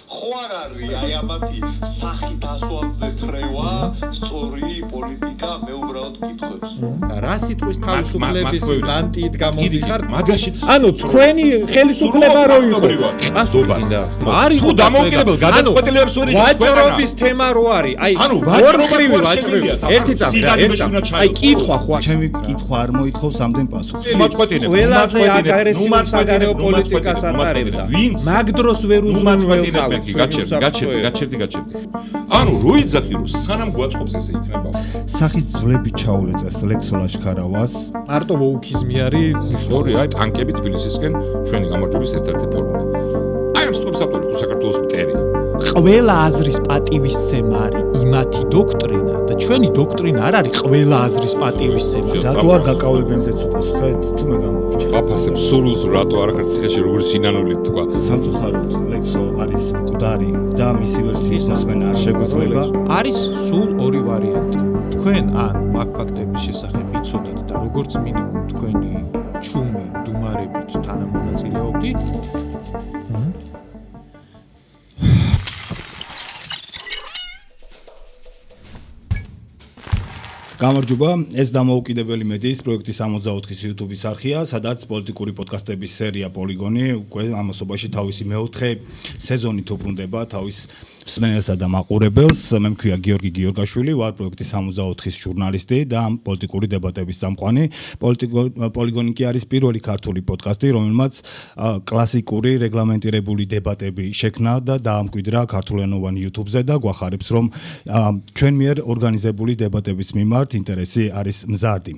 ხო არ არის აი ამათი სახით ასვალზე თრევა, სწორი პოლიტიკა მე უბრალოდ გითხებს. რა სიტყვის თავისუფლების ანტიით გამოდიხართ? მაგაშიც ანუ თქვენი ხელისუფლება რო იყო. არის თუ დამოუკიდებელ გადაწყვეტილებებს ვერ იღებს ვაჭრობის თემა რო არის. აი ვაჭრობი. ერთი წამი. აი კითხვა ხო არის. ჩემი კითხვა არ მოითხოვს ამდენ პასუხს. ყველაზე აგრესიულ საგარეო პოლიტიკას ატარებდა. მაგ დროს ვერ უზრუნველყავთ. გაჩერდი. ანუ რო იძახი რომ სანამ გვაწყობს ესე იქნება. სახის ძვლები ჩაულეწეს ლექსო ლაშქარავას. მარტო ვოუქიზმი არის ისტორია, აი ტანკები თბილისისკენ ჩვენი გამარჯვების ერთ-ერთი ფორმა. აი ამ სტოპის ავტორი ხო საქართველოს მტერია. ყველა აზრის პატივისცემა არის იმათი დოქტრინა და ჩვენი დოქტრინა არ არის ყველა აზრის პატივისცემა. რატო არ გაკავებენ ზეცუპას ხედ თუ მე გამოვჭი. აფასებს სურვილს რატო არ ახარ ციხეში როგორი სინანულით თქვა. სამწუხაროდ ლექსო არის მკვდარი და მისი ვერსიის მოსმენა არ შეგვეძლება. არის სულ ორი ვარიანტი. თქვენ ან მაგ ფაქტების შესახებ იცოდით და როგორც მინიმუმ თქვენი ჩუმი დუმარებით თანამონაწილეობდით. გამარჯობა, ეს დამოუკიდებელი მედიის პროექტი 64-ის YouTube-ის არხია, სადაც პოლიტიკური პოდკასტების სერია პოლიგონი უკვე ამასობაში თავისი მეოთხე სეზონით უბრუნდება თავის მსმენელსა და მაყურებელს. მე მქვია გიორგი გიორგაშვილი, ვარ პროექტი 64-ის ჟურნალისტი და პოლიტიკური დებატების წამყვანი. პოლიგონი კი არის პირველი ქართული პოდკასტი, რომელმაც კლასიკური რეგლამენტირებული დებატები შექმნა და დაამკვიდრა ქართულენოვან YouTube-ზე და გვახარებს, რომ ჩვენ მიერ ორგანიზებული დებატების მიმართ ინტერესი არის მზარდი.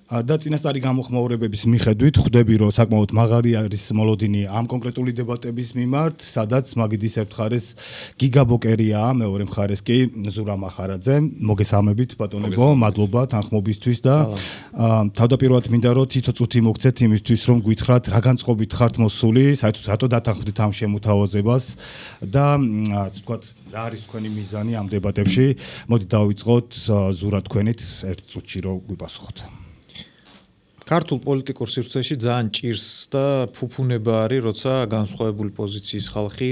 და წინასწარი გამოხმაურებების მიხედვით ხვდები, რომ საკმაოდ მაღალი არის მოლოდინი ამ კონკრეტული დებატების მიმართ, სადაც მაგიდის ერთ მხარეს გიგაბოკერია, მეორე მხარეს კი ზურა მახარაძე. მოგესალმებით ბატონებო, მადლობა თანხმობისთვის და თავდაპირველად მინდა რომ თითო წუთი მოგცეთ იმისთვის, რომ გითხრათ რა განწყობით ხართ მოსული, საერთოდ რატო დათანხმდით ამ შემოთავაზებას და ასე ვთქვათ, რა არის თქვენი მიზანი ამ დებატებში. მოდით დავიწყოთ ზურა თქვენით ერთ წუთში რომ გვიპასუხოთ. ქართულ პოლიტიკურ სივრცეში ძალიან ჭირს და ფუფუნება არის, როცა განსხვავებული პოზიციის ხალხი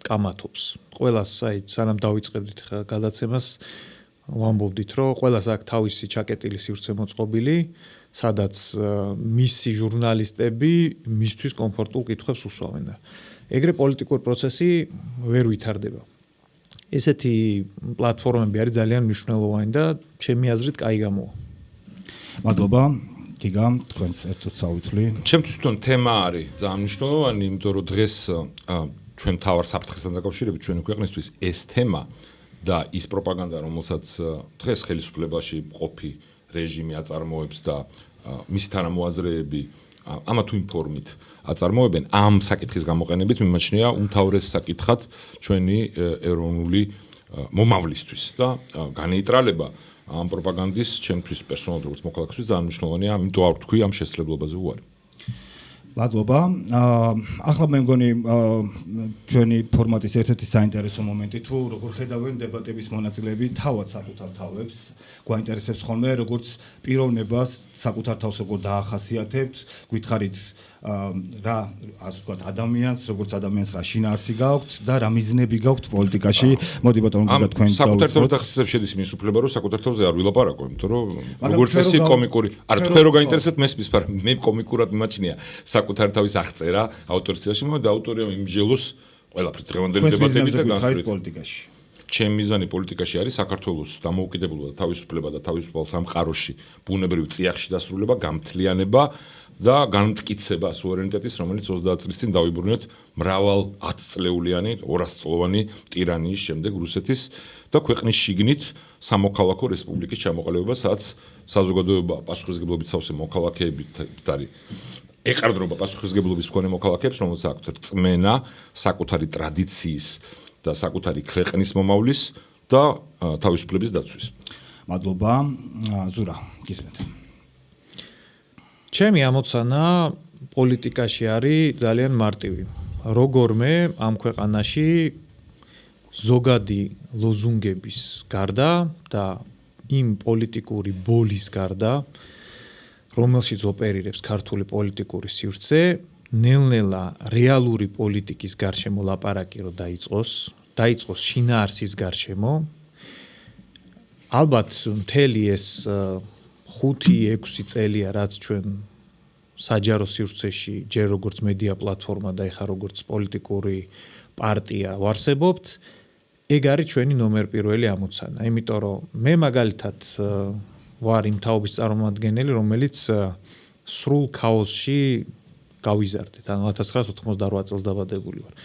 კამათობს. ყველას, აი, სანამ დავიწყებდით გადაცემას, ვამბობდით, რომ ყველას აქვს თავისი ჩაკეტილი სივრცე მოწყობილი, სადაც მისი ჟურნალისტები მისთვის კომფორტულ კითხვებს უსვამენ და ეგრე პოლიტიკური პროცესი ვერ ვითარდება. ესეთი პლატფორმები არის ძალიან მნიშვნელოვანი და ჩემი აზრით კაი გამოვა. მადლობა. გიგა, თქვენს ერთ წუთს ავითვლი. ჩემთვის თვითონ თემა არის ძალიან მნიშვნელოვანი, იმიტომ რომ დღეს ჩვენ თავარ საფრთხესთან დაკავშირებით ჩვენი ქვეყნისთვის ეს თემა და ის პროპაგანდა, რომელსაც დღეს ხელისუფლებაში მყოფი რეჟიმი აწარმოებს და მისი თანამოაზრეები ამა თუ იმ ფორმით აწარმოებენ, ამ საკითხის გამოყენებით მიმაჩნია უმთავრეს საკითხად ჩვენი ეროვნული მომავლისთვის და განეიტრალება ამ პროპაგანდის ჩემთვის პერსონალურად როგორც მოქალაქისთვის ძალიან მნიშვნელოვანია, ამიტომ არ ვთქვი ამ შესაძლებლობაზე უარი. მადლობა. ახლა მე მგონი ჩვენი ფორმატის ერთ-ერთი საინტერესო მომენტი თუ როგორ ხედავენ დებატების მონაწილეები თავად საკუთარ თავს, გვაინტერესებს ხოლმე როგორც პიროვნებას საკუთარ თავს როგორ დაახასიათებთ, გითხარით რა ასე ვთქვათ ადამიანს, როგორც ადამიანს რა შინაარსი გაქვთ და რა მიზნები გაქვთ პოლიტიკაში. მოდი ბატონო გიგა თქვენ საკუთარ თავს დახსნით შედის იმის უფლება, რომ საკუთარ თავს არ ვილაპარაკო, იმიტომ რომ როგორც წესი კომიკური, არა თქვენ რო გაინტერესებთ მესმის, მაგრამ მე კომიკურად მიმაჩნია საკუთარ თავის აღწერა ავტორიციაში, და ავტორია იმჟელოს ყველაფრით დღევანდელი დებატებით და განსხვავებით პოლიტიკაში. ჩემი მიზანი პოლიტიკაში არის საქართველოს დამოუკიდებლობა და თავისუფლება და თავისუფალ სამყაროში ბუნებრივ წიაღში დასრულება, გამთლიანება და განმტკიცება სუვერენიტეტის, რომელიც 30 წლის წინ დავიბრუნეთ მრავალ 10 წლეულიანი 200 წლოვანი ტირანიის შემდეგ რუსეთის და ქვეყნის შიგნით სამოქალაქო რესპუბლიკის ჩამოყალიბება, სადაც საზოგადოება პასუხისმგებლობით სავსე მოქალაქეებით არის ეყარდნობა პასუხისმგებლობის მქონე მოქალაქეებს, რომელსაც აქვთ რწმენა საკუთარი ტრადიციის და საკუთარი ქვეყნის მომავლის და თავისუფლების დაცვის. მადლობა. ზურა, გისმენთ. ჩემი ამოცანა პოლიტიკაში არის ძალიან მარტივი. როგორმე ამ ქვეყანაში ზოგადი ლოზუნგების გარდა და იმ პოლიტიკური ბოლის გარდა, რომელშიც ოპერირებს ქართული პოლიტიკური სივრცე, ნელ-ნელა რეალური პოლიტიკის გარშემო ლაპარაკი რო დაიწყოს შინაარსის გარშემო. ალბათ მთელი ეს 5-6 წელია რაც ჩვენ საჯარო სივრცეში ჯერ როგორც მედია პლატფორმა და ეხა როგორც პოლიტიკური პარტია ვარსებობთ, ეგ არის ჩვენი ნომერ პირველი ამოცანა. იმიტომ რომ მე მაგალითად ვარ იმ თაობის წარმომადგენელი, რომელიც სრულ ქაოსში გავიზარდეთ. ანუ 1988 წელს დაბადებული ვარ.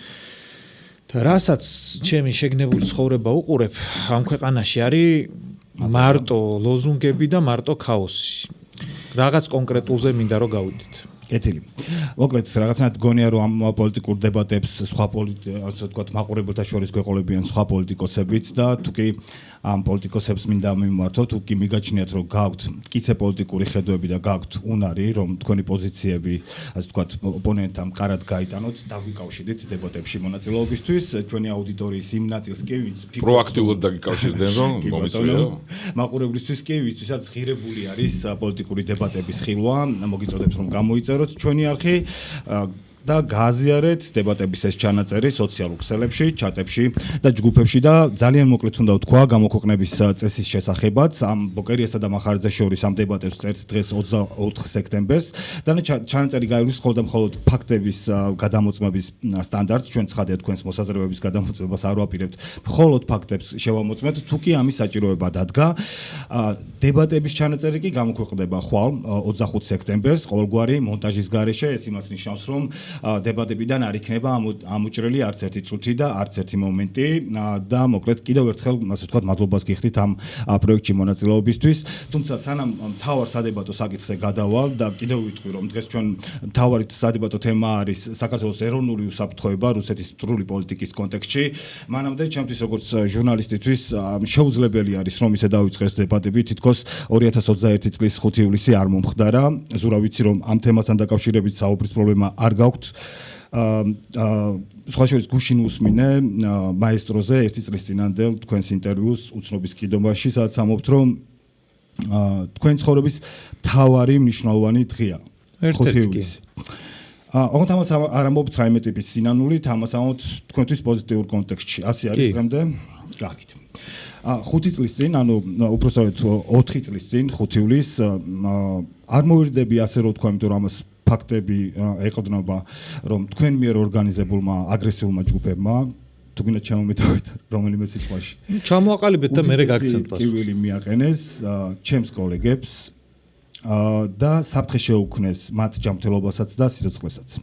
და რასაც ჩემი შეგნებული ცხოვრება უყურებ, ამ ქვეყანაში არის მარტო ლოზუნგები და მარტო ქაოსი. რაღაც კონკრეტულზე მინდა რომ გავიდეთ. კეთილი. მოკლედ რაღაცნაირად გონია რომ ამ პოლიტიკურ დებატებს სხვა ასე ვთქვათ მაყურებელთა შორის გვეყოლებიან სხვა პოლიტიკოსებიც და თუ კი ამ პოლიტიკოსებს მინდა მიმართოთ, თუ კი მიგაჩნიათ რომ გაქვთ მტკიცე პოლიტიკური ხედვები და გაქვთ უნარი რომ თქვენი პოზიციები ასე ვთქვათ ოპონენტამ ყარად გაიტანოთ, დაგვიკავშირდით დებატებში მონაწილეობისთვის. ჩვენი აუდიტორიის იმ ნაწილს კი ვინც პროაქტიულად დაგიკავშირდნენ რომ მომიწვიო. მაყურებლისთვის კი ვისაც ღირებული არის პოლიტიკური დებატების ხილვა, მოგიწოდებთ რომ გამოიწეროთ ჩვენი არხი და გააზიარეთ დებატების ეს ჩანაწერი სოციალურ ქსელებში, ჩატებში და ჯგუფებში და ძალიან მოკლედ უნდა ვთქვა გამოქვეყნების წესის შესახებაც. ამ ბოკერიასა და მახარაძეს შორის ამ დებატებს წერთ დღეს 24 სექტემბერს და ჩანაწერი გაივლის მხოლოდ და მხოლოდ ფაქტების გადამოწმების სტანდარტს. ჩვენ ცხადია თქვენს მოსაზრებების გადამოწმებას არ ვაპირებთ, მხოლოდ ფაქტებს შევამოწმეთ. თუ კი ამის საჭიროება დადგა, დებატების ჩანაწერი კი გამოქვეყნდება ხვალ 25 სექტემბერს ყოველგვარი მონტაჟის გარეშე. ეს იმას ნიშნავს, რომ დებატებიდან არ იქნება ამოჭრელი არც ერთი წუთი და არც ერთი მომენტი და მოკლედ კიდევ ერთხელ ასე ვთქვათ მადლობას გიხდით ამ პროექტში მონაწილეობისთვის. თუმცა სანამ მთავარ სადებატო საკითხზე გადავალ და კიდევ ვიტყვი რომ დღეს ჩვენ მთავარი სადებატო თემა არის საქართველოს ეროვნული უსაფრთხოება რუსეთის მტრული პოლიტიკის კონტექსტში. მანამდე ჩემთვის როგორც ჟურნალისტისთვის შეუძლებელი არის რომ ისე დავიწყეს დებატები თითქოს 2021 წლის 5 ივლისი არ მომხდარა. ზურა ვიცი რომ ამ თემასთან დაკავშირებით საუბრის პრობლემა არ გაქვთ. სხვა შორის გუშინ უსმინე მაესტროზე ერთი წლის წინანდელ თქვენს ინტერვიუს უცნობის კიდობაში, სადაც ამობთ რომ თქვენ ცხოვრების მთავარი მნიშვნელოვანი დღეა 5 ივლისი. ოღონდ ამას არ ამობთ რაიმე ტიპის სინანულით, ამას ამობთ თქვენთვის პოზიტიურ კონტექსტში. ასე არის დღემდე? კარგით. 5 წლის წინ, ანუ უпроსტად 4 წლის წინ 5 ივლისს არ მოვირდები ასე რომ თქვა, იმიტომ რომ ამას ფაქტები ეყრდნობა რომ თქვენ მიერ ორგანიზებულმა აგრესიულმა ჯგუფებმა თუ გინდა ჩამომეტავით რომელიმე სიტყვაში ჩამოაყალიბეთ და მე გაგცემთ პასუხს. ტივილი მიაყენეს ჩემს კოლეგებს და საფრთხე შეუქმნეს მათ ჯანმრთელობასაც და სიცოცხლესაც.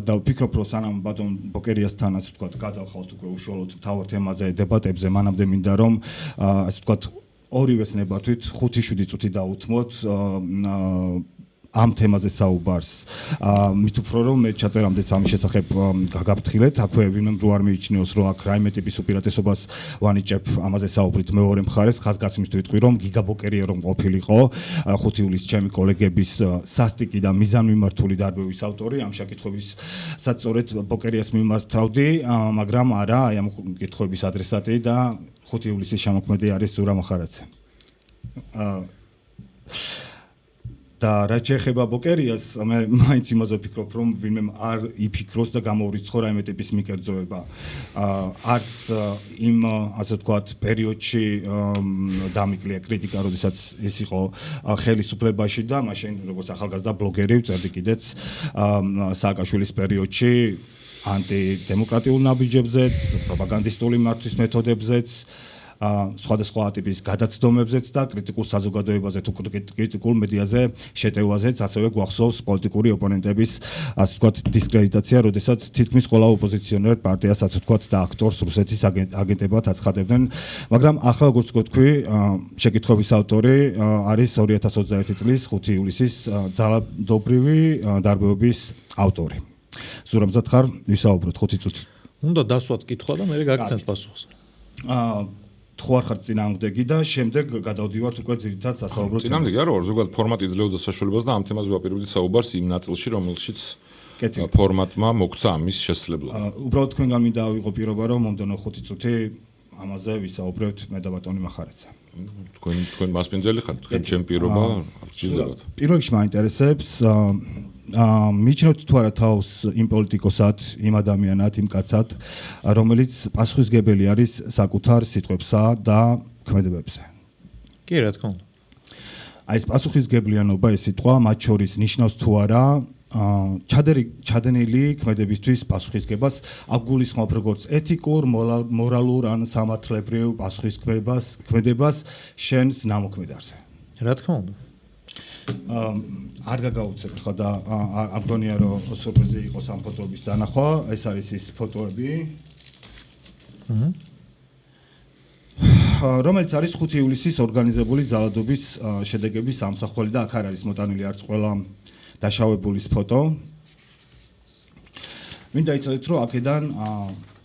და ვფიქრობ რომ სანამ ბატონ ბოკერიასთან ასე ვთქვათ გადავხავთ უკვე უშუალოდ მთავარ თემაზე დებატებზე, მანამდე მინდა რომ ასე ვთქვათ ორივეს ნებართვით 5-7 წუთი დაუთმოთ ამ თემაზე საუბარს. მით უფრო რომ მე ჩაწერამდე სამის შესახებ გაგაფრთხილეთ, აქვე ვინმე რო არ მიიჩნიოს რომ აქ რაიმე ტიპის უპირატესობას ვანიჭებ ამაზე საუბრით მეორე მხარეს, ხაზგასმის თუ ვიტყვი რომ გიგაბოკერია რომ ყოფილიყო 5 ივლისს ჩემი კოლეგების სასტიკი და მიზანმიმართული დარბევის ავტორი, ამ შეკითხვებისაც სწორედ ბოკერიას მიმართავდი, მაგრამ არა, აი ამ კითხვების ადრესატი და 5 ივლისის შემოქმედი არის ზურა მახარაძე. და რაც შეეხება ბოკერიას, მე მაინც იმაზე ვფიქრობ, რომ ვინმე არ იფიქროს და გამოურიცხო რაიმე ტიპის მიკერძოება. არც იმ ასე ვთქვათ პერიოდში დამიკლია კრიტიკა, როდესაც ის იყო ხელისუფლებაში და მაშინ როგორც ახალგაზრდა ბლოგერი ვწერდი კიდეც სააკაშვილის პერიოდში ანტიდემოკრატიულ ნაბიჯებზეც, პროპაგანდისტული მართვის მეთოდებზეც, სხვადასხვა ტიპის გადაცდომებზეც და კრიტიკულ საზოგადოებაზე თუ კრიტიკულ მედიაზე შეტევაზეც, ასევე გვახსოვს პოლიტიკური ოპონენტების ასე ვთქვათ დისკრედიტაცია, როდესაც თითქმის ყველა ოპოზიციონერ პარტიას ასე ვთქვათ და აქტორს რუსეთის აგენტებად აცხადებდნენ, მაგრამ ახლა როგორც გვთქვი, შეკითხვების ავტორი არის 2021 წლის 5 ივლისის ძალადობრივი დარბეობის ავტორი. ზურამზად ხარ, ვისაუბროთ 5 წუთი. უნდა დასვათ კითხვა და მე გაგცემთ პასუხს. თუ არ ხარ წინააღმდეგი და შემდეგ გადავდივართ უკვე ძირითადად სასაუბრო თემაზე. წინააღმდეგი არა, ზოგადად ფორმატი იძლეოდა საშუალებას და ამ თემაზე ვაპირებდი საუბარს იმ ნაწილში, რომელშიც ფორმატმა მოგცა ამის შესაძლებლობა. უბრალოდ თქვენგან მინდა ავიღო პირობა, რომ მომდენო 5 წუთი ამაზე ვისაუბრებთ მე და ბატონი მახარაძე. თქვენ მასპინძელი ხართ, თქვენ ჩემ პირობა არ ჭირდებათ. პირველ რიგში მაინტერესებს მიჩნევთ თუ არა თავს იმ პოლიტიკოსად, იმ ადამიანად, იმ კაცად, რომელიც პასუხისგებელი არის საკუთარ სიტყვებსა და ქმედებებზე. კი, რა თქმა უნდა. აი ეს პასუხისგებლიანობა, ეს სიტყვა მათ შორის ნიშნავს თუ არა ჩადენილი ქმედებისთვის პასუხისგებას, აგულისხმობ როგორც ეთიკურ, მორალურ ან სამართლებრივ ქმედებას შენს ნამოქმედარზე. რა თქმა უნდა. არ გაგაუცებ ხა და არ მგონია რომ სურპრიზი იყოს ამ ფოტოების დანახვა, ეს არის ის ფოტოები. რომელიც არის 5 ივლისის ორგანიზებული ძალადობის შედეგების ამსახველი და აქ არ არის მოტანილი არც ყველა დაშავებულის ფოტო. მინდა იცოდეთ რომ აქედან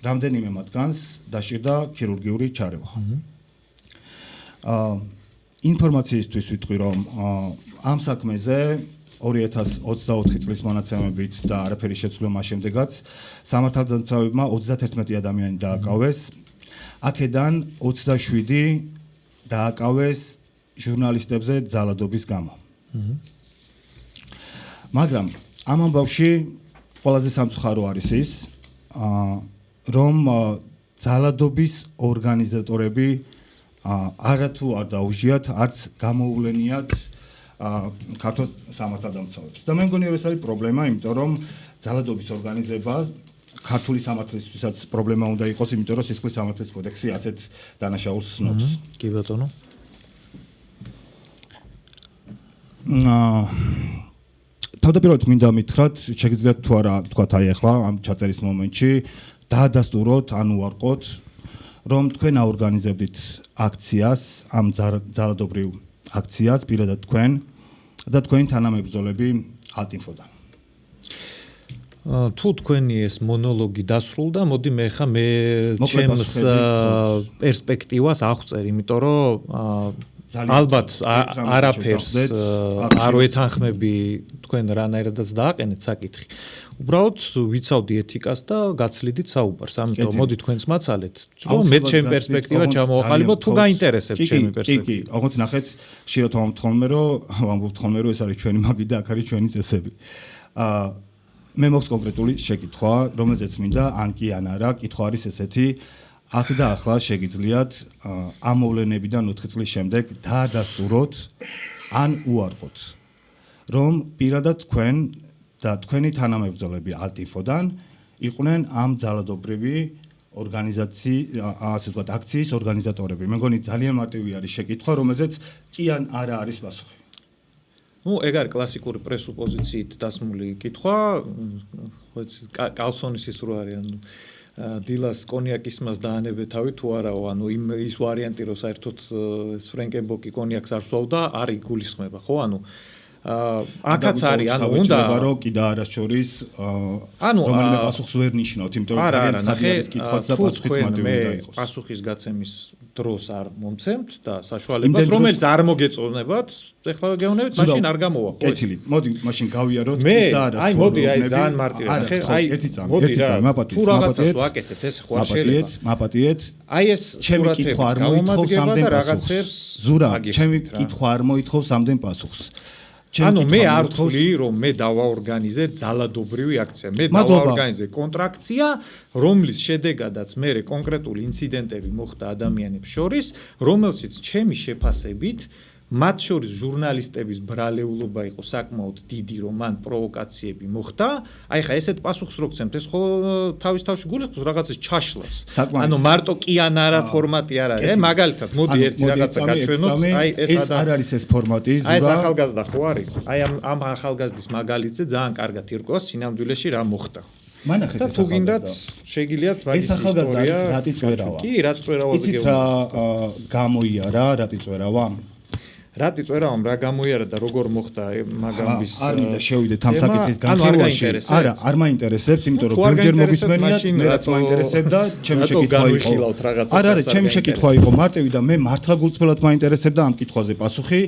რამდენიმე მათგანს დაჭირდა ქირურგიული ჩარევა. ინფორმაციისთვის ვიტყვი რომ ამ საქმეზე 2024 წლის მონაცემებით და არაფერი შეცვლა მას შემდეგაც სამართალდამცავებმა 31 ადამიანი დააკავეს. აქედან 27 დააკავეს ჟურნალისტებზე ძალადობის გამო. მაგრამ ამ ამბავში ყველაზე სამწუხარო არის ის, რომ ძალადობის ორგანიზატორები არათუ არ დაუჟიათ, არც გამოუვლენიათ ქართულ სამართალდამცავებს. და მე მგონი რომ ეს არის პრობლემა, იმიტომ რომ ძალადობის ორგანიზება ქართული სამართლისთვისაც პრობლემა უნდა იყოს, იმიტომ რომ სისხლის სამართლის კოდექსი ასეთ დანაშაულს ცნობს. კი ბატონო. თავდაპირველად მინდა მითხრათ, შეგიძლიათ თუ არა თქვათ აი ახლა ამ ჩაწერის მომენტში დაადასტუროთ, ან უარყოთ, რომ თქვენ აორგანიზებდით აქციას, ამ ძალადობრივ აქციას პირადად თქვენ და თქვენი თანამებრძოლები ალტინფოდან. თუ თქვენი ეს მონოლოგი დასრულდა, მოდი მე ხა ჩემს პერსპექტივას აღწერ, იმიტომ რომ ალბათ არაფერს არ ვეთანხმები თქვენ რანაირადაც დააყენეთ საკითხი. უბრალოდ ვიცავდი ეთიკას და გაცლიდით საუბარს. ამიტომ მოდი თქვენს მაცალეთ, რომ მე ჩემი პერსპექტივა ჩამოვაყალიბოთ, თუ გაინტერესებთ ჩემი პერსპექტივა. კი, ოღონდ ნახეთ, ხშირად ვამბობთ ხოლმე, რომ ეს არის ჩვენი მაგი და აქ არის ჩვენი წესები. მე მაქვს კონკრეტული შეკითხვა, რომელზეც მინდა ან კი ან არა, კითხვა არის ესეთი, აქ და ახლა შეგიძლიათ ამ მოვლენებიდან 4 წლის შემდეგ დაადასტუროთ ან უარყოთ, რომ პირადად თქვენ და თქვენი თანამებრძოლები ალტინფოდან იყვნენ ამ ძალადობრივი ასე ვთქვათ, აქციის ორგანიზატორები. მე მგონი ძალიან მარტივი არის შეკითხვა, რომელზეც კი ან არა არის პასუხი. ეგ არის კლასიკური პრესუპოზიციით დასმული კითხვა, ხო იცი, კალსონის ის რო არის, ანუ დილას კონიაკის მას დაანებე თავი თუ არაო, ანუ ის ვარიანტი რომ საერთოდ ეს ფრენკენბოკი კონიაკს არ სვავდა, არ იგულისხმება, ხო, ანუ აქაც არის, ანუ უნდა რომ კიდე არასჩორის რომელიმე პასუხს ვერ ნიშნავთ, იმიტომ რომ ძალიან ცხადი არის კითხვაც და პასუხიც მარტივი უნდა იყოს. პასუხის გაცემის დროს არ მომცემთ და საშუალებას, რომელიც არ მოგეწონებათ, ეხლა გეუბნებით, მაშინ არ გამოვა, ხო? კეთილი. მოდი, მაშინ გავიაროთ ის და არა. აი, მოდი, აი, ძალიან მარტივი. აი, ერთი წამი, მაპატიეთ. თუ რაღაცას ვაკეთეთ, ეს ხო არ შეიძლება. მაპატიეთ. აი ეს ჩემი კითხვა არ მოითხოვს ამდენ რაღაცებს. ზურა, ჩემი კითხვა არ მოითხოვს ამდენ პასუხს. ანუ მე არ ვთვლი, რომ მე დავაორგანიზე ძალადობრივი აქცია. მე დავაორგანიზე კონტრაქცია, რომლის შედეგადაც მე კონკრეტული ინციდენტები მოხდა ადამიანებს შორის, რომელშიც ჩემი შეფასებით მათ შორის ჟურნალისტების ბრალეულობა იყო საკმაოდ დიდი, რომ მან პროვოკაციები მოხდა. აი ხა ესეთ პასუხს რო გცემთ, ეს ხო თავის თავში გულისხმობს რაღაცის ჩაშლას. ანუ მარტო კი ან არა ფორმატი არ არის. მაგალითად, მოდი ერთი რაღაცა გაჩვენოთ. აი ეს არ არის ეს ფორმატი, ზურა. აი ეს ახალგაზრდა ხო არის? აი ამ ახალგაზრდის მაგალითზე ძალიან კარგად ირკვევა სინამდვილეში რა მოხდა. მანახეთ ეს თუ გინდათ შეგიძლიათ მაგის ისტორია. ეს ახალგაზრდა არის რატი წვერავა? კი, რაც წვერავაზე გეუბნებით. იცით რა გამოიარა, რატი წვერავა? რატი წვერავამ რა გამოიარა და როგორ მოხდა მაგამის არ მინდა შევიდეთ ამ საკითხის განხილვაში. არა, არ მაინტერესებს, იმიტომ რომ ბევრჯერ მოგისმენიათ, მე რაც მაინტერესებდა, ჩემი შეკითხვა იყო. არა, ჩემი შეკითხვა იყო მარტივი და მე მართლა გულწრფელად მაინტერესებდა ამ კითხვაზე პასუხი.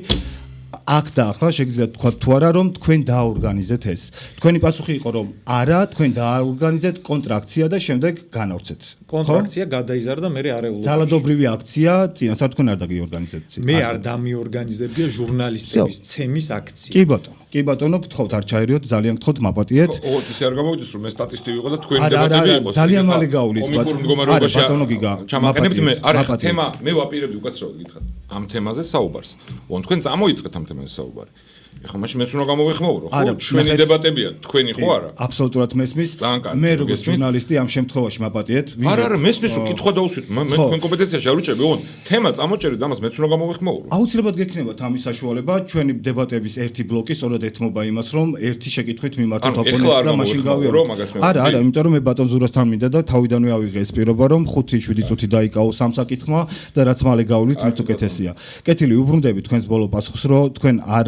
აქ და ახლა შეგიძლიათ თქვა თუ არა რომ თქვენ დააორგანიზეთ ეს. თქვენი პასუხი იყო რომ არა, თქვენ დააორგანიზეთ კონტრაქცია და შემდეგ განავრცეთ. კონტრაქცია გადაიზარდა მე არეულობაში. ძალადობრივი აქცია, წინასწარ თქვენ არ დაგიორგანიზეთ. მე არ დამიორგანიზებია ჟურნალისტების ცემის აქცია. კი ბატონო. კი ბატონო, გთხოვთ არ ჩაერიოთ, ძალიან გთხოვთ მაპატიეთ. ოღონდ ისე არ გამოვიდეს რომ მე სტატისტი ვიყო და თქვენი დებატები იყოს. ძალიან მალე გავulit, კომიკურ მდგომარეობაში. ბატონო გიგა. ჩამაყენებთ მე. არა, თემა მე ვაპირებდი უკაცრავად გითხრათ. ამ თემაზე საუბარს. ოღონდ თქვენ წამოიწყეთ ამ თემაზე საუბარი. ეხლა მაშინ მეც უნდა გამოვეხმოვრო, ხო? ჩვენი დებატებია, თქვენი ხო არა? აბსოლუტურად მესმის. მე როგორც ჟურნალისტი ამ შემთხვევაში მაპატიეთ. არა, მესმის რომ კითხვა დაუსვით. მე თქვენ კომპეტენციაში არ ვიჭრები, ოღონდ თემა წამოჭერეთ, ამას მეც უნდა გამოვეხმოვრო. აუცილებლად გექნებათ ამის საშუალება, ჩვენი დებატების ერთი ბლოკი სწორად ეთმობა იმას, რომ ერთი შეკითხვით მიმართოთ ოპონენტს და მაშინ გავიაროთ. არა, იმიტომ რომ მე ბატონ ზურასთან მინდა და თავიდანვე ავიღე ეს პირობა, რომ 5-7 წუთი დაიკავო სამ საკითხმა და რაც მალე გავulit, მით უკეთესია. კეთილი, უბრუნდები თქვენს ბოლო პასუხს, რომ თქვენ არ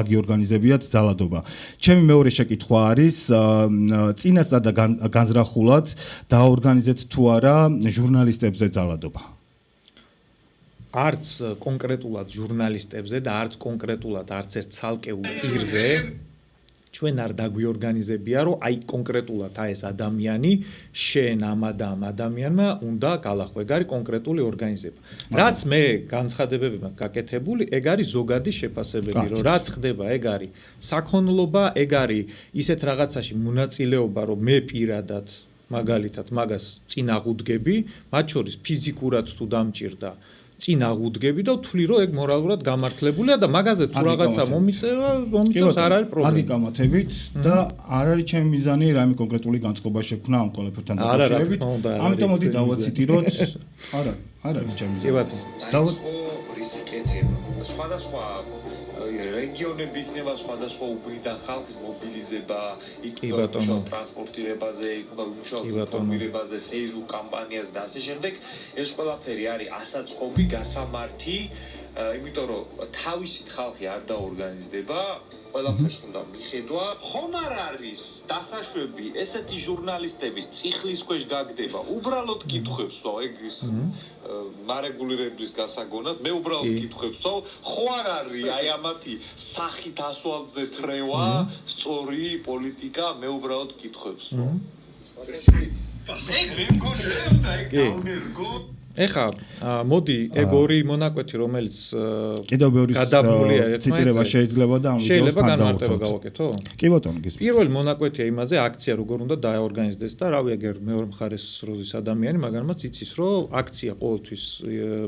გიორგანიზებიათ ძალადობა. ჩემი მეორე შეკითხვა არის წინასწარ და განზრახულად დაორგანიზეთ თუ არა ჟურნალისტებზე ძალადობა. არც კონკრეტულად ჟურნალისტებზე და არც კონკრეტულად არც ერთ ცალკეულ პირზე ჩვენ არ დაგვიორგანიზებია, რომ აი კონკრეტულად ეს ადამიანი შენ ამ ადამიანმა უნდა გალახვე, ეგ არის კონკრეტული ორგანიზება. რაც მე განცხადებები მაქვს გაკეთებული, ეგ არის ზოგადი შეფასებები, რომ რაც ხდება, ეგ არის საქონლობა, ეგ არის ისეთ რაღაცაში მონაწილეობა, რომ მე პირადად მაგალითად მაგას წინ აღუდგები, მათ შორის ფიზიკურად თუ დამჭირდა წინ აღუდგები და ვთვლი რომ ეგ მორალურად გამართლებულია და მაგაზე თუ რაღაცა მომიწევს არ არის პრობლემა. არ გიკამათებით და არ არის ჩემი მიზანი რაიმე კონკრეტული განწყობა შექმნა ამ ყველაფერთან დაკავშირებით. ამიტომ მოდი დავაციტიროთ. არა არის ჩემი მიზანი. რისკეთება. სხვადასხვა რეგიონები იქნება სხვადასხვა უბრიდან ხალხის მობილიზება, იქნება ტრანსპორტირებაზე, იქნება ინფორმირებაზე, Facebook კამპანიაზე და ასე შემდეგ. ეს ყველაფერი არის ასაწყობი, გასამართი, იმიტომ რომ თავისით ხალხი არ დაორგანიზდება, ყველაფერს უნდა მიხედვა. ხომ არ არის დასაშვები ესეთი ჟურნალისტების წიხლის ქვეშ გაგდება, უბრალოდ კითხვებს ვსვავ, ეგ ის მარეგულირებლის გასაგონად, მე უბრალოდ კითხვებს ვსვავ, ხო არ არის აი ამათი სახით ასვალზე თრევა, სწორი პოლიტიკა, მე უბრალოდ კითხვებს ვსვავ. ეგ მე მგონი უნდა ეგ გაუნერგო. ეხა მოდი ეგ ორი მონაკვეთი რომელიც კიდევ ბევრი გადაბმულია ციტირება შეიძლება და ამ ვიდეოს შეიძლება განმარტება გავაკეთო? კი ბატონო, გისმენთ. პირველი მონაკვეთია იმაზე აქცია როგორ უნდა დააორგანიზდეს და რავი ეგერ მეორე მხარეს როზის ადამიანი მაგალითად იცის რომ აქცია ყოველთვის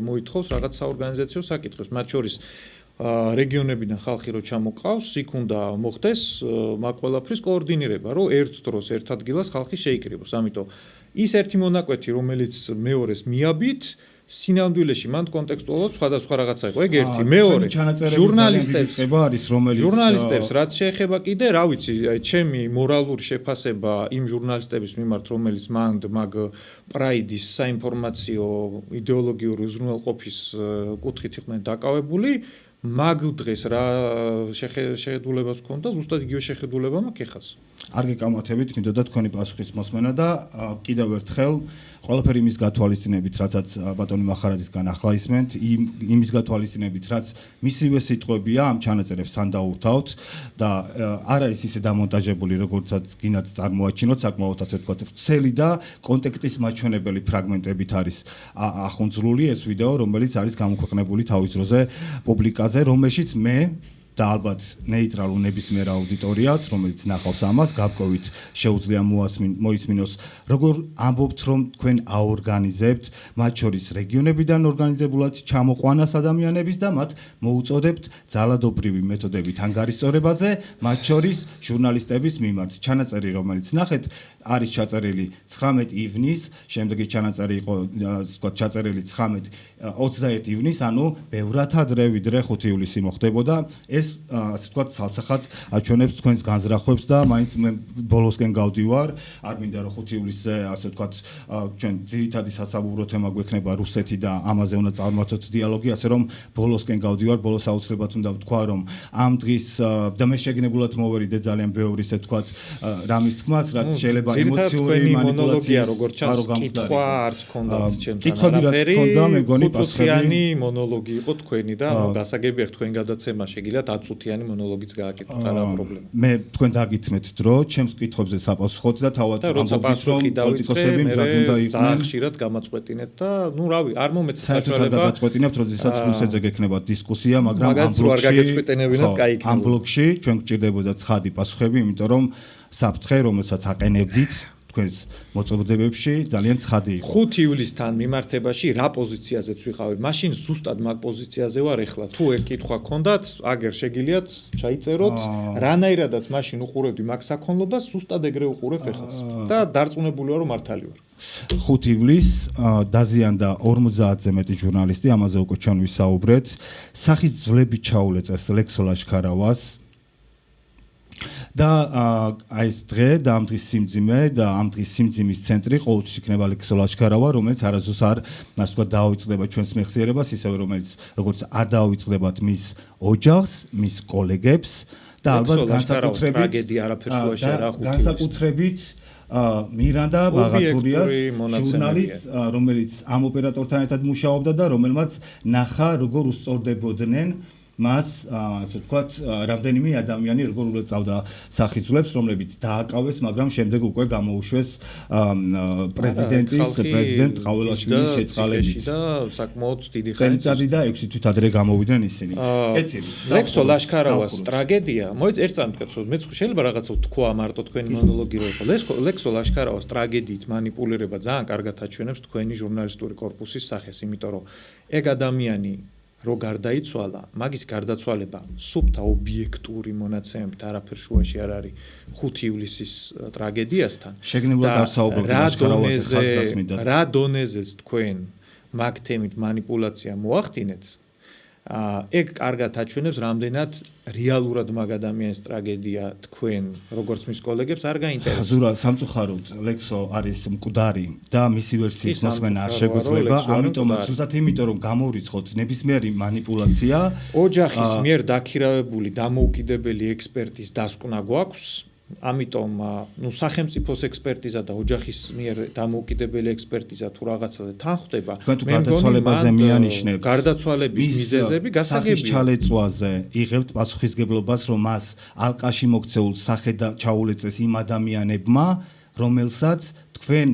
მოითხოვს რაღაც საორგანიზაციო საკითხებს მათ შორის რეგიონებიდან ხალხი რო ჩამოყავს, იქ უნდა მოხდეს მაგ ყველაფრის კოორდინირება, რომ ერთ დროს ერთ ადგილას ხალხი შეიკრიბოს. ამიტომ ის ერთი მონაკვეთი, რომელიც მეორეს მიაბით, სინამდვილეში მან კონტექსტუალურად სხვადასხვა რაღაცა იყო. ეგ ერთი, მეორე ჟურნალისტებს არის, რომელიც ჟურნალისტებს რაც შეეხება კიდე, რა ვიცი, ჩემი მორალური შეფასება იმ ჟურნალისტების მიმართ, რომელიც მაგ პრაიდის საინფორმაციო იდეოლოგიური უზრუნველყოფის კუთხით იყვნენ დაკავებული, მაგ დღეს რა შეხედულებაც ჰქონდა, ზუსტად იგივე შეხედულება მაქვს ეხაც. არ გეკამათებით, მინდოდა თქვენი პასუხის მოსმენა და კიდევ ერთხელ ყველაფერი იმის გათვალისწინებით, რაცაც ბატონი მახარაძისგან ახლა ისმენთ, იმის გათვალისწინებით, რაც მისივე სიტყვებია ამ ჩანაწერებს თან დაურთავთ და არ არის ისე დამონტაჟებული, როგორცაც გინდათ წარმოაჩინოთ, საკმაოდ ასე ვთქვათ, ვრცელი და კონტექსტის მაჩვენებელი ფრაგმენტებით არის ახუნძლული ეს ვიდეო, რომელიც არის გამოქვეყნებული თავის დროზე პუბლიკაზე, რომელშიც მე და ალბათ ნეიტრალურ ნებისმიერ აუდიტორიას, რომელიც ნახავს ამას, გავკვევით შეუძლია მოისმინოს, როგორ ამბობთ, რომ თქვენ აორგანიზებთ, მათ შორის რეგიონებიდან ორგანიზებულად ჩამოყვანას ადამიანების და მათ მოუწოდებთ ძალადობრივი მეთოდებით ანგარიშწორებაზე, მათ შორის ჟურნალისტების მიმართ. ჩანაწერი, რომელიც ნახეთ, არის ჩაწერილი 19 ივნის, შემდეგი ჩანაწერი იყო, ვთქვათ, ჩაწერილი 21 ივნის, ანუ ბევრად ადრე, ვიდრე 5 ივლისი მოხდებოდა. ეს ასე ვთქვათ, ცალსახად აჩვენებს თქვენს განზრახვებს და მაინც მე ბოლოსკენ გავდივარ, არ მინდა რომ 5 ივლისზე ასე ვთქვათ, ჩვენ ძირითადი სასაბურო თემა გვექნება რუსეთი და ამაზე უნდა წარმართოთ დიალოგი, ასე რომ ბოლოსკენ გავდივარ, ბოლოს აუცილებლად უნდა ვთქვა, რომ ამ დღის და მე შეგნებულად მოვერიდე ძალიან ბევრი ესე ვთქვათ, რამის თქმას, რაც შეიძლება ემოციური მანიპულაცია როგორც ჩანს, კითხვა არც ქონდა ჩემთან. კითხვები რაც ქონდა, მე მგონი პასუხიანი მონოლოგი იყო თქვენი და გასაგებია თქვენ გადაცემა შეგიძლიათ 10 წუთიანი მონოლოგიც გააკეთოთ, არა პრობლემა. მე თქვენ დაგითმეთ დრო, ჩემს კითხვებზე საპასუხოთ და თავად ამბობთ რომ პოლიტიკოსები მზად უნდა იყვნენ. ხშირად გამაწყვეტინეთ და ნუ რავი, არ მომეც საერთოდ არ გაგაწყვეტინებთ, როდესაც რუსეთზე გექნება დისკუსია, მაგრამ ამ ბლოკში ჩვენ გვჭირდებოდა ცხადი პასუხები, იმიტომ რომ საფრთხე, რომელსაც აყენებდით თქვენს მოწოდებებში ძალიან ცხადი იყო. 5 ივლისთან მიმართებაში რა პოზიციაზეც ვიყავი? მაშინ ზუსტად მაგ პოზიციაზე ვარ ეხლა. თუ ეგ კითხვა გქონდათ, აგერ შეგიძლიათ ჩაიწეროთ. რანაირადაც მაშინ უყურებდი მაგ საქონლობას, ზუსტად ეგრე უყურებ ეხლაც. და დარწმუნებული ვარ, რომ მართალი ვარ. 5 ივლისს დაზიანდა 50-ზე მეტი ჟურნალისტი, ამაზე უკვე ჩვენ ვისაუბრეთ. სახის ძვლები ჩაულეწეს ლექსო ლაშქარავას. და აი ეს დღე და ამ დღის სიმძიმე და ამ დღის სიმძიმის ცენტრი ყოველთვის იქნება ლექსო ლაშქარავა, რომელიც არასდროს არ ასე ვთქვათ დაავიწყდება ჩვენს მეხსიერებას, ისევე რომელიც როგორც არ დაავიწყდებათ მის ოჯახს, მის კოლეგებს და ალბათ განსაკუთრებით მირანდა ბაღათურიას ჟურნალისტს, რომელიც ამ ოპერატორთან ერთად მუშაობდა და რომელმაც ნახა როგორ უსწორდებოდნენ მას ასე ვთქვათ რამდენიმე ადამიანი როგორ უწევდა სახისძვლებს, რომლებიც დააკავეს, მაგრამ შემდეგ უკვე გამოუშვეს პრეზიდენტ ყაველაშვილის შეწყალებით და საკმაოდ დიდი წელიწადი და 6 თვით ადრე გამოვიდნენ ისინი. ლექსო ლაშქარავას ტრაგედია, მოიც ერთ წამკეთოთ, მეც შეიძლება რაღაცა თქვა მარტო თქვენი მონოლოგი რო იყო. ლექსო ლაშქარავას ტრაგედიით მანიპულირება ძალიან კარგად აჩვენებს თქვენი ჟურნალისტური კორპუსის სახეს, იმიტომ რომ ეგ ადამიანი რო გარდაიცვალა, მაგის გარდაცვალება სუფთა ობიექტური მონაცემებით არაფერ შუაში არ არის 5 ივლისის ტრაგედიასთან. შეგნებულად არ საუბრობთ ლაშქარავაზე ხაზგასმით და რა დონეზეც თქვენ მაგ თემით მანიპულაცია მოახდინეთ, ეგ კარგად აჩვენებს, რამდენად რეალურად მაგ ადამიანის ტრაგედია თქვენ, როგორც მის კოლეგებს არ გაინტერესებს. აზურა, სამწუხაროდ ლექსო არის მკვდარი და მისი ვერსიის მოსმენა არ შეგვეძლება, ამიტომაც ზუსტად იმიტომ რომ გამოვრიცხოთ ნებისმიერი მანიპულაცია, ოჯახის მიერ დაქირავებული დამოუკიდებელი ექსპერტის დასკვნა გვაქვს. ამიტომ ნუ სახელმწიფოს ექსპერტიზა და ოჯახის მიერ დამოუკიდებელი ექსპერტიზა თუ რაღაცაზე თან ხვდება, მე გარდაცვალებაზე მიანიშნებ გარდაცვალების მიზეზები გასაგებია. ჩალეწვაზე იღებთ პასუხისგებლობას, რომ მას ალყაში მოქცეულ სახე და ჩაულეწეს იმ ადამიანებმა, რომელსაც თქვენ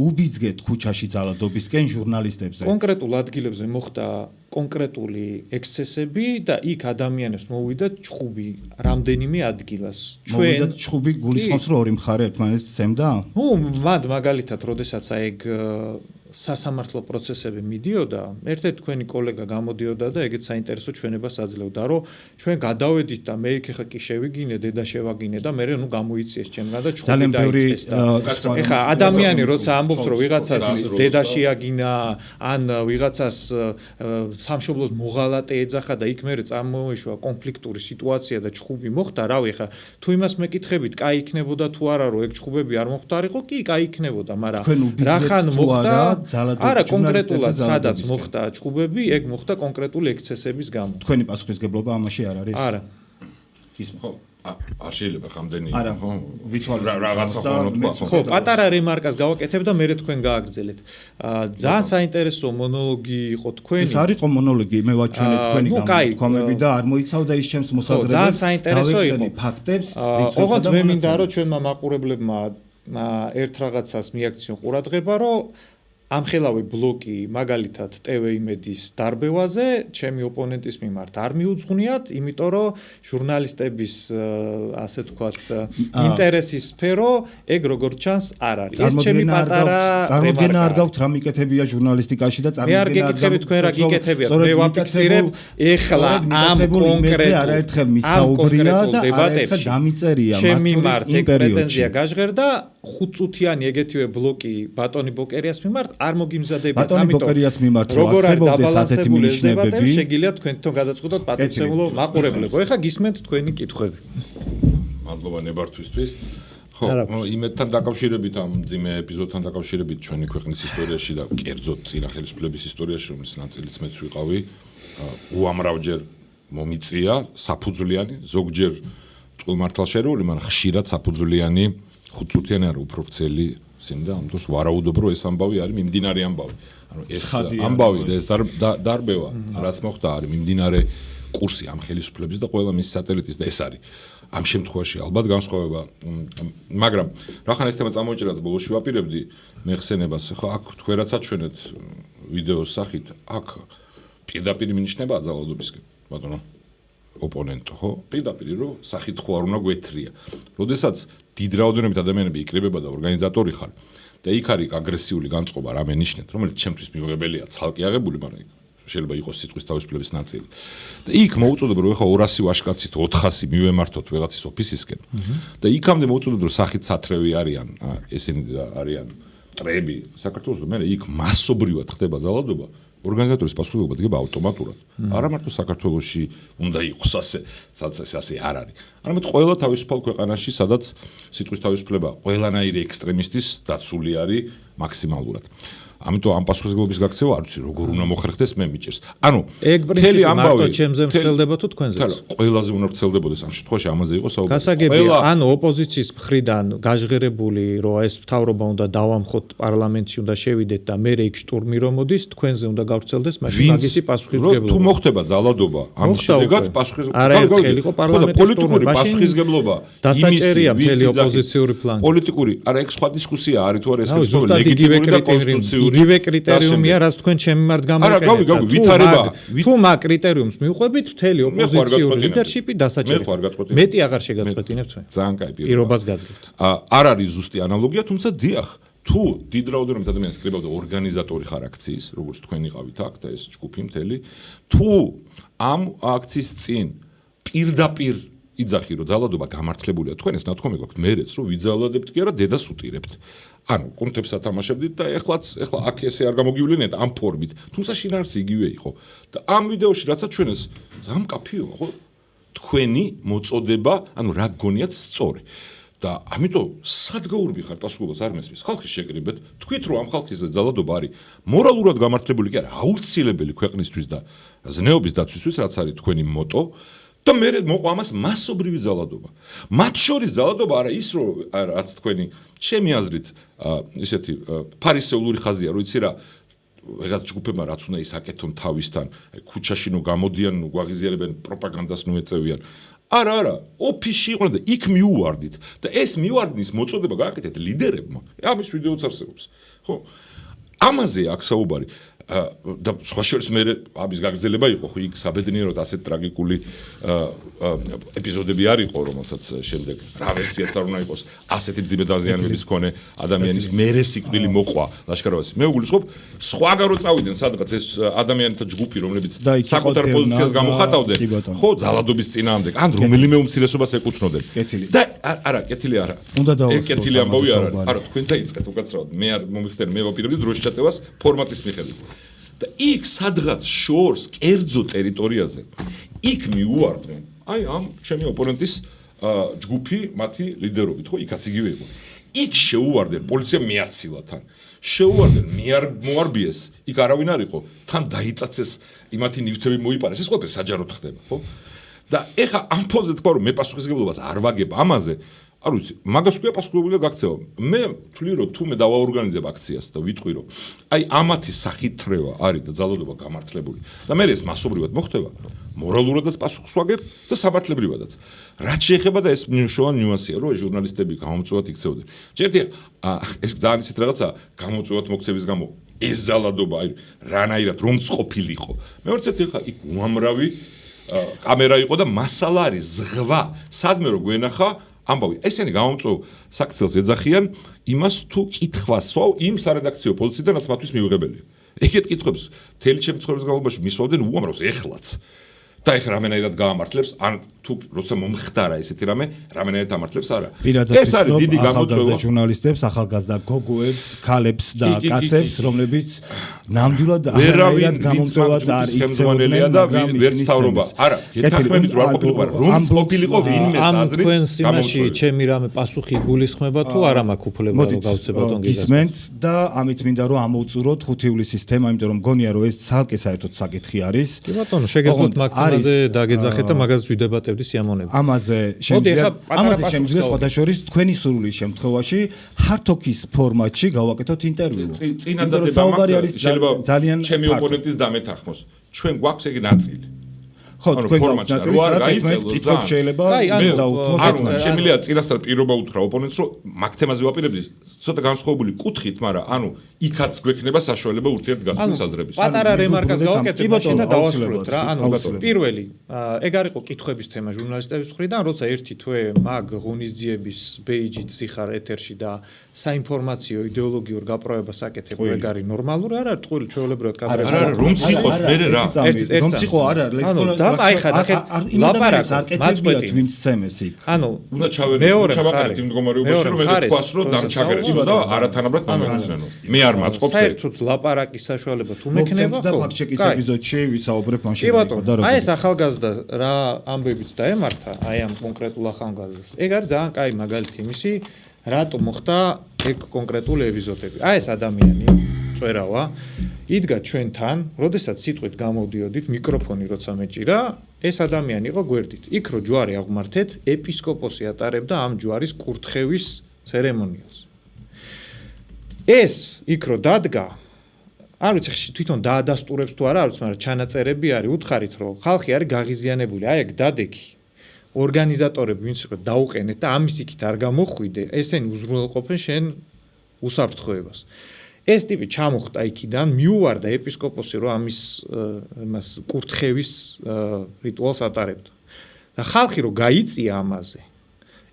უბიძგეთ ქუჩაში ძალადობისკენ ჟურნალისტებზე. კონკრეტულ ადგილებზე მოხდა კონკრეტული ექსცესები და იქ ადამიანებს მოვიდა ჩხუბი რამდენიმე ადგილას. მოვიდა ჩხუბი გულისხმობს, რომ ორი მხარე ერთმანეთს სცემდა? ნუ მაგალითად, როდესაც ეგ სასამართლო პროცესები მიდიოდა, ერთ-ერთი თქვენი კოლეგა გამოდიოდა და ეგეც საინტერესო ჩვენებას აძლევდა, რომ ჩვენ გადავედით და მე იქ ხა კი შევიგინე, დედა შევაგინე და მე ნუ გამოიწიეს ჩემგან და ჩხუბი დაიწყეს და ეხა ადამიანი როცა ამბობს, რომ ვიღაცას დედა შეაგინა, ან ვიღაცას სამშობლოს მოღალატე ეძახა და იქ მერე წარმოიშვა კონფლიქტური სიტუაცია და ჩხუბი მოხდა, რავი, ხა თუ იმას მეკითხებით, კაი იქნებოდა თუ არა, რომ ეგ ჩხუბები არ მოხდარიყო, კი, კაი იქნებოდა, მაგრამ რახან მოხდა არა კონკრეტულად სადაც მოხდა ჩხუბები, ეგ მოხდა კონკრეტული ექსცესების გამო. თქვენი პასუხისგებლობა ამაში არ არის? არა. ხო, არ შეიძლება ხამდენი, ხო, ვითვალისწინოთ რაღაცა ხონოთ თქვა. ხო, პატარა რემარკას გავაკეთებ და მერე თქვენ გააგრძელეთ. ძალიან საინტერესო მონოლოგი იყო თქვენი. ეს არ იყო მონოლოგი, მე ვაჩვენე თქვენი გამოთქვამები და არ მოიცავდა ის ჩემს მოსაზრებას. ძალიან საინტერესო იყო ფაქტებს, ოღონდ მე მინდა რომ ჩვენმა მაყურებლებმა ერთ რაღაცას მიაქციონ ყურადღება, რომ ამხელავი ბლოკი მაგალითად TV იმედის დარბევაზე ჩემი ოპონენტის მიმართ არ მიუძღვნიათ, იმიტომ რომ ჟურნალისტების ასე თქვათ ინტერესის სფერო ეგ როგორც ჩანს არ არის. ეს ჩემი პატარა წარმოდგენა არ გაქვთ რა მიკეთებია ჟურნალისტიკაში და წარმოდგენა არ გეკითხებით თქვენ რა გიკეთებიათ. მე ვაფიქსირებ ეხლა ამ კონკრეტულ არაერთხელ მისაუბრია და არაერთხელ დამიწერია ჩემი მიმართ ეგ პრეტენზია გაჟღერდა 5 წუთიანი ეგეთივე ბლოკი ბატონი ბოკერიას მიმართ არ მოგიმზადებით, ამიტომ როგორ არ დაბალანსებული ნიშნებები შეგიძლიათ თქვენ თვითონ გადაწყვეტოთ პატრიცემულო მაყურებლებო. ეხლა გისმენთ თქვენი კითხვები. მადლობა ნებართვისთვის. ხო, იმედთან დაკავშირებით ამ ძიმე ეპიზოდთან დაკავშირებით ჩვენი ქვეყნის ისტორიაში და კერძოდ წინა ხელისუფლების ისტორიაში, რომელიც ნაწილიც მეც ვიყავი, უამრავჯერ მომიწია საფუძვლიანი, ზოგჯერ ტყუილმართალშერეული, მაგრამ ხშირად საფუძვლიანი 5 წუთიანი არ უფრო ვრცელი სინდა ამ დროს ვარაუდობ რომ ეს ამბავი არის მიმდინარე ამბავი. ანუ ეს ამბავი და ეს დარბევა რაც მოხდა არის მიმდინარე კურსი ამ ხელისუფლების და ყველა მის სატელიტის და ეს არის ამ შემთხვევაში ალბათ განსხვავება მაგრამ რახან ეს თემა წამოიჭრა ბოლოში ვაპირებდი მეხსენებას ხო აქ თქვენ რაც აჩვენეთ ვიდეოს სახით აქ პირდაპირ მინიშნება ძალადობისკენ ბატონო ოპონენტო ხო პირდაპირ რომ სახით ხო არ უნდა გვეთრია როდესაც დიდ რაოდენობით ადამიანები იკრიბება და ორგანიზატორი ხარ და იქ არის აგრესიული განწყობა რამე ნიშნეთ რომელიც ჩემთვის მიუღებელია ცალკე აღებული მაგრამ შეიძლება იყოს სიტყვის თავისუფლების ნაწილი და იქ მოუწოდებთ რომ ეხა 200 ვაშკაცით 400 მივემართოთ ვიღაცის ოფისისკენ და იქამდე მოუწოდებთ რომ სახით სათრევი არიან ესენი არიან ტრები საქართველოს და მე იქ მასობრივად ხდება ძალადობა ორგანიზატორის პასუხისმგებლობა დგება ავტომატურად. არა მარტო საქართველოში უნდა იყოს ასე არ არის. არამედ ყველა თავისუფალ ქვეყანაში, სადაც სიტყვის თავისუფლება ყველანაირი ექსტრემისტის დაცული არის მაქსიმალურად. ამიტომ ამ პასუხისმგებლობის გაქცევა არ ვიცი როგორ უნდა მოხერხდეს მე მიჭერს. ანუ თელი ამბავი მარტო ჩემზე ვრცელდება თუ თქვენზეც? ყველაზე უნდა ვრცელდებოდეს ამ შემთხვევაში ამაზე იყო საუბარი. გასაგებია, ანუ ოპოზიციის მხრიდან გაჟღერებული რომ ეს მთავრობა უნდა დავამხოთ პარლამენტში უნდა შევიდეთ და მე იქ შტურმი რომ მოდის თქვენზე უნდა გავრცელდეს მაშინ მაგისი პასუხისმგებლობა. თუ მოხდება ძალადობა ამ შედეგად პასუხისმგებლობა პოლიტიკური პასუხისმგებლობა დასაჭერია მთელი ოპოზიციური ფლანგი. პოლიტიკური არა ეგ სხვა დისკუსია არის თუ არა ეს ლეგიტიმური და კონსტიტუციური იგივე კრიტერიუმია, რაც თქვენ ჩემი მართ გამოვიყენეთ. ვითარება თუ მაგ კრიტერიუმს მიუყვებით, მთელი ოპოზიციური ლიდერშიპი დასაჭერია. მეტი აღარ შეგაწყვეტინებთ მე. ძალიან კაი პირობას გაძლევთ. არ არის ზუსტი ანალოგია, თუმცა დიახ, თუ დიდ რაოდენობით ადამიანს კრიბავდა ორგანიზატორი ხარ აქციის, როგორც თქვენ იყავით აქ და ეს ჯგუფი მთელი, თუ ამ აქციის წინ პირდაპირ იძახი რომ ძალადობა გამართლებულია, თქვენ ეს ნათქვამი გაქვთ, მერეც რომ ვიძალადებთ კი არა, დედას უტირებთ. ანუ კონტექსტს ათამაშებდით და ახლა აქ ესე არ გამოგივლენიათ ამ ფორმით. თუმცა შინაარსი იგივე იყო. და ამ ვიდეოში რაც აჩვენეს, ძალიან კაფეოა, ხო? თქვენი მოწოდება, ანუ რა გგონიათ სწორი. და ამიტომ სად გაურბიხარ პასუხობას არ მესმის. ხალხის შეკრიბეთ, თქვით რომ ამ ხალხის ძალადობა არის მორალურად გამართლებული კი არა, აუცილებელი ქვეყნისთვის და ზნეობის დაცვისთვის, რაც არის თქვენი მოტო. და მე მოყვა ამას მასობრივი ძალადობა. მათ შორის ძალადობა არა ის რომ რაც თქვენი ჩემი აზრით ისეთი ფარისეულური ხაზია, რომ იცი რა ვიღაც ჯგუფებმა რაც უნდა ისაკეთონ თავისთან, ქუჩაში ნუ გამოდიან, ნუ გვაღიზიანებენ, პროპაგანდას ნუ ეწევიან. არა, ოფისში იყვნენ და იქ მიუვარდით და ეს მივარდნის მოწოდება გააკეთეთ ლიდერებმა. ამის ვიდეოც არსებობს. ხო? ამაზე აქ საუბარი და სხვა შორის მე ამის გაგრძელება იყო ხო იქ საბედნიეროდ ასეთ ტრაგიკული ეპიზოდები არ იყო რომელსაც შემდეგ რა ვერსიაც არ უნდა იყოს ასეთი მძიმე დაზიანებების მქონე ადამიანის მერე სიკვდილი მოყვა ლაშქრობაზე მე უგულისხმობ სხვაგან რო წავიდნენ სადღაც ეს ადამიანთა ჯგუფი რომლებიც საკუთარ პოზიციას გამოხატავდნენ ხო ძალადობის წინააღმდეგ ან რომელიმე უმცირესობას ეკუთვნოდნენ და არა კეთილი არა კეთილი ამბავი არა თქვენ დაიწყეთ უკაცრავად მე არ მომიხდენ მე ვაპირებდი დროშის ჩატევას ფორმატის მიხედვით და იქ სადღაც შორს კერძო ტერიტორიაზე იქ მიუვარდნენ აი ამ ჩემი ოპონენტის ჯგუფი მათი ლიდერობით ხო იქაც იგივე იყო იქ შეუვარდნენ პოლიცია მიაცილა თან შეუვარდნენ მოარბიეს იქ არავინ არ იყო თან დაიწაცეს იმათი ნივთები მოიპარეს ეს ყველაფერი საჯაროდ ხდება ხო და ეხა ამ ფონზე თქვა რომ მე პასუხისმგებლობას არ ვაგებ ამაზე არ ვიცი, მაგას ქვია პასუხისმგებლობა გაქცევა. მე ვთვლი რომ თუ მე დავაორგანიზებ აქციას და ვიტყვი რომ აი ამათი სახითრევა არის და ძალადობა გამართლებული და მე ეს მასობრივად მოხდება, მორალურადაც პასუხს ვაგებ და სამართლებრივადაც. რაც შეეხება და ეს მნიშვნელოვანი ნიუანსია, რომ ჟურნალისტები გამომწვევად იქცეოდნენ. ჯერდი ეს ძალიან ისეთ რაღაცა გამომწვევად მოქცევის გამო ეს ძალადობა აი რანაირად რომ წყופილიყო. მეორე ერთ ხა იქ უამრავი კამერა იყო და მასალა არის ზღვა. სადმე რო გვენახა ამბავი ესენი გამომწვევ საქციელს ეძახიან იმას თუ კითხვას ვაო იმ სარედაქციო პოზიციიდან რაც მათთვის მიუღებელია. ეგეთ კითხვებს მთელი ჩემი ცხოვრების განმავლობაში მისვავდნენ უამრავს ეხლაც. და ეხლა რამენაირად გაამართლებს ან თუ როცა მომხდარა ესეთი რამენაირად ამართლებს არა. ეს არის დიდი გამოწვევა ჟურნალისტებს, ახალგაზრდა გოგოებს, ქალებს და კაცებს, რომლებიც ნამდვილად აღარად გამომწვევად არ იქცეოდნენ და ვერც თავრობა. არა, გეთახმებით რა ყოფილიყო, რომ ყოფილიყო ვინმე აზრით. ამ სიმაში ჩემი რამე პასუხი იგულისხმება თუ არა მაქვს უფლება რომ გავცე ბატონ გისმენთ და ამით მინდა რომ ამოვწუროთ 5 ივლისის თემა, იმიტომ რომ მგონია რომ ეს ცალკე საერთოდ საკითხი არის. კი ბატონო, შეგეძლოთ მაგაზე დაგეძახეთ და მაგას ვიდებატებდი სიამონებით. ამაზე შემიძლია სხვა შორის თქვენი სურვილის შემთხვევაში ჰართოქის ფორმატში გავაკეთოთ ინტერვიუ. წინადადება მაქვს შეიძლება ძალიან ჩემი ოპონენტის დამეთანხმოს. ჩვენ გვაქვს ეგ ნაწილი. ხო, თქვენ ფორმატში რო არ გაიწელოს შეიძლება დაუთმოთ. ანუ შემიძლია წინასწარ პირობა უთხრა ოპონენტს, რომ მაგ თემაზე ვაპირებდი ცოტა განსხვავებული კუთხით, მაგრამ ანუ იქაც გვექნება საშუალება ურთიერთგაცვლის აზრების. პატარა რემარკას გავაკეთებ მაშინ და დავასრულოთ რა. ანუ პირველი, ეგ არ იყო კითხვების თემა ჟურნალისტების მხრიდან, როცა ერთი თვე მაგ ღონისძიების ბეიჯით სიხარ ეთერში და საინფორმაციო იდეოლოგიურ გაპროებას აკეთებ, ეგ არის ნორმალური, არ არის ტყუილი ჩვეულებრივად კადრები. არა, რომც იყოს მე რა. რომც იყო არა, ლექსკოლა აი ხა ლაპარაკო მაწყვეტია ვინც ცემეს იქ. ანუ უნდა ჩავაკეთეთ იმ მდგომარეობაში, რომ მე თქვას, რომ დამჩაგრესო და არათანაბრად მომეცნენო. მე არ მაწყობს. საერთოდ ლაპარაკის საშუალება თუ მექნება ხო? და ფაქტ-ჩეკის ეპიზოდში ვისაუბრებ მაშინ. კი ბატონო, აი ეს ახალგაზრდა რა ამბებიც დაემართა, აი ამ კონკრეტულ ახალგაზრდას. ეგ არის ძალიან კაი მაგალითი იმისი, რატომ მოხდა ეგ კონკრეტული ეპიზოდები. აი ეს ადამიანი წვერავა იდგა ჩვენთან, როდესაც სიტყვით გამოვდიოდით, მიკროფონი როცა მეჭირა, ეს ადამიანი იყო გვერდით. იქ რო ჯვარი აღმართეთ, ეპისკოპოსი ატარებდა ამ ჯვარის კურთხევის ცერემონიალს. ეს იქ რო დადგა, არ ვიცი ხში თვითონ დაადასტურებს თუ არა, არ ვიცი, მაგრამ ჩანაწერები არის, უთხარით რომ ხალხი არის გაღიზიანებული, აი ეგ დადექი. ორგანიზატორები ვინც იყო დაუყენეთ და ამის იქით არ გამოხვიდე, ესენი უზრუნველყოფენ შენ უსაფრთხოებას. ეს ტიპი ჩამოხტა იქიდან, მიუვარდა ეპისკოპოსი რომ ამას კურთხევის რიტუალს ატარებდა. და ხალხი რომ გაიწია ამაზე.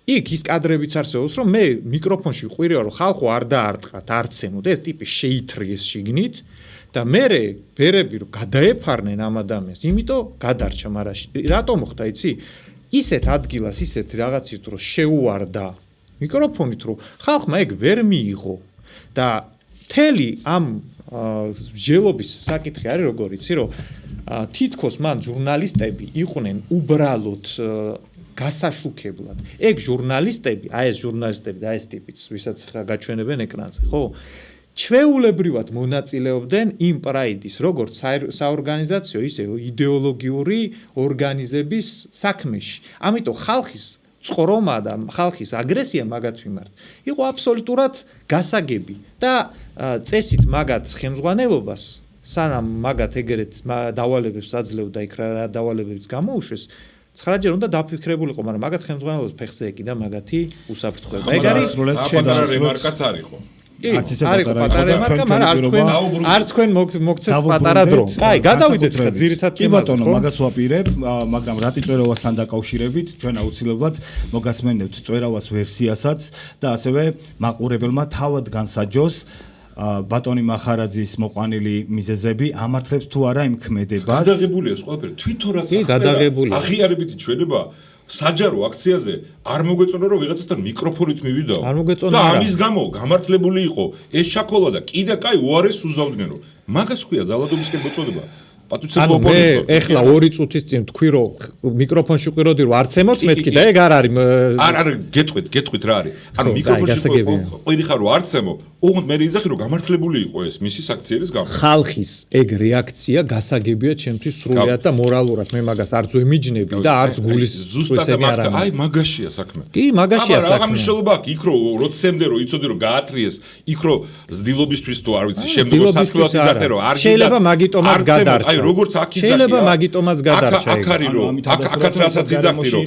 იქ ის კადრებიც არსებობს, რომ მე მიკროფონში ყვირევა რომ ხალხო არ დაარტყათ, არცემოთ, ეს ტიპი შეითრიეს შიგნით და მე ბერები რომ გადაეფარნენ ამ ადამიანს, იმიტომ გადარჩა, მაგრამ რატომ მოხდა იცი? ისეთ ადგილას, ისეთ რაღაცით რომ შეუვარდა მიკროფონით რომ ხალხმა ეგ ვერ მიიღო და თელი ამ მსჯელობის საკითხი არის როგორ იცი რომ თითქოს მან ჟურნალისტები იყვნენ უბრალოდ გასაშუქებლად. ეგ ჟურნალისტები, აი ეს ჟურნალისტები და ეს ტიპიც, ვისაც ხა გაჩვენებენ ეკრანზე, ხო? ჩვეულებრივად მონაწილეობდნენ იმ პრაიდის, როგორც საორგანიზაციო, ისე იდეოლოგიური ორგანიზების საქმეში. ამიტომ ხალხის წყრომა და ხალხის აგრესია მაგათ მიმართ იყო აბსოლუტურად გასაგები და წესით მაგათ ხელმძღვანელობას სანამ მაგათ ეგრეთ დავალებებს აძლევდა იქ რა დავალებებიც გამოუშვეს 9 ჯერ უნდა დაფიქრებულიყო, მაგრამ მაგათ ხელმძღვანელობას ფეხზე ეკიდა მაგათი უსაფრთხოება. ეგ არის პატარა რემარკაც არისო. კი, არის პატარა რემარკა, მაგრამ არ თქვენ მოგცეს პატარა დრო. კაი, გადავიდეთ ხა ძირითად თემაზე. კი ბატონო, მაგას ვაპირებ, მაგრამ რატი წვერავასთან დაკავშირებით ჩვენ აუცილებლად მოგასმენებთ წვერავას ვერსიასაც და ასევე მაყურებელმა თავად განსაჯოს ბატონი მახარაძის მოყვანილი მიზეზები ამართლებს თუ არა იმ ქმედებას. გადაღებულია ეს ყველაფერი თვითონ რაც აღიარებითი ჩვენება საჯარო აქციაზე არ მოგვეწონა რომ ვიღაცასთან მიკროფონით მივიდაო და ამის გამო გამართლებული იყო ეს შაქოლა და კიდე კაი უარეს უზავდნენო მაგას ქვია ძალადობისკენ მოწოდება ანუ მე ეხლა 2 წუთის წინ თქვი რომ მიკროფონში ყვიროდი რომ არც ემოთ მეთქი და ეგ არ არის არ გეტყვით რა არის ანუ მიკროფონში ყვირი ხარ რომ არც ემო უღონდ მე იძახი რომ გამართლებული იყო ეს მისი საქციელის გამო ხალხის ეგ რეაქცია გასაგებია ჩემთვის სრულიად და მორალურად მე მაგას არც ვემიჯნები და არც გულის ზუსტად აი მაგაშია საქმე კი მაგაშია საქმე მაგრამ მნიშვნელობა აქვს იქ რომ როცემდე რომ იცოდი რომ გაათრიეს იქ რომ ზდილობისთვის თუ არ ვიცი შემდგომ საფრთხეულად იძახე რომ არ შეიძლება მაგიტომაც გადარჩა როგორც აქ იძახი შეიძლება მაგიტომაც გადარჩა აქ არის რომ აქაც რასაც იძახი რომ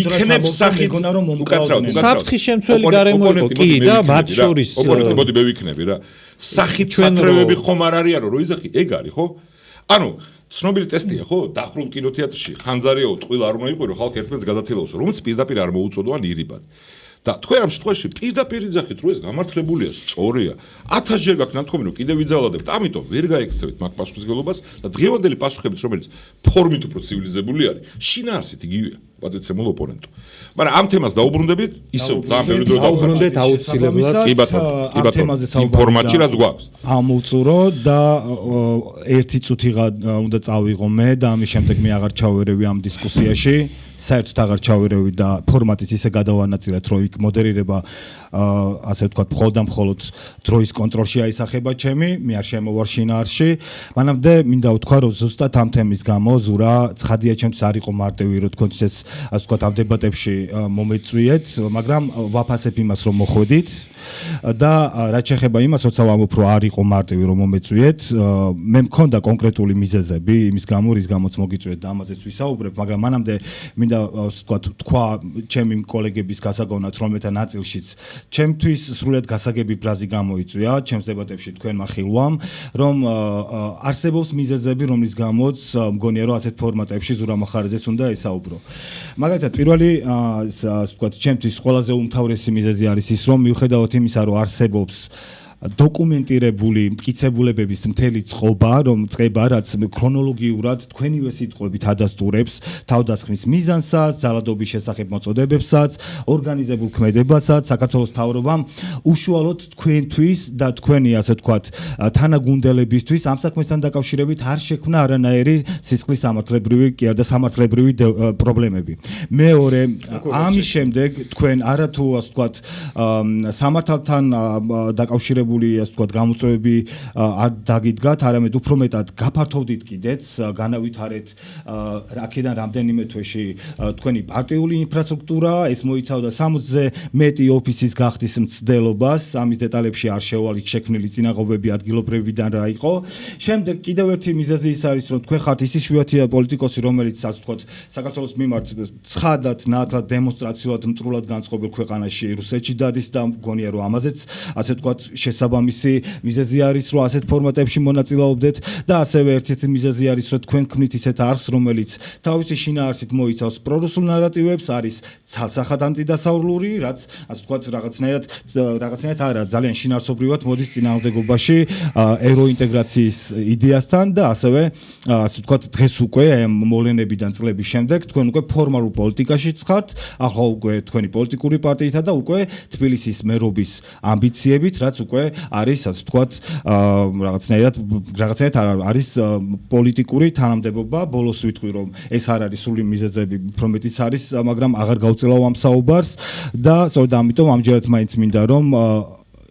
იქნებ სახით უკაცრავ საფრთხის შემცველი გარემო იყო კი და მათ შორის მოდი მე ვიქნები რა სახით სათრევები ხომ არ არიან რომ იძახი ეგ არის ხო ანუ ცნობილი ტესტია ხო დახრულ კინოთეატრში ხანძარიაო ტყვილ არ უნდა იყოს რომ ხალხი ერთმანეთს გადათელავსო რომც პირდაპირ არ მოუწოდო ან ირიბად და თქვენ ამ შემთხვევაში პირდაპირ იძახით რომ ეს გამართლებულია სწორია 1000 ჯერ გაქვს ნათქვამი რომ კიდევ ვიძალადებთ ამიტომ ვერ გაიქცევით მაგ პასუხისმგებლობას და დღევანდელი პასუხებიც რომელიც ფორმით უფრო ცივილიზებული არის შინაარსით იგივეა პატრიცემულ ოპონენტო მაგრამ ამ თემას დაუბრუნდებით ისევ ძალიან ბევრი დრო დავუბრუნდეთ აუცილებლად კი ბატონო იმ ფორმატში რაც გვაქვს ამოვწურო და 1 წუთი უნდა წავიღო მე და ამის შემდეგ მე აღარ ჩავერევი ამ დისკუსიაში საერთოდ აღარ ჩავერევი და ფორმატიც ისე გადავანაწილეთ რომ იქ მოდერირება ასე ვთქვათ მხოლოდ დროის კონტროლში აისახება ჩემი მე არ შემოვარ შინაარსში მანამდე მინდა ვთქვა რომ ზუსტად ამ თემის გამო ზურა ცხადია ჩემთვის არ იყო მარტივი რომ თქვენთვის ეს ასე ვთქვათ ამ დებატებში მომეწვიეთ მაგრამ ვაფასებ იმას რომ მოხვედით და რაც შეეხება იმას, როცა ვამბობ, რომ არ იყო მარტივი რომ მომეწვიეთ, მე მქონდა კონკრეტული მიზეზები იმის გამო, რის გამოც მოგიწვიეთ და ამაზეც ვისაუბრებ, მაგრამ მანამდე მინდა თქვა ჩემი კოლეგების გასაგონად, რომელთა ნაწილშიც ჩემთვის სრულად გასაგები ბრაზი გამოიწვია, ჩემს დებატებში თქვენმა ხილვამ, რომ არსებობს მიზეზები, რომლის გამოც მგონია, რომ ასეთ ფორმატებში ზურამ ახარაძეს უნდა ესაუბრო. მაგალითად, პირველი ჩემთვის ყველაზე უმთავრესი მიზეზი არის ის, რომ მიუხედავად იმისა, რომ არსებობს დოკუმენტირებული მტკიცებულებების მთელი წყობა, რაც ქრონოლოგიურად თქვენივე სიტყვებით ადასტურებს თავდასხმის მიზანსაც, ძალადობის შესახებ მოწოდებებსაც, ორგანიზებულ ქმედებასაც, საქართველოს მთავრობამ უშუალოდ თქვენთვის და თქვენი ასე ვთქვათ თანაგუნდელებისთვის ამ საქმესთან დაკავშირებით არ შექმნა არანაირი სისხლის სამართლებრივი პრობლემები. მეორე, ამის შემდეგ თქვენ არათუ ასე ვთქვათ სამართალთან დაკავშირებული ასე ვთქვათ გამოწვევები არ დაგიდგათ, არამედ უფრო მეტად გაფართოვდით კიდეც, განავითარეთ აქედან რამდენიმე თვეში თქვენი პარტიული ინფრასტრუქტურა, ეს მოიცავდა 60-ზე მეტი ოფისის გახდის მცდელობას, ამის დეტალებში არ შევალით შექმნილი წინაღობები ადგილობრივიდან რა იყო. შემდეგ კიდევ ერთი მიზეზი ის არის, რომ თქვენ ხართ ის იშვიათი პოლიტიკოსი, რომელიც ასე ვთქვათ საქართველოს მიმართ ცხადად, ნათლად, დემონსტრაციულად მტრულად განწყობილ ქვეყანაში რუსეთში დადის და მგონია, რომ ამაზეც ასე ვთქვათ შესაბამისი მიზეზი არის, რომ ასეთ ფორმატებში მონაწილეობდეთ და ასევე ერთ-ერთი მიზეზი არის, რომ თქვენ ქმნით ისეთ არხს, რომელიც თავისი შინაარსით მოიცავს პრორუსულ ნარატივებს, არის ცალსახად ანტიდასავლური, რაც ასე ვთქვათ რაღაცნაირად არა ძალიან შინაარსობრივად მოდის წინააღმდეგობაში ევროინტეგრაციის იდეასთან და ასევე ასე ვთქვათ დღეს უკვე მოვლენებიდან წლების შემდეგ თქვენ უკვე ფორმალურ პოლიტიკაშიც ხართ, ახლა უკვე თქვენი პოლიტიკური პარტიითა და უკვე თბილისის მერობის ამბიციებით, რაც უკვე არის ასე ვთქვათ რაღაცნაირად არის პოლიტიკური თანამდებობა. ბოლოს ვიტყვი, რომ ეს არ არის სული მიზეზები, უფრო მეტიც არის, მაგრამ აღარ გავწელავ ამ საუბარს და სწორედ ამიტომ ამჯერად მაინც მინდა რომ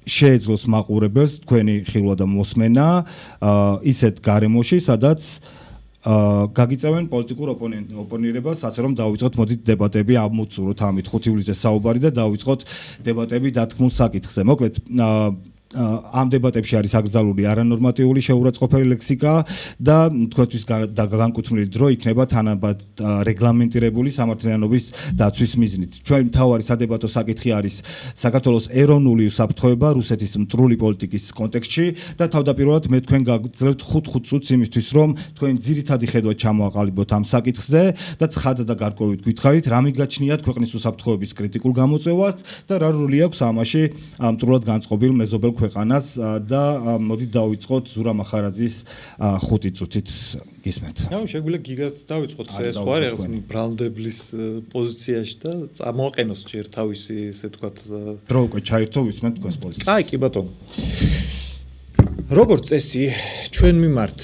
შეეძლოს მაყურებელს თქვენი ხილვა და მოსმენა ისეთ გარემოში, სადაც გაგიწევენ პოლიტიკურ ოპონირებას, ასე რომ დავიწყოთ მოდით დებატები, ამოწუროთ ამით 5 ივლისზე საუბარი და დავიწყოთ დებატები დათქმულ საკითხზე. მოკლედ ამ დებატებში არის აკრძალული არანორმატიული შეურაცხყოფელი ლექსიკა და თქვენთვის განკუთვნილი დრო იქნება თანაბად რეგლამენტირებული სამართლიანობის დაცვის მიზნით. ჩვენ მთავარი სადებატო საკითხი არის საქართველოს ეროვნული უსაფრთხოება რუსეთის მტრული პოლიტიკის კონტექსტში და თავდაპირველად მე თქვენ გაგძლევთ 5 წუთს იმისთვის, რომ თქვენი ძირითადი ხედვა ჩამოაყალიბოთ ამ საკითხზე და ცხადად და გარკვევით გითხარით, რა მიგაჩნიათ ქვეყნის უსაფრთხოების კრიტიკულ გამოწვევას და რა როლი აქვს ამაში მტრულად განწყობილ მეზობელ ქვეყანას და მოდით დავიწყოთ ზურამ ახარაძის 5 წუთით გისმენთ. შეგვიძლია გიგად დავიწყოთ ეს ხო არის რაღაც ბრალდებლის პოზიციაში და წამოაყენოს ჯერ თავისი ესე ვთქვათ დრო უკვე ჩაერთო ვისმენთ თქვენს პოზიციას. აი კი ბატონო. როგორც წესი ჩვენ მიმართ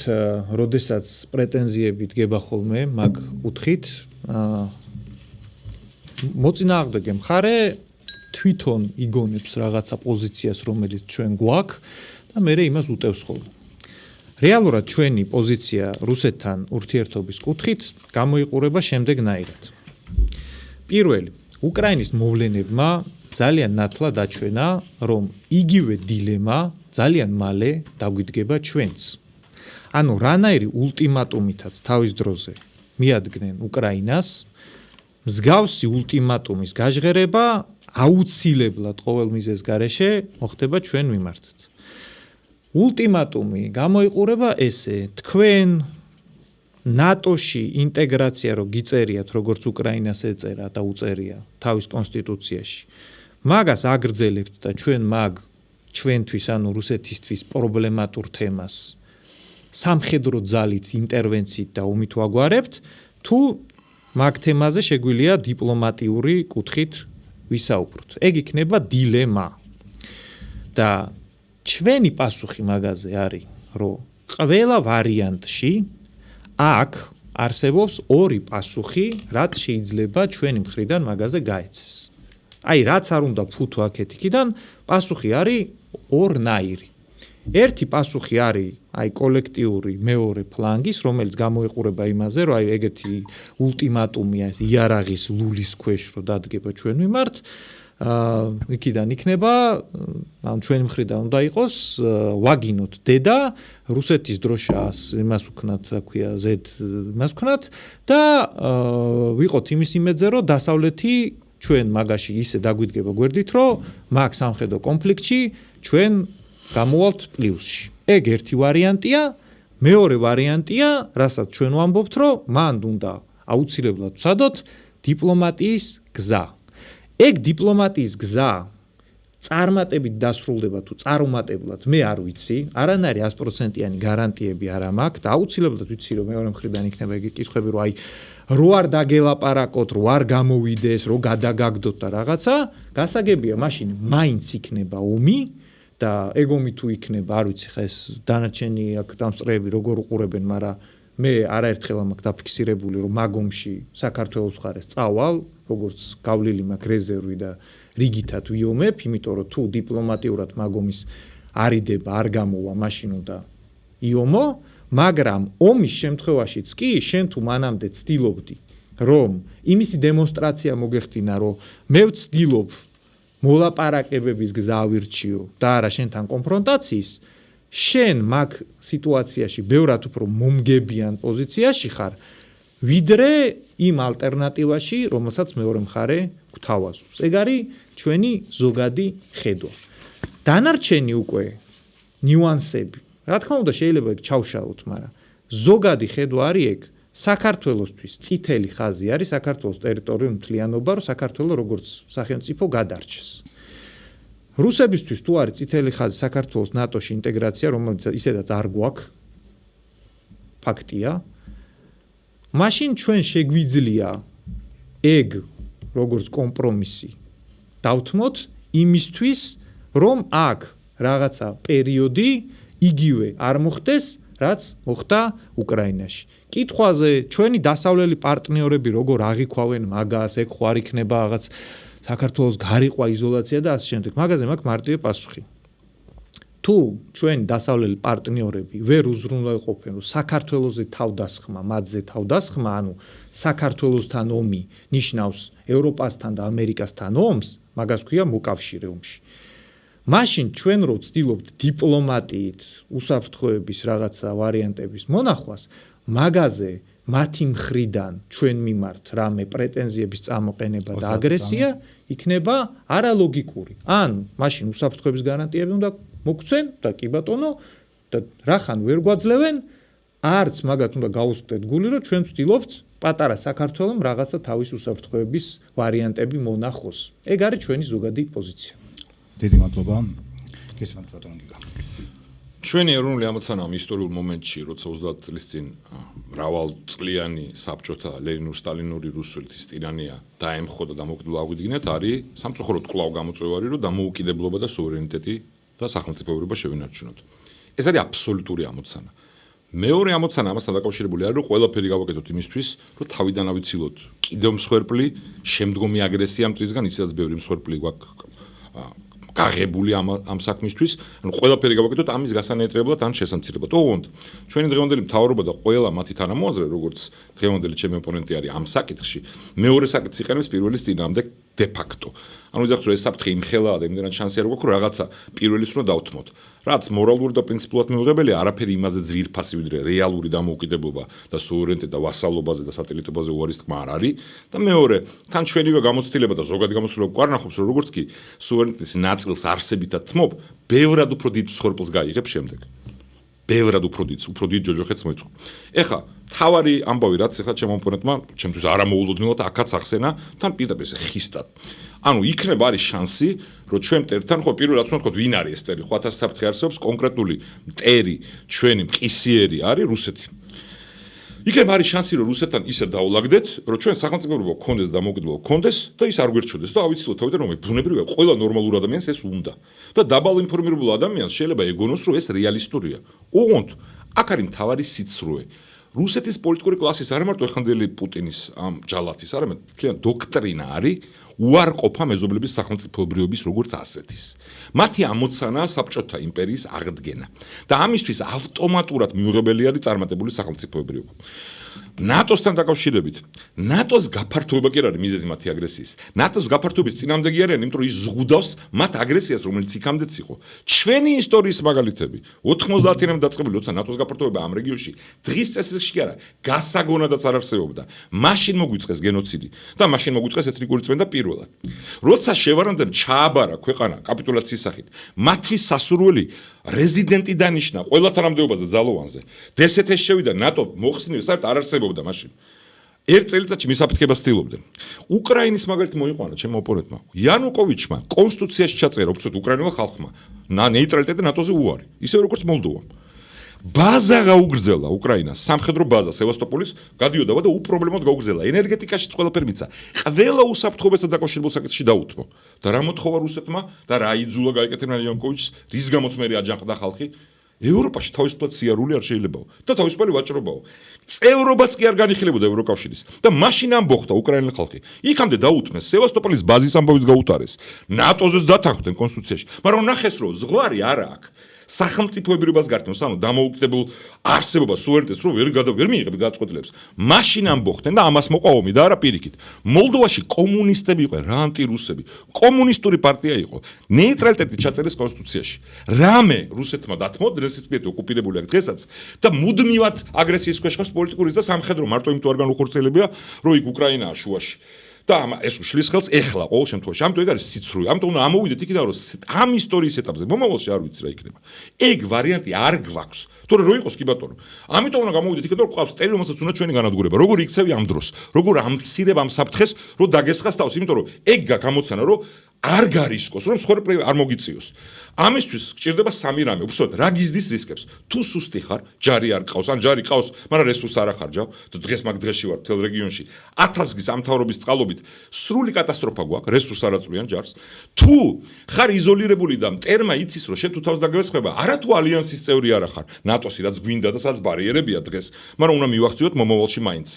როდესაც პრეტენზიები დგება ხოლმე მაგ კუთხით მოწინააღმდეგე მხარე თვითონ იგონებს რაღაცა პოზიციას, რომელიც ჩვენ გვაქვს და მე იმას უტევს ხოლმე. რეალურად ჩვენი პოზიცია რუსეთთან ურთიერთობის კუთხით გამოიყურება შემდეგნაირად. პირველი, უკრაინის მოვლენებმა ძალიან ნათლად აჩვენა, რომ იგივე დილემა ძალიან მალე დაგვიდგება ჩვენც. ანუ რანაირი ულტიმატუმითაც თავის დროზე მიადგნენ უკრაინას, მსგავსი ულტიმატუმის გაჟღერება აუცილებლად ყოველ მიზეზს გარეშე მოხდება ჩვენ მიმართთ. ულტიმატუმი გამოიყურება ესე, თქვენ ნატოში ინტეგრაცია რო გიწერიათ, როგორც უკრაინას ეწერა და უწერია თავის კონსტიტუციაში. მაგას აგრძელებთ და ჩვენ მაგ ჩვენთვის, ანუ რუსეთისთვის პრობლემატურ თემას სამხედრო ძალით, ინტერვენციით და ომით ვაგვარებთ, თუ მაგ თემაზე შეგვიძლია დიპლომატიური კუთხით ვისაუბროთ. ეგ იქნება დილემა. და ჩვენი პასუხი მაგაზე არის, რომ ყველა ვარიანტში აქ არსებობს ორი პასუხი, რაც შეიძლება ჩვენი მხრიდან მაგაზე გაეცეს. აი, რაც არ უნდა ფუთო აქეთ-იქიდან, პასუხი არის ორნაირი. ერთი პასუხი არის აი კოლექტიური მეორე ფლანგის, რომელიც გამოიყურება იმაზე, რომ აი ეგეთი ულტიმატუმია, იარაღის ლულის ქვეშ რო დადგება ჩვენ მიმართ, იქიდან იქნება, ან ჩვენი მხრიდან უნდა იყოს, ვაგინოთ დედა, რუსეთის დროშას იმას ვქნათ, რა ქვია, ზედ იმას ვქნათ და ვიყოთ იმის იმედზე, რომ დასავლეთი ჩვენ მაგაში ისე დაგვიდგება გვერდით, რომ მაგ სამხედრო კონფლიქტში ჩვენ გამოვალთ პლუსში. ეგ ერთი ვარიანტია, მეორე ვარიანტია, რასაც ჩვენ ვამბობთ, რომ მანდ უნდა აუცილებლად ვცადოთ დიპლომატიის გზა. ეგ დიპლომატიის გზა წარმატებით დასრულდება თუ წარუმატებლად, მე არ ვიცი, არანაირი 100%-იანი გარანტიები არ მაქვს და აუცილებლად ვიცი, რომ მეორე მხრიდან იქნება იგი კითხვები, რომ აი რო არ დაგელაპარაკოთ, რო არ გამოვიდეს, რო გადაგაგდოთ და რაღაცა, გასაგებია, მაშინ მაინც იქნება ომი და ეგ ომი თუ იქნება, არ ვიცი, ხა ეს დანარჩენი აქ დამსწრეები როგორ უყურებენ, მაგრამ მე არაერთხელ მაქვს დაფიქსირებული, რომ მაგ ომში საქართველოს მხარეს წავალ, როგორც გავლილი მაქვს რეზერვი და რიგითად ვიომებ, იმიტომ რომ თუ დიპლომატიურად მაგ ომის არიდება არ გამოვა, მაშინ უნდა იომო, მაგრამ ომის შემთხვევაშიც კი შენ თუ მანამდე ცდილობდი, რომ იმისი დემონსტრაცია მოგეხდინა, რომ მე ვცდილობ მოლაპარაკებების გზა ავირჩიო და არა შენთან კონფრონტაციის, შენ მაგ სიტუაციაში ბევრად უფრო მომგებიან პოზიციაში ხარ, ვიდრე იმ ალტერნატივაში, რომელსაც მეორე მხარე გვთავაზობს. ეგ არის ჩვენი ზოგადი ხედვა. დანარჩენი უკვე ნიუანსები. რა თქმა უნდა, შეიძლება ეგ ჩავშალოთ, მაგრამ ზოგადი ხედვა არის ეგ. საქართველოსთვის წითელი ხაზი არის საქართველოს ტერიტორიული მთლიანობა, რომ საქართველოს როგორც სახელმწიფო გადარჩეს. რუსებისთვის თუ არის წითელი ხაზი საქართველოს ნატოში ინტეგრაცია, რომელიც ისედაც არ გვაქვს, ფაქტია. მაშინ ჩვენ შეგვიძლია ეგ როგორც კომპრომისი დავთმოთ იმისთვის, რომ აქ რაღაცა პერიოდი იგივე არ მოხდეს, რაც მოხდა უკრაინაში. კითხვაზე ჩვენი დასავლელი პარტნიორები როგორ აღიქვავენ მაგას, ეგ ხო არ იქნება რაღაც საქართველოს გარიყვა იზოლაცია და ასე შემდეგ. მაგაზე მაქვს მარტივი პასუხი. თუ ჩვენი დასავლელი პარტნიორები ვერ უზრუნველყოფენ, რომ საქართველოზე თავდასხმა, მათზე თავდასხმა, ანუ საქართველოსთან ომი ნიშნავს ევროპასთან და ამერიკასთან ომს, მაგას ქვია მოკავშირე ომში. მაშინ ჩვენ რო ვცდილობთ დიპლომატიით უსაფრთხოების რაღაცა ვარიანტების მონახვას, მაგაზე მათი მხრიდან ჩვენ მიმართ რამე პრეტენზიების წამოყენება და აგრესია იქნება არალოგიკური. ან მაშინ უსაფრთხოების გარანტიები უნდა მოგცენ და კი ბატონო და რახან ვერ გვაძლევენ, არც მაგათ უნდა გაუსწრეთ გული, რომ ჩვენ ვცდილობთ პატარა საქართველოს რაღაცა თავის უსაფრთხოების ვარიანტები მონახოს. ეგ არის ჩვენი ზოგადი პოზიცია. დიდი მადლობა. გესმენთ ბატონო გიგა. ჩვენი ეროვნული ამოცანა ამ ისტორიულ მომენტში, როცა 30 წლის წინ მრავალწლიანი საბჭოთა ლენინურ-სტალინური რუსეთის ტირანია დაემხო და დამოუკიდებლობა აგვიდგინეთ, არის სამწუხაროდ კვლავ გამოწვევარი, რომ დამოუკიდებლობა და სუვერენიტეტი და სახელმწიფოებრიობა შევინარჩუნოთ. ეს არის აბსოლუტური ამოცანა. მეორე ამოცანა ამასთან დაკავშირებული არის, რომ ყველაფერი გავაკეთოთ იმისთვის, რომ თავიდან ავიცილოთ კიდევ მსხვერპლი, შემდგომი აგრესია მტრისგან, ისედაც ბევრი მსხვერპლი გვაქვს გაღებული ამ საქმისთვის, ანუ ყველაფერი გავაკეთოთ ამის გასანეტრებლად ან შესამცირებლად. ოღონდ ჩვენი დღევანდელი მთავრობა და ყველა მათი თანამოაზრე, როგორც დღევანდელი ჩემი ოპონენტი არის ამ საკითხში, მეორე საკითხს იყენებს პირველის წინააღმდეგ de facto. ანუ იზახს რომ ეს საფრთხე იმხელაა და იმდენად შანსი არ გვაქვს, რომ რაღაცა პირველის უნდა დავთმოთ. რაც მორალური და პრინციპულად მიუღებელია, არაფერი იმაზე ძვირფასი ვიდრე რეალური დამოუკიდებლობა და სუვერენიტეტი და ვასალობაზე და სატელიტობაზე უარის თქმა არ არის. და მეორე, თან ჩვენივე გამოცდილება და ზოგადი გამოცდილება გვარნახობს, რომ როგორც კი სუვერენიტეტის ნაწილს არსებითად თმობ, ბევრად უფრო დიდ მსხვერპლს გაიღებ შემდეგ. ბევრად უფრო დიდ ჯოჯოხეთს მოიწყო. ეხლა თავარი ამბავი რაც ეხლა ჩემ ოპონენტმა, ჩემთვის არამოულოდნელად აქაც ახსენა, თან პირდაპირ ხისტად. ანუ იქნება არის შანსი, რომ ჩვენ მტერთან ხო პირველად უნდა ვთქვათ, ვინ არის ეს მტერი, ხო 1000 საფრთხე არსებობს, კონკრეტული მტერი ჩვენი მყისიერი არის რუსეთი. იქნება არის შანსი, რომ რუსეთთან ისე დაულაგდეთ, რომ ჩვენ სახელმწიფოებრიობა გქონდეს და დამოუკიდებლობა გქონდეს და ის არ გვერჩოდეს და ავიცილოთ თავიდან რომ ბუნებრივია, ყველა ნორმალურ ადამიანს ეს უნდა. და დაბალ ინფორმირებულ ადამიანს შეიძლება ეგონოს, რომ ეს რეალისტურია. ოღონდ აქ არის მთავარი სიცრუე. რუსეთის პოლიტიკური კლასის არ მარტო ეხანდელი პუტინის ამ ჯალათის, არამედ მთლიან დოქტრინა არის უარყოფა მეზობლების სახელმწიფოებრიობის როგორც ასეთის. მათი ამოცანაა საბჭოთა იმპერიის აღდგენა და ამისთვის ავტომატურად მიუღებელი არის წარმატებული სახელმწიფოებრიობა. ნატოსთან დაკავშირებით, ნატოს გაფართოება კი არ არის მიზეზი მათი აგრესიის. ნატოს გაფართოების წინამდე კი არიან, იმიტომ რომ ის ზღუდავს მათ აგრესიას, რომელიც იქამდეც იყო. ჩვენი ისტორიის მაგალითები 90-იანამდე დაწყებული, როცა ნატოს გაფართოება ამ რეგიონში დღის წესრიგში კი არა, გასაგონადაც არ არსებობდა. მაშინ მოგვიწყეს გენოციდი და მაშინ მოგვიწყეს ეთნიკური წმენდა პირველად. როცა შევარანძემ ჩააბარა ქვეყანა კაპიტულაციის სახით, მათთვის სასურველი რეზიდენტი დანიშნა ყველა თანამდებობაზე ძალოვანზე. დსთ-ს შევიდა ნატო მოხსნილი, საერთოდ არ არსებობდა მაშინ. ერთ წელიწადში მის აფეთქებას ცდილობდნენ. უკრაინის მაგალითი მოიყვანა ჩემმა ოპონენტმა. იანუკოვიჩმა კონსტიტუციაში ჩაწერა უბრალოდ უკრაინულ ხალხმა ნეიტრალიტეტი ნატოზე უარი, ისე როგორც მოლდოვამ. ბაზა გაუგრძელა უკრაინას, სამხედრო ბაზა სევასტოპოლის გადიოდავა და უპრობლემოდ გაუგრძელა. ენერგეტიკაშიც ყველაფერი მიცა. ყველა უსაფრთხოებასთან დაკავშირებულ საკითხში დაუთმო. და რა მოთხოვა რუსეთმა და რა იძულა გაეკეთებინა იანუკოვიჩს, რის გამოც მე აჯანყდა ხალხი. ევროპაში თავისუფლად სიარული არ შეიძლებაო და თავისუფალი ვაჭრობაო. წევრობაც კი არ განიხილებოდა ევროკავშირის და მაშინ ამბოხდა უკრაინელი ხალხი. იქამდე დაუთმეს სევასტოპოლის ბაზის ამბავიც გაუთარეს. ნატოზეც დათანხმდნენ კონსტიტუციაში, მაგრამ ნახეს რომ ზღვარი არა აქვს. სახელმწიფოებრიობას გართმევს, ანუ დამოუკიდებელ არსებობას, სუვერენიტეტს რო ვერ მიიღებს გადაწყვეტილებს. მაშინ ამბოხდნენ და ამას მოყვა ომი და არა პირიქით. მოლდოვაში კომუნისტები იყვნენ, რა ანტირუსები. კომუნისტური პარტია იყო. ნეიტრალიტეტი ჩაწერეს კონსტიტუციაში. რამე რუსეთმა დათმო, დღესდღეობით ოკუპირებული აქვს დღესაც და მუდმივად აგრესიის ქვეშ ხავს პოლიტიკური და სამხედრო მარტო იმიტომ არ განუხორციელებია, რომ იქ უკრაინაა შუაში. და ეს უშლის ხელს ეხლა ყოველ შემთხვევაში. ამიტომ ეგ არის სიცრუე. ამიტომ უნდა ამოვიდეთ იქიდან რომ ამ ისტორიის ეტაპზე მომავალში არ ვიცი რა იქნება. ეგ ვარიანტი არ გვაქვს. თორე რო იყოს კი ბატონო. ამიტომ უნდა გამოვიდეთ იქიდან რომ ყავს წელი რომელსაც უნდა ჩვენი განადგურება. როგორ იქცევი ამ დროს? როგორ ამცირებ ამ საფრთხეს, რომ დაგესხას თავს, იმიტომ რომ ეგ გამოცანა რომ არ გარისკოს, რომ სხვა არ მოგიწიოს. ამისთვის გჭირდება სამი რამე. უბრალოდ რა გიზდის რისკებს. თუ სუსტი ხარ, ჯარი არ ყავს, ან ჯარი ყავს, მაგრამ რესურს არ ახარჯავ და დღეს მაგ დღეში ვარ თელ რეგიონში. 1000 გზის ამ თავრობის წყალობით სრული კატასტროფა გვაქვს, რესურს არ აწვიან ჯარს. თუ ხარ იზოლირებული და მტერმა იცის, რომ შენ თუ თავს დაგესხება, არა თუ ალიანსის წევრი არ ხარ, ნატოსი რაც გვინდა და სადაც ბარიერებია დღეს, მაგრამ უნდა მივახციოთ მომავალში მაინც.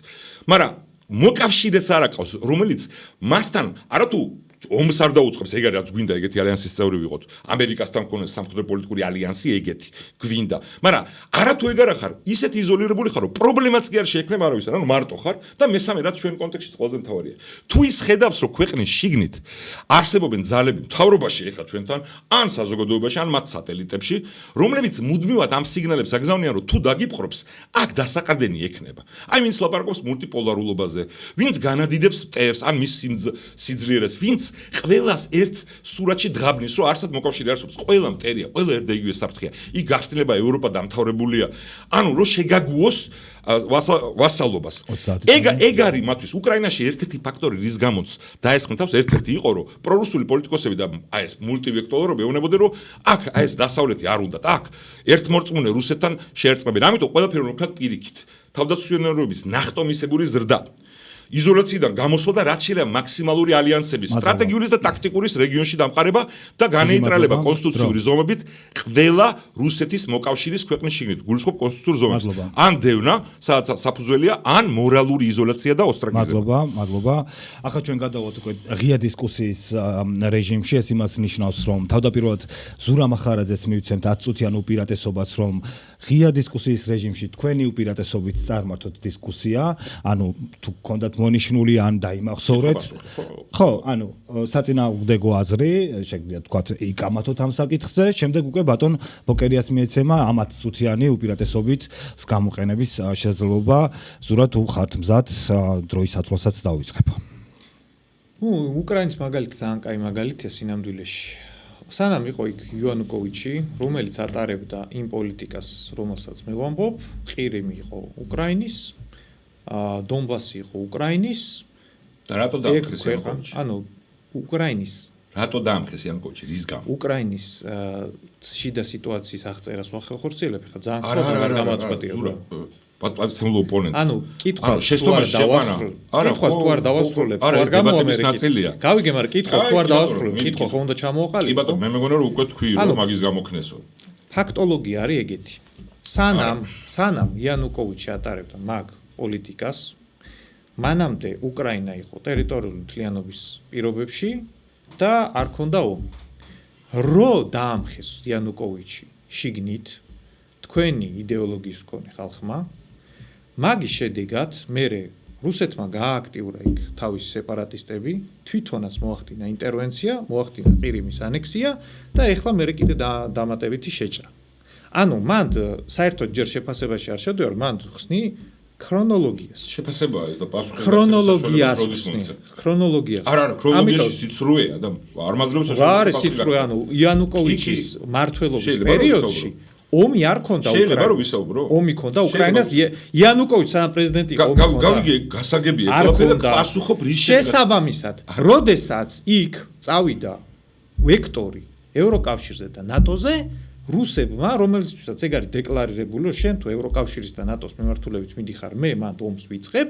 მაგრამ მოკავშირეც არ აქვს, რომელიც მასთან არა თუ ომს არ დაუწყებს, ეგ არის რაც გვინდა ეგეთი ალიანსის წევრი ვიყოთ. ამერიკასთან მქონდეს სამხედრო პოლიტიკური ალიანსი ეგეთი გვინდა. მაგრამ არა თუ ეგ არ ხარ, ისეთი იზოლირებული ხარ, რომ პრობლემაც კი არ შეექმნება არავის, ანუ მარტო ხარ და მესამე რაც ჩვენ კონტექსტში ყველაზე მთავარია. თუ ის ხედავს, რომ ქვეყნის შიგნით არსებობენ ძალები მთავრობაში ეხლა ჩვენთან, ან საზოგადოებაში, ან მათ სატელიტებში, რომლებიც მუდმივად ამ სიგნალებს აგზავნიან, რომ თუ დაგიპყრობს, აქ დასაყრდენი ექნება. აი ვინც ლაპარაკობს მულტიპოლარულობაზე, ვინც განადიდებს მტერს, ან მის სიძლიერეს, ვინც ყველას ერთ სურათში დღაბნის, რომ არსად მოკავშირე არსებობს, ყველა მტერია, ყველა ერთ და იგივე საფრთხეა. იქ გახსნილება ევროპა დამთავრებულია. ანუ რომ შეგაგუოს ვასალობას. ეგ არის მათთვის უკრაინაში ერთ-ერთი ფაქტორი, რის გამოც დაესხნენ თავს, ერთ-ერთი იყო, რომ პრორუსული პოლიტიკოსები და აი ეს მულტივექტორები ეუბნებოდნენ, რომ აქ აი ეს დასავლეთი არ უნდათ, აქ ერთმორწმუნე რუსეთთან შეერწყმებიან. ამიტომ ყველაფერი რომ ვქნათ პირიქით. თავდაცვითი ნახტომისებური ზრდა. იზოლაციიდან გამოსვლა და რაც შეიძლება მაქსიმალური ალიანსების, სტრატეგიული და ტაქტიკური რეგიონში დამყარება და განეიტრალება კონსტიტუციური ზომებით ყველა რუსეთის მოკავშირის ქვეყნის შიგნით. გულისხმობ კონსტიტუციურ ზომებს. ან დევნა, სადაც საფუძველია, ან მორალური იზოლაცია და ოსტრაკიზება. მადლობა. ახლა ჩვენ გადავთ უკვე ღია დისკუსიის რეჟიმში. ეს იმას ნიშნავს, რომ თავდაპირველად ზურამ ახარაძეს მივცემთ 10 წუთიან უპირატესობას, რომ ღია დისკუსიის რეჟიმში თქვენი უპირატესობით წარმართოთ დისკუსია, ანუ თუ გქონდათ მონიშნული ან დაიმახსოვრეთ. ხო, ანუ საწინააღმდეგო აზრი, შეგვიძლია თქვათ, იკამათოთ ამ საკითხზე, შემდეგ უკვე ბატონ ბოკერიას მიეცემა ამ 10 წუთიანი უპირატესობით გამოყენების შესაძლებლობა. ზურა თუ ხართ მზად დროის ათვლასაც დავიწყებ. უკრაინის მაგალითი ძალიან კაი მაგალითია სინამდვილეში. სანამ იყო იქ იანუკოვიჩი, რომელიც ატარებდა იმ პოლიტიკას, რომელსაც მე ვამბობ, ყირიმი იყო უკრაინის, დონბასი იყო უკრაინის და რატო დაამხეს იანუკოვიჩი? ანუ უკრაინის რატო დაამხეს იანუკოვიჩი? რის გამო? უკრაინის შიდა სიტუაციის აღწერას ვახორციელებ, ხა ძალიან ხშირად გამაწყვეტია. პატაცემლო ოპონენტი. ანუ კითხვას თუ არ დავასრულებ, თუ არ გამომამერეკი. გავიგე, მაგრამ კითხვას თუ არ დავასრულებ, კითხვა ხო უნდა ჩამოაყალიბო. კი ბატონო, მე მეგონა რომ უკვე თქვი რომ მაგის გამოქნესო. ფაქტოლოგია არის ეგეთი. სანამ იანუკოვიჩი ატარებდა მაგ პოლიტიკას, მანამდე უკრაინა იყო ტერიტორიული მთლიანობის პირობებში და არ ქონდა ომი. რო დაამხეს იანუკოვიჩი შიგნით თქვენი იდეოლოგიის მქონე ხალხმა, მაგის შედეგად მერე რუსეთმა გაააქტიურა იქ თავისი სეპარატისტები, თვითონაც მოახდინა ინტერვენცია, მოახდინა ყირიმის ანექსია და ეხლა მერე კიდე დამატებითი შეჭრა. ანუ მან საერთოდ ჯერ შეფასებაში არ შედიოდა, მან ხსნი ქრონოლოგიას. შეფასებაა ეს და პასუხი ქრონოლოგიას ქრონოლოგიას. არა, ქრონოლოგიაში სიცრუეა და არ მაძლევს რა არის სიცრუე, ანუ იანუკოვიჩის მმართველობის პერიოდში ომი არ ქონდა უკრაინას. შეიძლება რომ ვისაუბრო? ომი ქონდა უკრაინას. იანუკოვიჩი სანამ პრეზიდენტი იყო, ომი ქონდა. გავიგე, გასაგებია, ყველაფერი პასუხობ რის შესაბამისად, როდესაც იქ წავიდა ვექტორი ევროკავშირზე და ნატოზე, რუსებმა, რომელიცთვისაც ეგ არის დეკლარირებული, რომ შენ თუ ევროკავშირის და ნატოს მიმართულებით მიდიხარ, მე მან ომს ვიწყებ,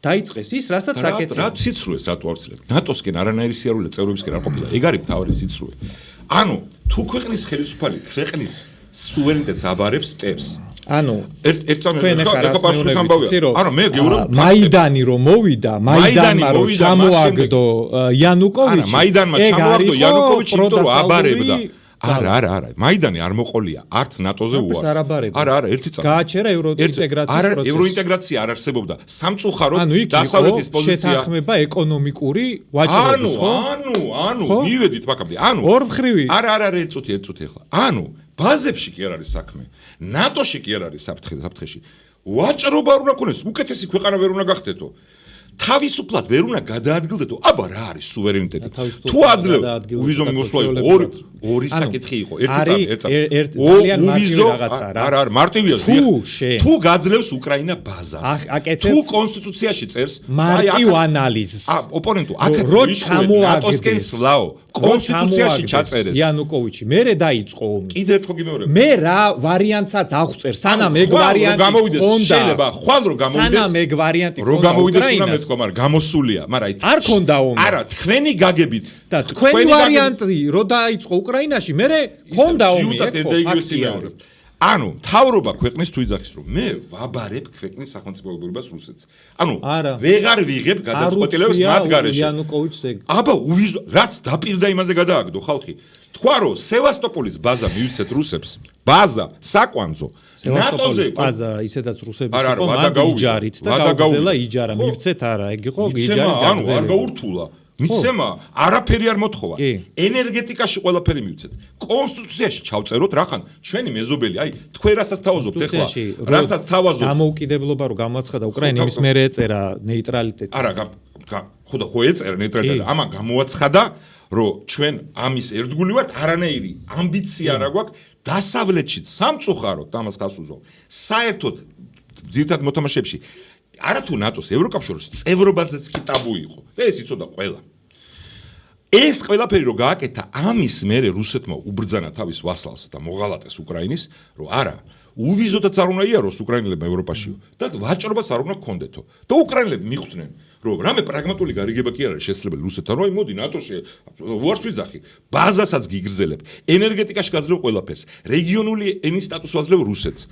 დაიწყეს ის, რასაც აკეთებ. რა სიცრუეს რატო არ ვცილებ? ნატოსკენ არანაირი სიარული წევრებისკენ არ ყოფილა. ეგ არის მთავარი სიცრუე. ანუ თუ ქვეყნის ხელისუფალი ქვეყნის სუვერენიტეტს აბარებს მტევს. ანუ ერთ წამს ეხა პასუხის ამბავია. ანუ მე გეუბნები მაიდანი რომ მოვიდა, მაიდანმა რომ ჩამოაგდო იანუკოვიჩი. მაიდანმა ჩამოაგდო იანუკოვიჩი, იმიტომ რომ აბარებდა. არა, მაიდანი არ მოყოლია, არც ნატოზე უარს. არა, ერთი წამი. გააჩერა ევროინტეგრაციის პროცესი. ევროინტეგრაცია არ არსებობდა. სამწუხაროდ დასავლეთის პოზიცია. შეთანხმება ეკონომიკური ვაჭრობის, ხო? ანუ, მივედით მაგამდე. ანუ ორმხრივი. არა, ერთ წუთი ახლა. ანუ ბაზებში კი არ არის საქმე. ნატოში კი არ არის საფრთხეში. ვაჭრობა არ უნდა ქონდეს, უკეთესი ქვეყანა ვერ უნდა გახდეთო. თავისუფლად ვერ უნდა გადაადგილდეთო. აბა რა არის სუვერენიტეტი? თუ აძლევ უვიზო მიმოსვლა იყო ორი საკითხი იყო. ერთი ძალიან მარტივი რაღაცა რა. არა, მარტივია. თუ გაძლევს უკრაინა ბაზას. თუ კონსტიტუციაში წერს მარტივ ანალიზს. ოპონენტო, აქაც ნატოსკენ სლაო კონსტიტუციაში ჩაწერეს. იანუკოვიჩი მერე დაიწყო ომი. კიდე ერთხელ გიმეორებ. მე რა ვარიანტსაც აღწერ, სანამ ეგ ვარიანტი გამოვიდეს, შეიძლება ხვალ რომ გამოვიდეს. სანამ ეგ ვარიანტი რომ გამოვიდეს უნდა მეცქვა, მაგრამ გამოსულია, მაგრამ არ ქონდა ომი. არა, თქვენი გაგებით და თქვენი ვარიანტი რო დაიწყო უკრაინაში, მერე ქონდა ომი, ეხო. ანუ მთავრობა ქვეყნის თუ იძახის რომ მე ვაბარებ ქვეყნის სახელმწიფოებრივებას რუსეთს. ანუ ვეღარ ვიღებ გადაწყვეტილებებს მათ გარეშე. აბა უვიზო რაც დაპირდა იმაზე გადააგდო ხალხი. თქვა რომ სევასტოპოლის ბაზა მივიცეთ რუსებს. ბაზა საკვანძო. ნატოზე ბაზა ისედაც რუსების იყო მანდ იჯარით და გაუგზელა იჯარა. მივცეთ არა, ეგ იყო იჯარის გაგზელება. ანუ არ გაურთულა. მიცემა არაფერი არ მოთხოვა. ენერგეტიკაში ყველაფერი მივცეთ. კონსტიტუციაში ჩავწეროთ რახან ჩვენი მეზობელი, აი თქვენ რასაც თავაზობთ ეხლა, რასაც თავაზობთ. დამოუკიდებლობა რო გამოაცხადა უკრაინა იმის მერე ეწერა ნეიტრალიტეტი. არა, ხო ეწერა ნეიტრალიტეტი. ამან გამოაცხადა, რომ ჩვენ ამის ერთგული ვართ, არანაირი ამბიცია არ აქვს დასავლეთშიც სამწუხაროდ ამას ხას უზო. საერთოდ ძირითად მოთამაშეებში არა თუ ნატოს ევროკავშირის წევრობაზეც კი ტაბუ იყო და ეს იცოდა ყველა. ეს ყველაფერი რო გააკეთა ამის მერე რუსეთმა უბრძანა თავის ვასალს და მოღალატეს უკრაინის, რომ არა, უვიზოდაც არ უნდა იაროს უკრაინელებმა ევროპაშიო და ვაჭრობას არ უნდა გქონდეთო. და უკრაინელები მიხვდნენ, რომ რამე პრაგმატული გარიგება კი არ არის შესაძლებელი რუსეთთან, რომ აი მოდი ნატოში ვარს ვიძახი, ბაზასაც გიგრძელებ, ენერგეტიკაში გაძლევ ყველაფერს, რეგიონული ენის სტატუსს ვაძლევ რუსეთს.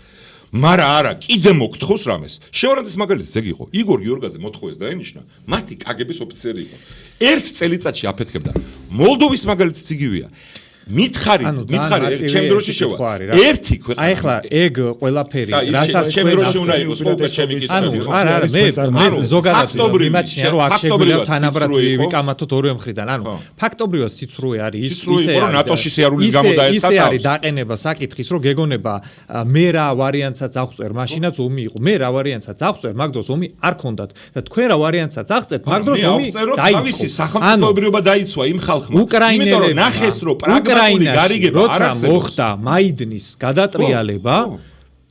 მარა არა, კიდე მოგთხოვს რამეს. შევარანტის მაგალითიც ეგ იყო. იგორ გიორგაძე მოთხოვეს დაენიშნა, მათი კგბ-ის ოფიცერი იყო. ერთ წელიწადში აფეთქებდა. მოლდოვის მაგალითიც იგივეა. მითხარი, ჩემ დროში შევა. ერთი ქვეყანა. აი ახლა ეგ ყველაფერი, რასაც ჩემ დროში უნდა იყოს, ყოველ ჩემი კითხვა. არა, მე ზოგადად მიმაჩნია, რომ აქ შეგვიძლია თანაბრად ვიკამათოთ ორივე მხრიდან. ანუ ფაქტობრივად სიცრუე არის ისე, რომ ნატოში სიარულის გამო დაესწრა. ისე არის დაყენება საკითხის, რომ გეგონება მე რა ვარიანტსაც აღწერ, მაშინაც ომი იყო. მე რა ვარიანტსაც აღწერ, მაგ დროს ომი არ ქონდათ. და თქვენ რა ვარიანტსაც აღწერთ, მაგ დროს ომი დაიწყო. თავისი სახელმწიფოებრიობა დაიცვა იმ ხალხმა. იმიტომ რომ ნახეს, რომ პრაგმატული გარიგება არ არსებობს. მოხდა მაიდნის გადატრიალება,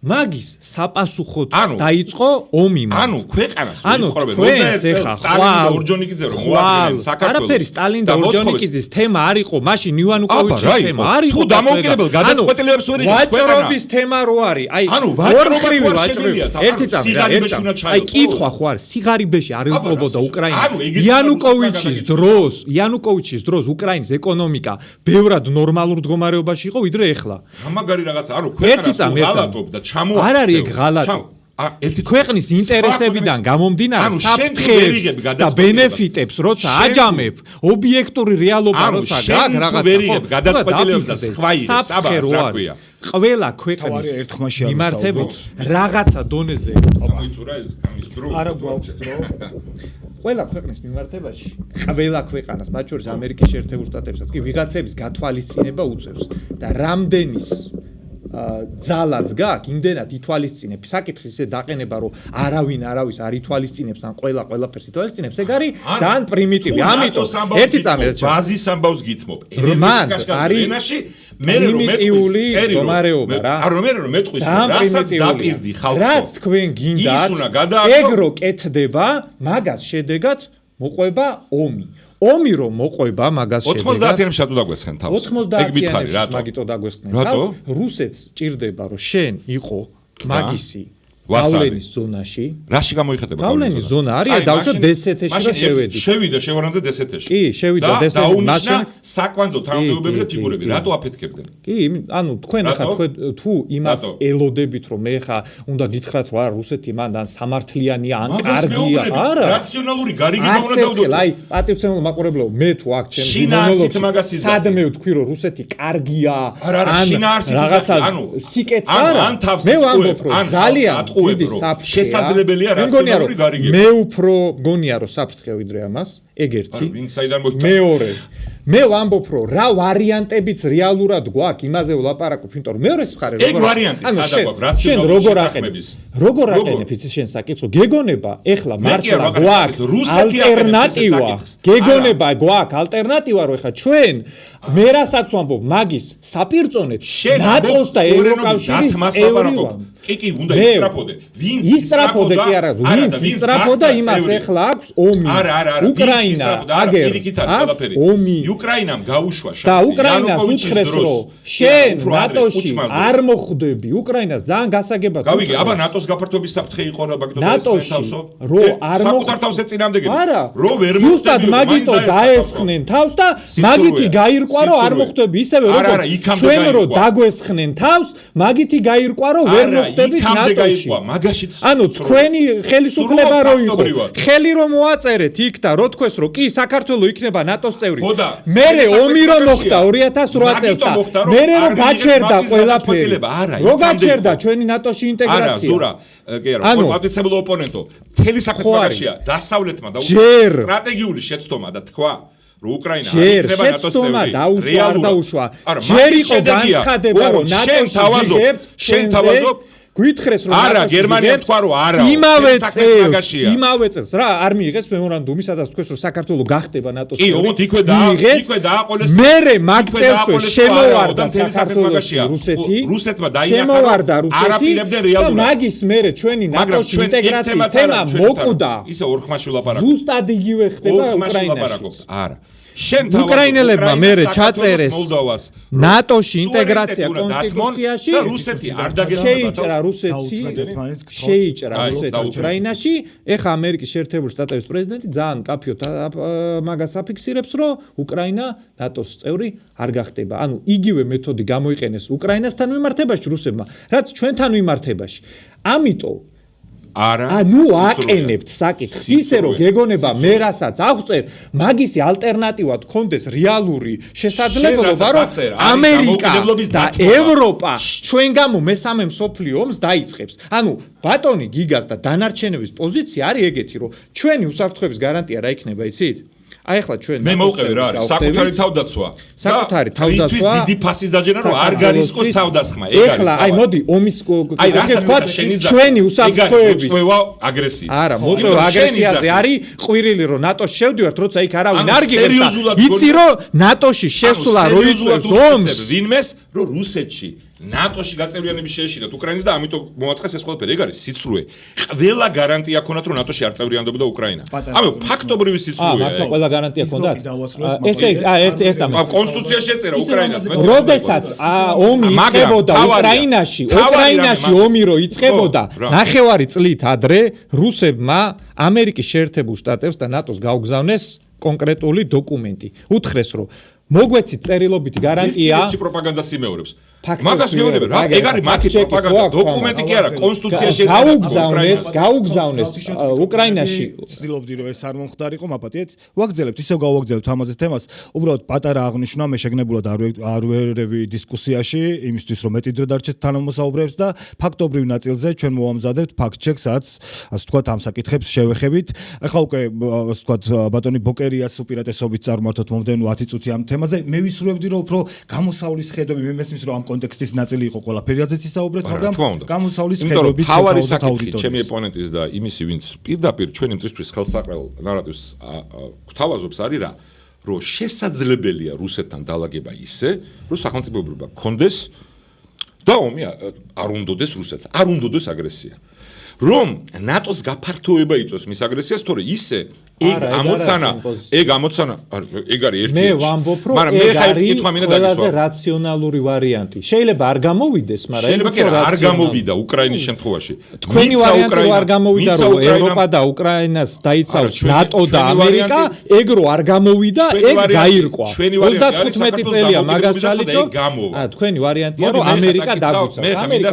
მაგის საპასუხოდ დაიწყო ომი. ანუ ქვეყანას ვიყურებენ 21 სტალინი და ორჯონიკიძე რომ მოაყენენ საქართველოს. არაფერი სტალინი და ორჯონიკიძის თემა არ იყო, მაშინ ივანუკოვიჩის თემა არ იყო. თუ დამოუკიდებელ გადაწყვეტილებებს ვერ იღებს ქვეყანა. ვაჭრობის თემა რო არის. აი ვაჭრობრივი ვაჭრობი. ერთი წამი რა, აი კითხვა ხო არის, სიღარიბეში არ იყვებოდა უკრაინა. იანუკოვიჩის დროს უკრაინის ეკონომიკა ბევრად ნორმალურ მდგომარეობაში იყო ვიდრე ეხლა. ამაგარი რაღაცა, ანუ ქვეყანას გალატობდა არ არის ეგ ღალატი. ქვეყნის ინტერესებიდან გამომდინარე საფრთხეებს და ბენეფიტებს როცა აჯამებ ობიექტური რეალობა როცა გაქვს რაღაცა ვერიგებ გადაწყვეტილებებს და სხვა ირებს აბა რა ქვია ყველა ქვეყნის მიმართებით რაღაცა დონეზე გამოიწურა ეს ამის დრო არა გვაქვს დრო ყველა ქვეყნის მიმართებაში ყველა ქვეყანას მათ შორის ამერიკის შეერთებულ შტატებსაც კი ვიღაცების გათვალისწინება უწევს და რამდენის ძალაც გაქვს, იმდენად ითვალისწინებ. საკითხი ისე დაყენება, რომ არავინ არავის არ ითვალისწინებს, ან ყველაფერს ითვალისწინებს, ეგ არის ძალიან პრიმიტივი. ამიტომ ერთი წამი რაც ბაზის ამბავს გითმობ. ენერგეტიკაში არის პრიმიტიული მდგომარეობა რა. არა რომ მეტყვის, რასაც დაპირდი ხალხო. რაც თქვენ გინდათ, ეგ რო კეთდება, მაგას შედეგად მოყვება ომი. ომი რომ მოყვება მაგას შედეგად 90-იანებში რატო დაგვესხენ თავს? 90-იანებში მაგიტო დაგვესხნენ თავს. რუსეთს ჭირდება რომ შენ იყო მაგისი გავლენის ზონაში. რაში გამოიხატება გავლენის ზონა? არის დაუშვათ დსთ-ში და შევედი. შევიდა შევარანძე დსთ-ში. კი, შევიდა დსთ-ში. და უნიშნა საკვანძო თანამდებობები და ფიგურები. რატო აფეთქებდნენ? კი, ანუ თქვენ ახლა თუ იმას ელოდებით რომ მე ხა უნდა გითხრათ რომ არა რუსეთი მანდ ან სამართლიანია ან კარგია. არა. რაციონალური გარიგება უნდა დავდოთ. აი, პატივცემულ მაყურებლებო, მე თუ აქ ჩემ მონოლოგში სადმე ვთქვი რომ რუსეთი კარგია ან რაღაცა სიკეთე არა. მე ვამბობ რომ ძალიან დიდი საფრთხეა. შესაძლებელია რაციონალური გარიგება. მე უფრო გონია რომ საფრთხე ვიდრე ამას, ეგ ერთი. მეორე მე ვამბობ რომ რა ვარიანტებიც რეალურად გვაქვს, იმაზე ვლაპარაკობ, იმიტომ რომ მეორეს მხარე როგორ ეგ ვარიანტი სადა გვაქვს რაციონალური შეთანხმების. როგორ აყენებ იცი შენ საკითხო? გეგონება ეხლა მართლა გვაქვს ალტერნატივა. გეგონება გვაქვს ალტერნატივა რომ ეხლა ჩვენ მე რასაც ვამბობ მაგის საპირწონეთ ნატოს და ევროკავშირის წევრია. კი, უნდა ისტრაფოდე. ვინც ისტრაფოდე კი არა, ვინც ისტრაფოდა იმას ეხლა აქვს ომი. უკრაინა აგერ ყველაფერი. უკრაინამ გაუშვა შანსი. და უკრაინას უთხრეს რომ შენ ნატოში არ მოხვდები. უკრაინას ძალიან გასაგებად. გავიგე, აბა ნატოს გაფართოების საფრთხე იყო რა მაგიტო ნატოში რო არ საკუთარ თავზე წინამდეგები. არა, რო ვერ მოხვდები. ზუსტად მაგიტო დაესხნენ თავს და მაგითი გაირკვა რომ არ მოხვდები ისევე როგორც ჩვენ რო დაგვესხნენ თავს, მაგითი გაირკვა რომ ვერ მოხვდებით ნატოში. ანუ თქვენი ხელისუფლება რო იყო, ხელი რომ მოაწერეთ იქ და რო თქვეს რომ კი საქართველოს იქნება ნატოს წევრი. მერე ომი რომ მოხდა 2008 წელს და მერე რომ გაჩერდა ყველაფერი. რო გაჩერდა ჩვენი ნატოში ინტეგრაცია. არა, ზურა, კი არა, პატიცებულო ოპონენტო, თელი საქმეშია, დასავლეთმა და სტრატეგიული შეცდომა და თქვა რომ უკრაინა იქნება ნატოს წევრი. რეალურად ჯერ იყო განცხადება რომ ნატოში ვიღებთ, შენ თავაზობ გვითხრეს რომ არა გერმანია თქვა რომ არა იმავე წელს რა არ მიიღეს მემორანდუმი სადაც თქვეს რომ საქართველოს გახდება ნატოს წევრი. კი, ოღონდ იქვე დააყოლეს. მერე მაგ წელს შემოვარდა საქართველოს რუსეთმა დაინახა არაპირებდნენ რეალურად. და მაგის მერე ჩვენი ნატოში ინტეგრაციის თემა მოკვდა. ისე ორხმაში ვლაპარაკობ. ზუსტად იგივე ხდება უკრაინაში. არა. უკრაინელებმა მერე ჩაწერეს ნატოში ინტეგრაცია კონსტიტუციაში და რუსეთი არ დაგესწრება შეიჭრა რუსეთი უკრაინაში. ეხა ამერიკის შეერთებული შტატების პრეზიდენტი ძალიან კაფიოდ მაგას აფიქსირებს რომ უკრაინა ნატოს წევრი არ გახდება. ანუ იგივე მეთოდი გამოიყენეს უკრაინასთან მიმართებაში რუსებმა, რაც ჩვენთან მიმართებაში. ამიტომ ანუ აყენებთ საკითხს ისე რომ გეგონება მე რასაც აღწერ მაგისი ალტერნატივა გქონდეს რეალური შესაძლებლობა რომ ამერიკა და ევროპა ჩვენ გამო მესამე მსოფლიო ომს დაიწყებს. ანუ ბატონი გიგას და დანარჩენების პოზიცია არის ეგეთი რომ ჩვენი უსაფრთხოების გარანტია რა იქნება იცით? აი ახლა ჩვენ მე მოვყევი რა არის საკუთარი თავდაცვა. საკუთარი თავდაცვა ისთვის დიდი ფასის დაჯერა რომ არ გარისყოს თავდასხმა. ეგ არის. ეხლა აი მოდი ომის აი რასაც ჩვენი უსაფრთხოების მოწვევა აგრესიის. არა, მოწვევა აგრესიაზე არის ყვირილი რომ ნატოში შევდივართ, როცა იქ არავინ არ გიგებს. იცი რომ ნატოში შესვლა რო იწევს ომს ვინმეს რომ რუსეთში ნატოში გაწევრიანების შეეშინათ უკრაინას და ამიტომ მოაწყეს ეს ყველაფერი. ეგ არის სიცრუე. ყველა გარანტია ქონათ რომ ნატოში არ წევრიანდებოდა უკრაინა. ამიტომ ფაქტობრივი სიცრუეა. მაგრამ ყველა გარანტია ქონდათ. ესე ერთ წამი. კონსტიტუცია შეწერა უკრაინას. როდესაც ომი იწყებოდა უკრაინაში ომი რო იწყებოდა, ნახევარი წლით ადრე რუსებმა ამერიკის შეერთებულ შტატებს და ნატოს გაუგზავნეს კონკრეტული დოკუმენტი. უთხრეს რომ მოგვეცით წერილობითი გარანტია. ერთი პროპაგანდას იმეორებს. მაგას გეუბნები რა, ეგ არის მათი პროპაგანდა, დოკუმენტი კი არა, კონსტიტუციაში გაუგზავნეს უკრაინაში. ვცდილობდი რომ ეს არ მომხდარიყო, მაპატიეთ. ვაგრძელებთ, ისევ გავაგრძელებთ ამაზე თემას. უბრალოდ პატარა აღნიშვნა მე შეგნებულად არ ვერევი დისკუსიაში, იმისთვის რომ მეტი დრო დარჩეთ თანამოსაუბრეებს და ფაქტობრივ ნაწილზე ჩვენ მოვამზადებთ ფაქტ-ჩეკს, რაც ასე ვთქვათ ამ საკითხებს შევეხებით. ახლა უკვე ასე ვთქვათ ბატონი ბოკერიას უპირატესობით წარმართოთ მომდევნო 10 წუთი ამ თემაზე. მე ვისურვებდი რომ უფრო გამოსავლის ხედვები, მე მესმის რომ ამ კონტექსტის ნაწილი იყო ყველაფერი, რაზეც ისაუბრეთ, მაგრამ გამოსავლის ხედვებით თავარი საკითხი ჩემი ოპონენტის და იმისი, ვინც პირდაპირ ჩვენი მტრისთვის ხელსაყრელ ნარატივს გვთავაზობს არის რა, რომ შესაძლებელია რუსეთთან დალაგება ისე, რომ სახელმწიფოებრობა კონდეს და ომი არ უნდოდეს რუსეთს, არ унდოდეს აგრესია. რომ ნატოს გაფართოება იწვევს მის აგრესიას, თორე ისე ეგ ამოცანა, ეგ არის ერთი. მე ვამბობ, რომ ეგ არის ყველაზე რაციონალური ვარიანტი. შეიძლება არ გამოვიდეს, მაგრამ შეიძლება არ გამოვიდა უკრაინის შემთხვევაში. თქვენი ვარიანტი არ გამოვიდა, რომ ევროპა და უკრაინას დაიცავს ნატო და ამერიკა, ეგ რო არ გამოვიდა, ეგ გაირკვა. 35 წელია მაგას ჩალიჭო. თქვენი ვარიანტია, რომ ამერიკა დაგვიცავს. ამერიკა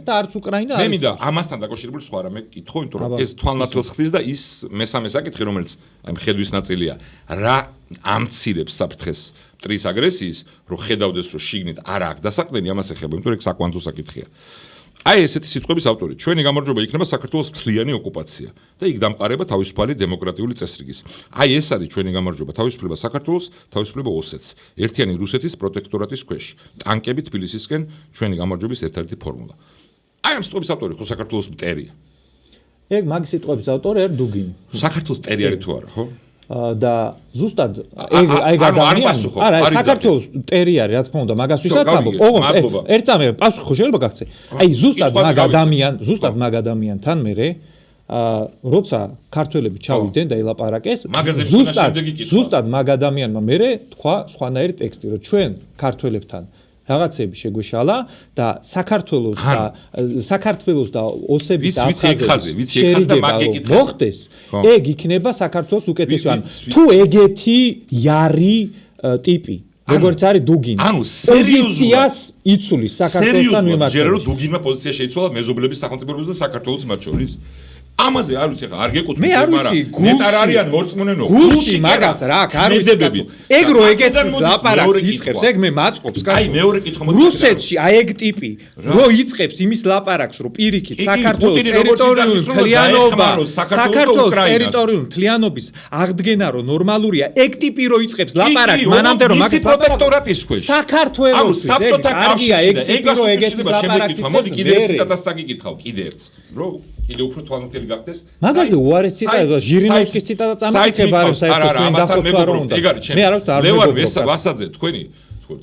და არც უკრაინა არ. მე მინდა ამასთან დაკავშირებული სხვა რამე კითხო, იმიტომ რომ ეს თვალნათელს ხდის და ის მესამე საკითხი, რომელიც აი მხედვის ნაწილია, რა ამცირებს საფრთხეს მტრის აგრესიის, რომ ხედავდეს, რომ შიგნით არ აქვს დასაყრდენი, ამას ეხება, იმიტომ რომ ეგ საკვანძო საკითხია. აი ესეთი სიტყვების ავტორი, ჩვენი გამარჯვება იქნება საქართველოს მთლიანი ოკუპაცია და იქ დამყარება თავისუფალი დემოკრატიული წესრიგის. აი ეს არის ჩვენი გამარჯვება, თავისუფლება საქართველოს, თავისუფლება ოსეთს, ერთიანი რუსეთის პროტექტორატის ქვეშ, ტანკები თბილისისკენ, ჩვენი გამარჯვების ერთ-ერთი ფორმულა. აი ამ სიტყვების ავტორი ხო საქართველოს მტერია. ეგ მაგის სიტყვების ავტორი არის დუგინი. საქართველოს მტერი არის თუ არა, ხო? და ზუსტად ეგ ადამიანი არა საქართველოს მტერი არის, რა თქმა უნდა, მაგას ვისაც ამბობ. ოღონდ ერთ წამი პასუხი ხო შეიძლება გაგცე. აი ზუსტად მაგ ადამიანთან მე როცა ქართველები ჩავიდნენ და ელაპარაკეს, ზუსტად მაგ ადამიანმა მე თქვა სხვანაირი ტექსტი, რომ ჩვენ ქართველებთან რაღაცები შეგვეშალა და საქართველოს და ოსების შეერიგება მოხდეს, ეგ იქნება საქართველოს უკეთესი. ანუ თუ ეგეთი იარი ტიპი, როგორც არის დუგინი, პოზიციას იცulis საქართველოსთან მიმართებით. ჯერ რომ დუგინმა პოზიცია შეიცვალა მეზობლების სახელმწიფოებრივ და საქართველოს მათ შორის. ამაზე არ ვიცი ხა არ გეკუთვნით, მაგრამ ნეტარ არიან მორწმუნენო გულში მაგას რა აქ არ ვიცი კაცო. ეგ რო ეგეთის ლაპარაკს იწყებს, ეგ მე მაწყობს კაცო. აი მეორე კითხვა რუსეთში აი ეგ ტიპი რო იწყებს იმის ლაპარაკს, რო პირიქით საქართველოს ტერიტორიული მთლიანობის აღდგენა რო ნორმალურია, ეგ ტიპი რო იწყებს ლაპარაკს, მანამდე რომ მაგის პროტექტორატის ქვეშ საქართველოს საბჭოთა კავშირი და ეგ რო ეგეთის ლაპარაკს მოდი კიდე ერთ ციტატას საგიკითხავ, კიდე ერთს რო კიდე უფრო თვალნათელი გახდეს. მაგაზე უარეს ციტატა, ჟირინოვსკის ციტატა წამიკება არა საერთოდ თქვენ დახოცვა არ უნდა. მე არ ვთქვი, ლევან ვასაძე თქვენი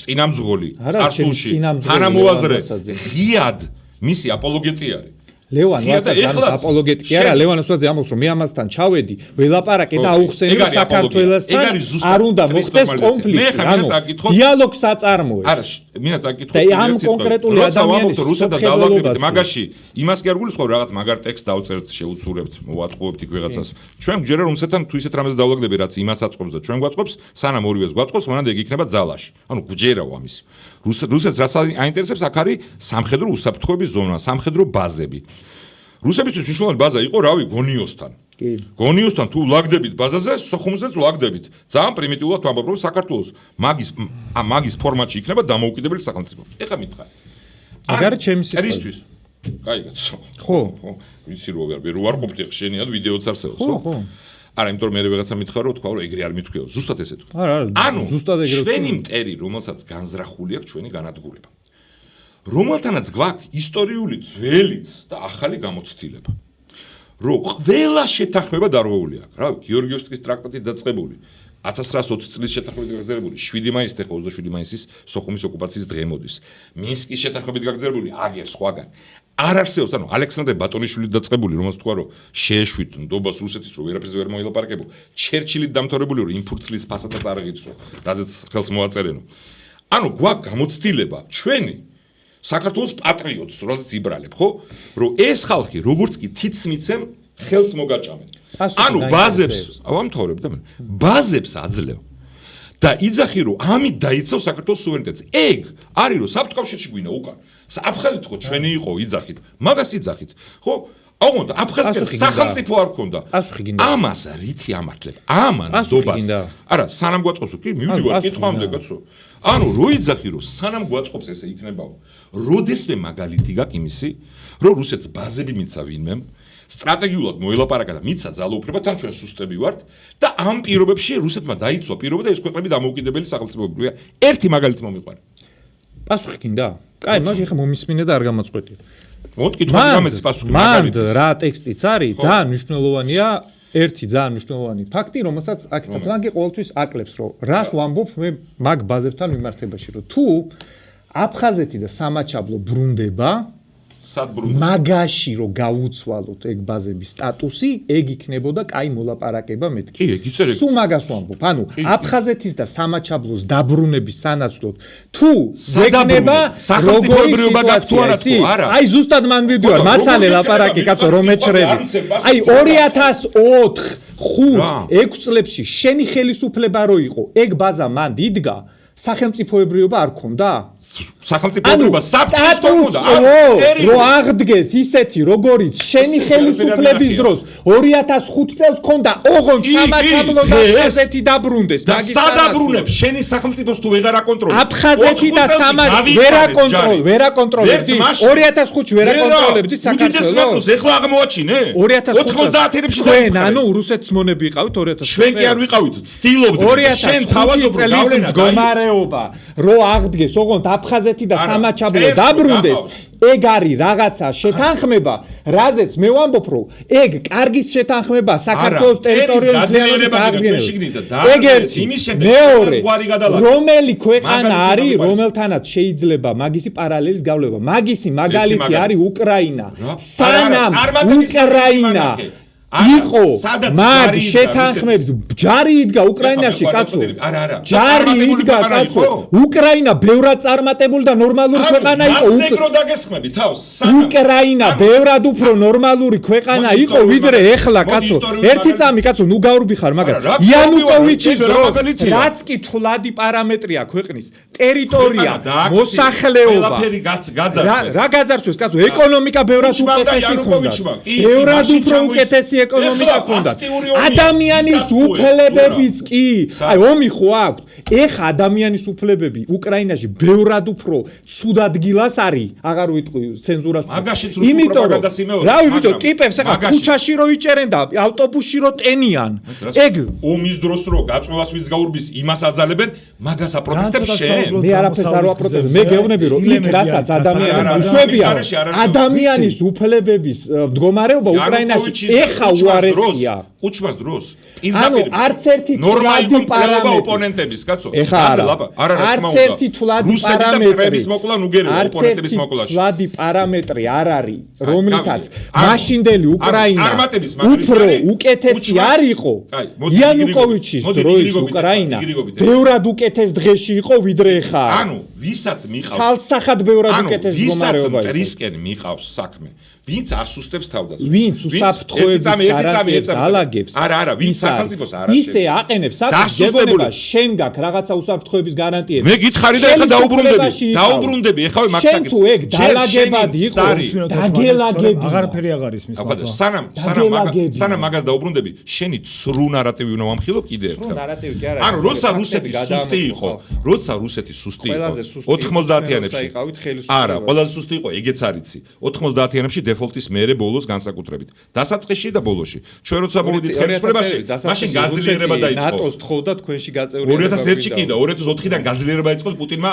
წინამძღოლი წარსულში თანამოაზრე ღიად მისი აპოლოგეტი არის. ლევან ვასაძე აპოლოგეტი კი არა, ლევან ვასაძე ამბობს, რომ მე ამასთან ჩავედი, ველაპარაკე და აუხსენე საქართველოსთან არ უნდა მოხდეს კონფლიქტი, ანუ დიალოგს აწარმოებს. არა, მინდა წაკითხო და ამ კონკრეტული ადამიანის რუსეთთან დალაგებით, მაგაში იმას კი არ გულისხმობ, რაღაც მაგარ ტექსტს დავწერთ, შეუცურებთ, მოვატყუებთ იქ ვიღაცას. ჩვენ გჯერა რუსეთთან თუ ისეთ რამეს დავლაგდები, რაც იმას აწყობს და ჩვენ გვაწყობს, სანამ ორივეს გვაწყობს, მანამდე იქ იქნება ძალაში. ანუ გჯერაო ამის. რუსეთს რაც აინტერესებს, აქ არის სამხედრო უსაფრთხოების ზონა, სამხედრო ბაზები. რუსებისთვის მნიშვნელოვანი ბაზა იყო, რავი, გონიოსთან. გონიოსთან თუ ლაგდებით ბაზაზე, სოხუმზეც ლაგდებით. ძალიან პრიმიტიულად ვამბობ, რომ საქართველოს მაგის ფორმატში იქნება დამოუკიდებელი სახელმწიფო. ეხლა მითხარ. აგარ ჩემი სიტყვის. კაი კაცო. ხო. ვიცი რო არ ყოფილი ხშენიად ვიდეოც არსებობს, ხო? არა, იმიტომ რომ მე რაღაცა მითხარ, რომ თქვა, რომ ეგრე არ მithქვიო. ზუსტად ესე თქვა. ანუ ზუსტად ეგრე. ჩვენი მტერი, რომელსაც განზრახული აქვს ჩვენი განადგურება. რომელთანაც გვაქვს ისტორიული ძველიც და ახალი გამოცდილება. რომ ყველა შეთანხმება დარღვეული აქვს. რა, გიორგიევსკის ტრაქტატი დაწყებული 1120 წლის შეთანხმებით გაგზავნებული 7 მაისს ხო 27 მაისის სოხუმის ოკუპაციის დღე მოდის. მინსკის შეთანხმებით გაგზავნებული აგერ სხვაგან. არ არსებობს, ანუ ალექსანდრე ბატონიშვილი დაწყებული, რომელსაც თქვა, რომ შეეშვით ნდობას რუსეთის, რომ ვერაფერს ვერ მოილაპარაკებო. ჩერჩილით დამთავრებული, რომ იმ ფურცლის ფასადაც არ აღიძრო, რაზეც ხელს მოაწერენო. ანუ გვაქვს გამოცდილება ჩვენი საქართველოს პატრიოტს, როდესაც იბრალებ, ხო? რომ ეს ხალხი როგორც კი თითს მიცემ, ხელს მოგაჭამენ. ანუ ბაზებს, ავამთავრებ და მე. ბაზებს აძლევ. და იძახი რომ ამით დაიცავს საქართველოს სუვერენიტეტს. ეგ არის რომ საბჭოთა კავშირში გვინდა უკან. აფხაზეთ ხო ჩვენი იყო იძახით. მაგას იძახით. ხო? ოღონდ აფხაზეთს სახელმწიფო არ ქონდა. ამას რითი ამართლებ? ამან დობას. არა, სანამ გვაწყობს კი მივდივარ კითხვამდე კაცო. ანუ რო იძახი რომ სანამ გვაწყობს ესე იქნებაო. როდესმე მაგალითი გაქვს იმისი, რომ რუსეთს ბაზები მიცა ვინმემ სტრატეგიულად მოელაპარაკა და მიცა ძალაუფლება თან ჩვენ სუსტები ვართ და ამ პირობებში რუსეთმა დაიცვა პირობა და ეს ქვეყნები დამოუკიდებელი სახელმწიფოებია. ერთი მაგალითი მომიყვარა. პასუხი გინდა? კაი, მაშინ ხა მომისმინე და არ გამაწყვეტი. მოდ კითხვა გამეც პასუხი მაგალითი. მან რა ტექსტიც არის, ძალიან მნიშვნელოვანია, ერთი ძალიან მნიშვნელოვანი ფაქტი, რომელსაც აქეთ ფლანგი ყოველთვის აკლებს, რომ რას ვამბობ მე მაგ ბაზებთან მიმართებაში, რომ თუ აფხაზეთი და სამაჩაბლო ბრუნდება მაგაში რომ გაუცვალოთ ეგ ბაზების სტატუსი, ეგ იქნებოდა კაი მოლაპარაკება მეთქი. კი, ეგ იწერე. სულ მაგას ვამბობ. ანუ აფხაზეთის და სამაჩაბლოს დაბრუნების სანაცვლოდ თუ ვეგნება სახელმწიფოებრიობა გაქვს თუ არა თუ არა. აი ზუსტად მან ვიდეო მაცალე ლაპარაკი კაცო რომ ეჩრები. აი 2005-6 წლებში შენი ხელისუფლება რო იყო, ეგ ბაზა მან დიდგა სახელმწიფოებრიობა არ ქონდა? სახელმწიფოებრიობა საფრთხის ქონდა. რო აღდგეს ისეთი როგორიც შენი ხელისუფლების დროს 2005 წელს ქონდა, ოღონდ სამაჩაბლო და აფხაზეთი დაბრუნდეს. სად დაბრუნებს? შენი სახელმწიფოს თუ ვეღარ აკონტროლებს. აფხაზეთი და სამაჩაბლო ვერ აკონტროლებდი. 2005-ში ვერ აკონტროლებდი საქართველოს. ეხლა აღმოაჩინე? 90-იანებში ჩვენ ანუ რუსეთის მონები იყავით 2005 წელს. ჩვენ კი არ ვიყავით, ცდილობდით. შენ თავადობრივ გავლენა რო აღდგეს ოღონდ აფხაზეთი და სამაჩაბლო დაბრუნდეს, ეგ არის რაღაცა შეთანხმება, რაზეც მე ვამბობ, რომ ეგ კარგის შეთანხმება საქართველოს ტერიტორიული ძალების აღდგენაზე. ეგ ერთი, მეორე, რომელი ქვეყანა არის, რომელთანაც შეიძლება მაგისი პარალელის გავლება. მაგისი მაგალითი არის უკრაინა. სანამ უკრაინა იყო მაგ შეთანხმებს ჯარი იდგა უკრაინაში კაცო. ჯარი იდგა კაცო. უკრაინა ბევრად წარმატებული და ნორმალური ქვეყანა იყო. ეგრო დაგესხმები თავს. უკრაინა ბევრად უფრო ნორმალური ქვეყანა იყო ვიდრე ეხლა კაცო. ერთი წამი კაცო, ნუ გაურბი ხარ მაგას. იანუკოვიჩის დროს რაც კი თვლადი პარამეტრია ქვეყნის ტერიტორია, მოსახლეობა. რა გაძარცვეს კაცო? ეკონომიკა ბევრად უკეთესი ქონდა. ბევრად უფრო უკეთესი ეკონომიკა ქონდა. ადამიანის უფლებებიც კი. აი ომი ხო აქვს. ეხა ადამიანის უფლებები უკრაინაში ბევრად უფრო ცუდ ადგილას არის. აღარ ვიტყვი ცენზურას. მაგაშიც რუსულ პროპაგანდას იმეორებს. რავი ბიჭო, ტიპებს ეხა ქუჩაში რო იჭერენ და ავტობუსში რო ტენიან. ეგ ომის დროს რო გაწვევას ვინც გაურბის, იმას აძალებენ, მაგას აპროტესტებს შენ. მე არაფერს არ ვაპროტესტებ. მე გეუბნები რომ იქ რასაც ადამიანები უშვებია, ადამიანის უფლებების მდგომარეობა უკრაინაში ეხა უარესია. კუჩმას დროს ანუ არც ერთი თვლადი პარამეტრი ოპონენტების კაცო. არა, არც ერთი თვლადი პარამეტრი მოკლა ნუგერევა ოპონენტების მოკლაში. თვლადი პარამეტრი არ არის, რომლითაც მაშინდელი უკრაინა უფრო უკეთესი არ იყო. იანუკოვიჩის დროის უკრაინა ბევრად უკეთეს დღეში იყო ვიდრე ეხა. ანუ ვისაც მიყავს ცალსახად ბევრად უკეთეს მდგომარეობა. ვისაც რისკენ მიყავს საქმე. ვინც ასუსტებს თავდაცვას. ვინც უსაფრთხოების გარანტიებს ალაგებს. არა, ვინც სახელმწიფოს არ ისე აყენებს საფრთხეებება, შენ გაქვს რაღაცა უსაფრთხოების გარანტიები. მე გითხარი და ეხლა დაუბრუნდები, ეხავე მაგსაკეთს. შენ თუ ეგ დალაგებად იყო, დაგელაგები. აღარაფერი აღარ ისმის. სანამ მაგას დაუბრუნდები, შენი ცრუ ნარატივი უნდა ვამხილო კიდე ერთხელ. ცრუ ნარატივი კი არა. ანუ როცა რუსეთი სუსტი იყო, 90-იანებში. არა, ყველაზე სუსტი იყო, ეგეც არიცი. 90-იანებში დეფოლტის მერე ბოლოს განსაკუთრებით. დასაწყისში და ბოლოში. ჩვენ როცა მოვიდით ხელისუფლებაში, მაშინ გაძლიერება დაიწყო. ნატოს თხოვდა თქვენში გაწევრიანება. 2001-ში კი და 2004-დან გაძლიერება დაიწყო პუტინმა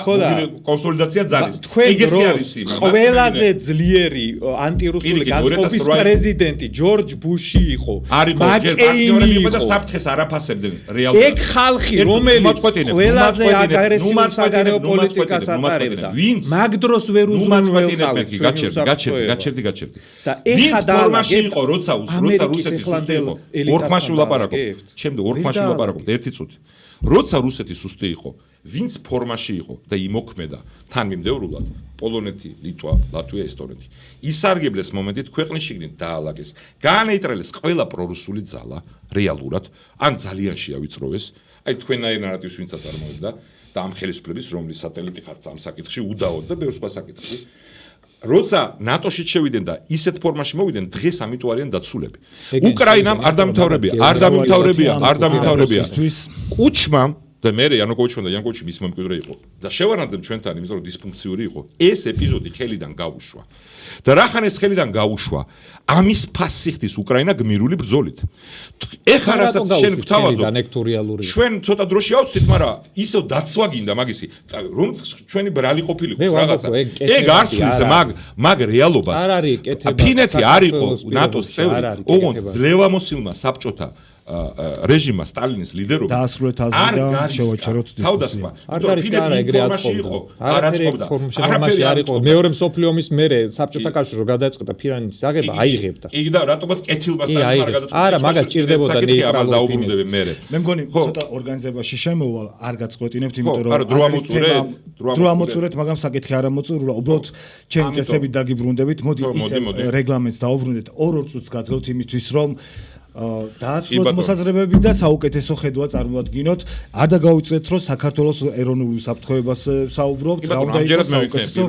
კონსოლიდაცია ძალის. ეგეც არის იმ. ყველაზე ძლიერი ანტირუსული განწყობის პრეზიდენტი ჯორჯ ბუში იყო. მაკეინი იყო და საფრთხეს არაფასებდნენ რეალურად. ეგ ხალხი, რომელიც ყველაზე აგრესიულ საგარეო პოლიტიკას ატარებდა. მაგ დროს ვერ უზრუნველყავთ. გაჩერდი. და ეხა ფორმაში იყო, როცა რუსეთი სუსტი იყო. ორ ხმაში ვლაპარაკობ. ჩემდე ორ ხმაში ვლაპარაკობ ერთი წუთი. როცა რუსეთი სუსტი იყო, ვინც ფორმაში იყო და იმოქმედა თანმიმდევრულად პოლონეთი, ლიტვა, ლატვია, ესტონეთი. ისარგებლეს მომენტით ქვეყნის შიგნით დაალაგეს, გაანეიტრალეს ყველა პრორუსული ძალა რეალურად, ან ძალიან შეავიწროვეს, აი თქვენაირ ნარატივს ვინცაც წარმოებდა და ამ ხელისუფლების რომლის სატელიტი ხართ ამ საკითხში უდაოდ და ბევრ სხვა საკითხში. როცა ნატოში შევიდნენ და ისეთ ფორმაში მოვიდნენ, დღეს ამიტომ არიან დაცულები. უკრაინამ არ დამთავრებია. კუჩმამ და მე იანუკოვიჩმა და იანუკოვიჩი მის მომკვიდრე იყო და შევარანძემ ჩვენთან იმიტომ რომ დისფუნქციური იყო ეს ეპიზოდი ხელიდან გაუშვა და რახან ეს ხელიდან გაუშვა ამის ფასიხდის უკრაინა გმირული ბრძოლით ეხლა რასაც შენ გვთავაზობ ჩვენ ცოტა დროში ავწვით მაგრამ ისევ დაცვა გინდა მაგისი რომ ჩვენი ბრალი ყოფილიყო რაღაცა ეგ არც ის მაგ რეალობას ფინეთი არ იყო ნატოს წევრი ოღონდ ძლევამოსილმა საბჭოთა რეჟიმა სტალინის ლიდერობა დაასრულეთ აზრი და შევაჩეროთ თავდასხმა. არ არის არა ეგრე აწყობდა. არაწყობდა. არაფერი არ იყო. მეორე მსოფლიო ომის მერე საბჭოთა კავშირი რო გადაწყდა ფირანის აღება აიღებდა. იგი და რატომაც კეთილმასთან არ გადაწყვეტა. არა, მაგას ჭირდებოდა ნეიტრალობა. დაუბრუნდები მერე. მე მგონი ცოტა ორგანიზებაში შემოვალ არ გაწყვეტინებთ, იმიტომ რომ დრო ამოწურეთ, მაგრამ საკითხი არ ამოწურულა. უბრალოდ ჩემი წესებით დაგიბრუნდებით. მოდი ის რეგლამენტს დაუბრუნდეთ. 2 წუთს გაძლევთ იმისთვის, რომ დაასრულოთ მოსაზრებები და საუკეთესო ხედვა წარმოადგინოთ. არ დაგავიწყდეთ, რომ საქართველოს ეროვნულ უსაფრთხოებას საუბრობთ, რა უნდა იყოს საუკეთესო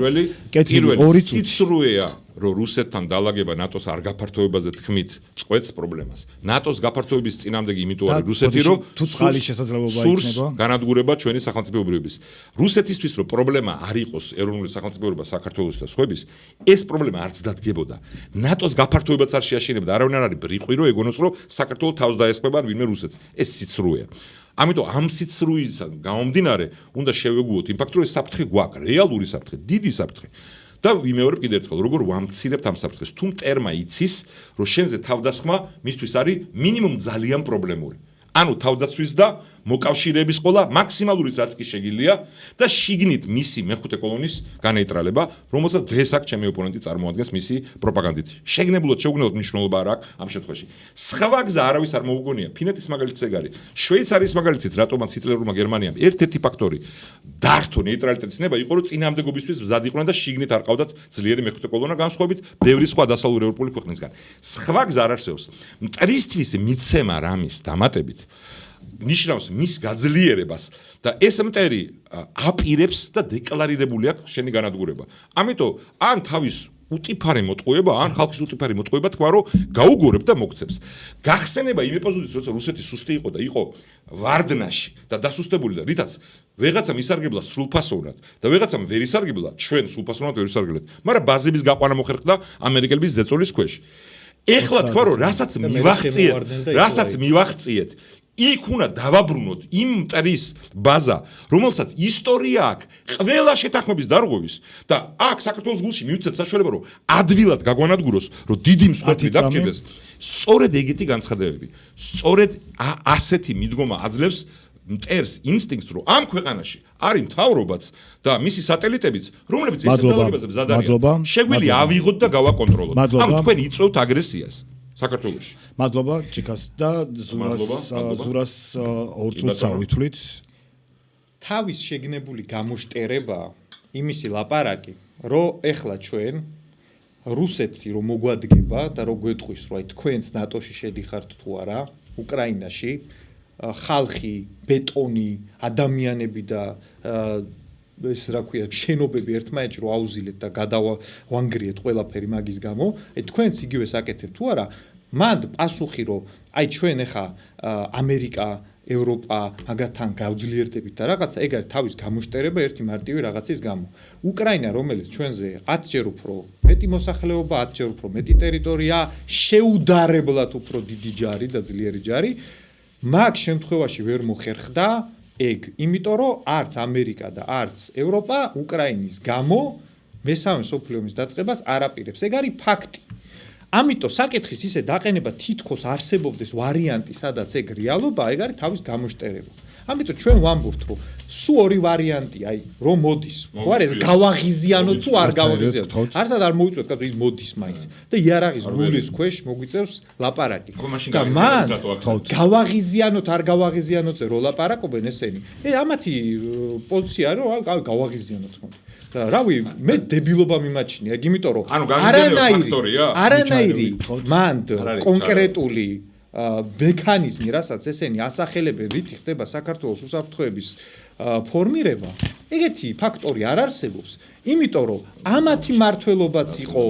კეთილი 2 წუთი. სიცრუეა რომ რუსეთთან დალაგება ნატოს არ გაფართოებაზე თქმით წყვეტს პრობლემას. ნატოს გაფართოების წინამდეგი იმიტომ არის რუსეთი, რომ თუ წყალი შესაძლებლობა იქნება განადგურება ჩვენი სახელმწიფოებრიობის. რუსეთისთვის რომ პრობლემა არ იყოს ეროვნული სახელმწიფოებრიობა საქართველოს და სხვების, ეს პრობლემა არც დადგებოდა. ნატოს გაფართოებაც არ შეაშინებდა, არავინ არ არის ბრიყვი, რომ ეგონოს, რომ საქართველოს თავს დაესწრება ვინმე რუსეთს. ეს სიცრუეა. ამიტომ ამ სიცრუისგან გამომდინარე, უნდა შევეგუოთ იმ ფაქტს, რომ ეს საფრთხე გვაქვს, რეალური საფრთხე, დიდი საფრთხე. და ვიმეორებ კიდევ ერთხელ, როგორ ვამცირებთ ამ საფრთხეს, თუ მტერმა იცის, რომ შენზე თავდასხმა მისთვის არის მინიმუმ ძალიან პრობლემური. ანუ თავდაცვის და მოკავშირეების ყოლა მაქსიმალური რაც კი შეგიძლია და შიგნით მისი მეხუთე კოლონის განეიტრალება, რომელსაც დღეს აქ ჩემი ოპონენტი წარმოადგენს მისი პროპაგანდით. შეგნებულად შეუგნებლად მნიშვნელობა არ აქვს ამ შემთხვევაში. სხვა გზა არავის არ მოუგონია. ფინეთის მაგალითიც ეგ არის. შვეიცარიის მაგალითიც რატომაც ჰიტლერურმა გერმანიამ ერთ-ერთი ფაქტორი დართო ნეიტრალიტეტის ნება იყო, რომ წინააღმდეგობისთვის მზად იყვნენ და შიგნით არ ყავდათ ძლიერი მეხუთე კოლონა განსხვავებით ბევრი სხვა დასავლური ევროპული ქვეყნისგან. სხვა გზა არ არსებობს. მტრისთვის მიცემა რამის დამატებით ნიშნავს მის გაძლიერებას და ეს მტერი აპირებს და დეკლარირებული აქვს შენი განადგურება. ამიტომ ან თავის უტიფარი მოტყუება, ან ხალხის უტიფარი მოტყუება თქვა, რომ გაუგორებ და მოგცემს. გახსენება იმ ეპიზოდից, როცა რუსეთი სუსტი იყო და იყო ვარდნაში და დასუსტებული და რითაც ვეღაცამ ისარგებლა სრულფასოვნად და ვეღაცამ ვერ ისარგებლა, ჩვენ სრულფასოვნად ვერ ისარგებლებთ, მაგრამ ბაზების გაყვანა მოხერხდა ამერიკელების ზეწოლის ქვეშ. ეხლა თქვა, რომ რასაც მივახციეთ იქ უნდა დავაბრუნოთ იმ მტრის ბაზა, რომელსაც ისტორია აქვს ყველა შეთანხმების დარღვევის და აქ საქართველოს გულში მივცეთ საშუალება, რომ ადვილად გაგვანადგუროს, რომ დიდი მსხვერპლი დაგჭირდეს. სწორედ ეგეთი განცხადებები, სწორედ ასეთი მიდგომა აძლევს მტერს ინსტინქტს, რომ ამ ქვეყანაში არის მთავრობაც და მისი სატელიტებიც, რომლებიც ეს დალაგებაზე მზად არიან. შეგვიძლია ავიღოთ და გავაკონტროლოთ. ანუ თქვენ იწვევთ აგრესიას. საქართველოში. მადლობა ჩიკას და ზურას 2 წუთს ავითვლით. თავის შეგნებული გამოშტერება იმისი ლაპარაკი, რომ ეხლა ჩვენ რუსეთი რომ მოგვადგება და რომ გვეტყვის, რომ აი თქვენც ნატოში შედიხართ თუ არა, უკრაინაში ხალხი, ბეტონი, ადამიანები და ეს რა ქვია, შენობები ერთმანეთში რომ აუზილეთ და გადავანგრიეთ ყველაფერი მაგის გამო, აი თქვენც იგივე საკეთებთ თუ არა, მანდ პასუხი რომ აი ჩვენ ახლა ამერიკა, ევროპა მაგათთან გავძლიერდებით და რაღაცა, ეგ არის თავის გამოშტერება ერთი მარტივი რაღაცის გამო. უკრაინა, რომელიც ჩვენზე 10-ჯერ უფრო მეტი მოსახლეობა, 10-ჯერ უფრო მეტი ტერიტორია, შეუდარებლად უფრო დიდი ჯარი და ძლიერი ჯარი, მაგ შემთხვევაში ვერ მოხერხდა ეგ, იმიტომ რომ არც ამერიკა და არც ევროპა უკრაინის გამო მესამე მსოფლიო ომის დაწყებას არ აპირებს. ეგ არის ფაქტი. ამიტომ საკითხის ისე დაყენება თითქოს არსებობდეს ვარიანტი, სადაც ეგ რეალობაა, ეგ არის თავის გამოშტერება. ამიტომ ჩვენ ვამბობთ, რომ სულ ორი ვარიანტია, აი, რომ მოდის. ხო არ ეს გავაღიზიანოთ თუ არ გავაღიზიანოთ. არცად არ მოიწვევთ, კაცო, ის მოდის მაინც. და იარაღის გულის ქვეშ მოგვიწევს ლაპარაკი. და მან გავაღიზიანოთ, არ გავაღიზიანოთზე რო ლაპარაკობენ ესენი. ამათი პოზიცია რომ გავაღიზიანოთ ხომ. და რავი, მე დებილობა მიმაჩნია, იმიტომ რომ არანაირი მანდ კონკრეტული მექანიზმი, რასაც ესენი ასახელებენ, რითი ხდება საქართველოს უსაფრთხოების ფორმირება, ეგეთი ფაქტორი არ არსებობს, იმიტომ რომ ამათი მართლობაც იყო,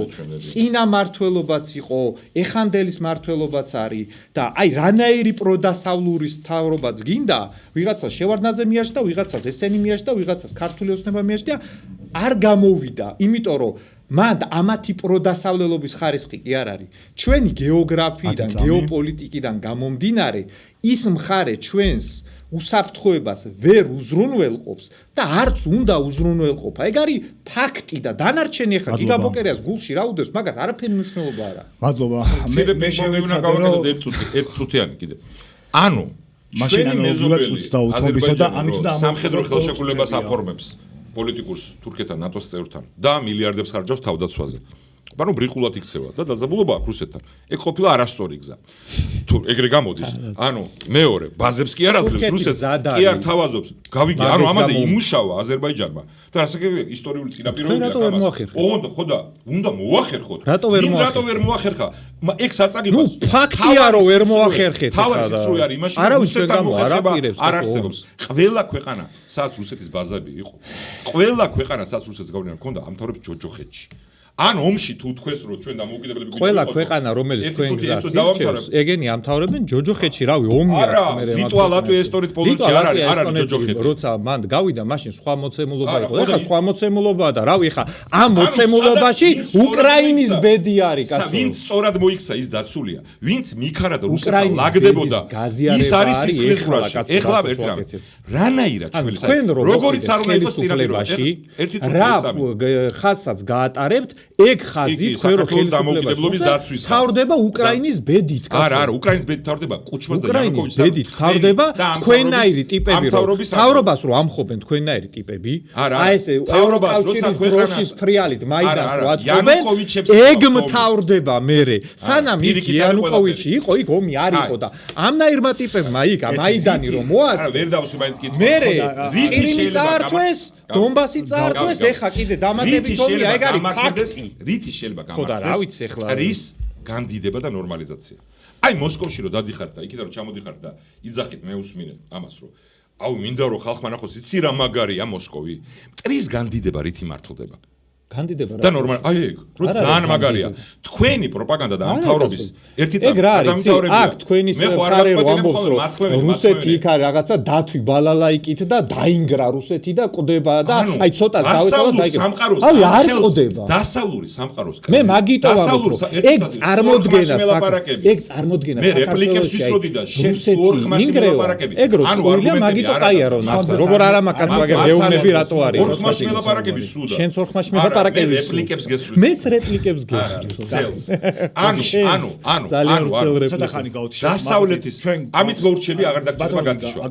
წინა მართლობაც იყო, ეხანდელის მართლობაც არის და აი რანაირი პროდასავლურის თავრობაც გინდა, ვიღაცას შევარდნაძე მიაჩნდა, ვიღაცას ესენი მიაჩნდა, ვიღაცას ქართული ოცნება მიაჩნდა, არ გამოვიდა, იმიტომ რომ მან ამათი პროდასავლელობის ხარისხი კი არ არის. ჩვენი გეოგრაფიიდან, გეოპოლიტიკიდან გამომდინარე, ის მხარე ჩვენს უსაფრთხოებას ვერ უზრუნველყოფს და არც უნდა უზრუნველყოფა. ეგ არის ფაქტი და დანარჩენი ახლა გიგაბოკერიას გულში რა უდევს, მაგას არაფერი მნიშვნელობა არ აქვს. მადლობა. მე შევეცადე რომ ერთ წუთიანი კიდე. ანუ მაშინ აზერბაიჯანი და ამით და სამხედრო ხელშეკრულებას აფორმებს პოლიტიკურს თურქეთთან, ნატოს წევრთან და მილიარდებს ხარჯავს თავდაცვაზე. ანუ ბრიყულად იქცევა და დაძაბულობა აქვს რუსეთთან. ეგ ყოფილა არასწორი გზა. თუ ეგრე გამოდის, ანუ მეორე ბაზებს კი არ აძლევს რუსეთს, კი არ თავაზობს. გავიგე, ანუ ამაზე იმუშავა აზერბაიჯანმა. და ასაკები ისტორიული წინაპირობები აქვს ამას. ხო და უნდა მოახერხოთ. რატო ვერ მოახერხა? ეგ საწაგებას. ნუ ფაქტია რომ ვერ მოახერხეთ. თავის ისრუი არის იმაში, რომ რუსეთთან მოახერხება არ არსებობს. ყველა ქვეყანა, სადაც რუსეთის ბაზები იყო, ყველა ქვეყანა, სადაც რუსეთს გავლენა ჰქონდა, ამთავრებს ჯოჯოხეთში. ან ომში თუ თქვენს რომ ჩვენ დამოუკიდებლები გვიყავით ყველა ქვეყანა რომელიც თქვენ გზას ირჩევს ეგენი ამთავრებენ ჯოჯოხეთში რავი ომია მე ლიტვა ლატვია ესტონეთ პოლონეთში არ არის ჯოჯოხეთი როცა მან გავიდა მაშინ სხვა მოცემულობა იყო ეხლა სხვა მოცემულობაა და რავი ეხლა ამ მოცემულობაში უკრაინის ბედი არის კაცო ვინც სწორად მოიქცა ის დაცულია ვინც მიქარა და რუსეთთან ლაგდებოდა ის არის სისხლისღვრაში ეხლა ერთ რამ რანაირად ჩვენ როგორიც არ უნდა იყოს წინაპირობაში რა ხაზსაც გაატარებთ ეგ ხაზი თქვენ რო ხელისუფლების დაცვის თავდება უკრაინის ბედით არა უკრაინის ბედით თავდება კუჩმას და იანუკოვიჩის ბედით თავდება თქვენაირი ტიპები თავრობას რო ამხობენ თქვენაირი ტიპები აი ესე ევროკავშირის დროშის ფრიალით მაიდანს რო აწყობენ ეგ მთავრდება მერე სანამ იქ იანუკოვიჩი იყო იქ ომი არ იყო და ამნაირმა ტიპებმა იქ მაიდანი რომ მოაწყვეს ვერ დავსვი მაინც კითხვა მერე რითი წაართვეს დონბასი წაართვეს ეხა კიდე დამატებით ომი ეგ არის ფაქტი რითი შეიძლება გამართლდეს ტრის განდიდება და ნორმალიზაცია. აი მოსკოვში რომ დადიხართ და იქიდან რომ ჩამოდიხართ და იძახით მე უსმინე ამას რომ აუ მინდა რომ ხალხმა ნახოს იცი რა მაგარია მოსკოვი. ტრის განდიდება რითი მართლდება? განდიდება რა და ნორმალი აი ეგ რო ძალიან მაგარია თქვენი პროპაგანდა და ამთავრობის ერთი ეგ რა არის აქ თქვენი მხარე რო ამბობს რომ რუსეთი იქ არის რაღაცა დათვი ბალალაიკით და დაინგრა რუსეთი და ყდება და აი ცოტა დავეცალა დაიგრა აი არ ყდება დასავლური სამყაროს მე მაგიტო ვამბობ ეგ წარმოდგენა ეგ წარმოდგენა მე რეპლიკებს ვისროდი და შენ ორ ხმაში მელაპარაკები ეგ რო სწორია მაგიტო კაია რომ ნახე როგორ არა მაგათ მაგერ გეუბნები რატო არის ორ ხმაში მელაპარაკები სუდა შენ ორ ხმაში მელაპარაკები რეპლიკებს გესვრი. მეც რეპლიკებს გესვრი. ანუ ცოტა ხანი გავთიშოთ. დასავლეთის ამით მოურჩები აღარ დაგჭირდება გათიშვა.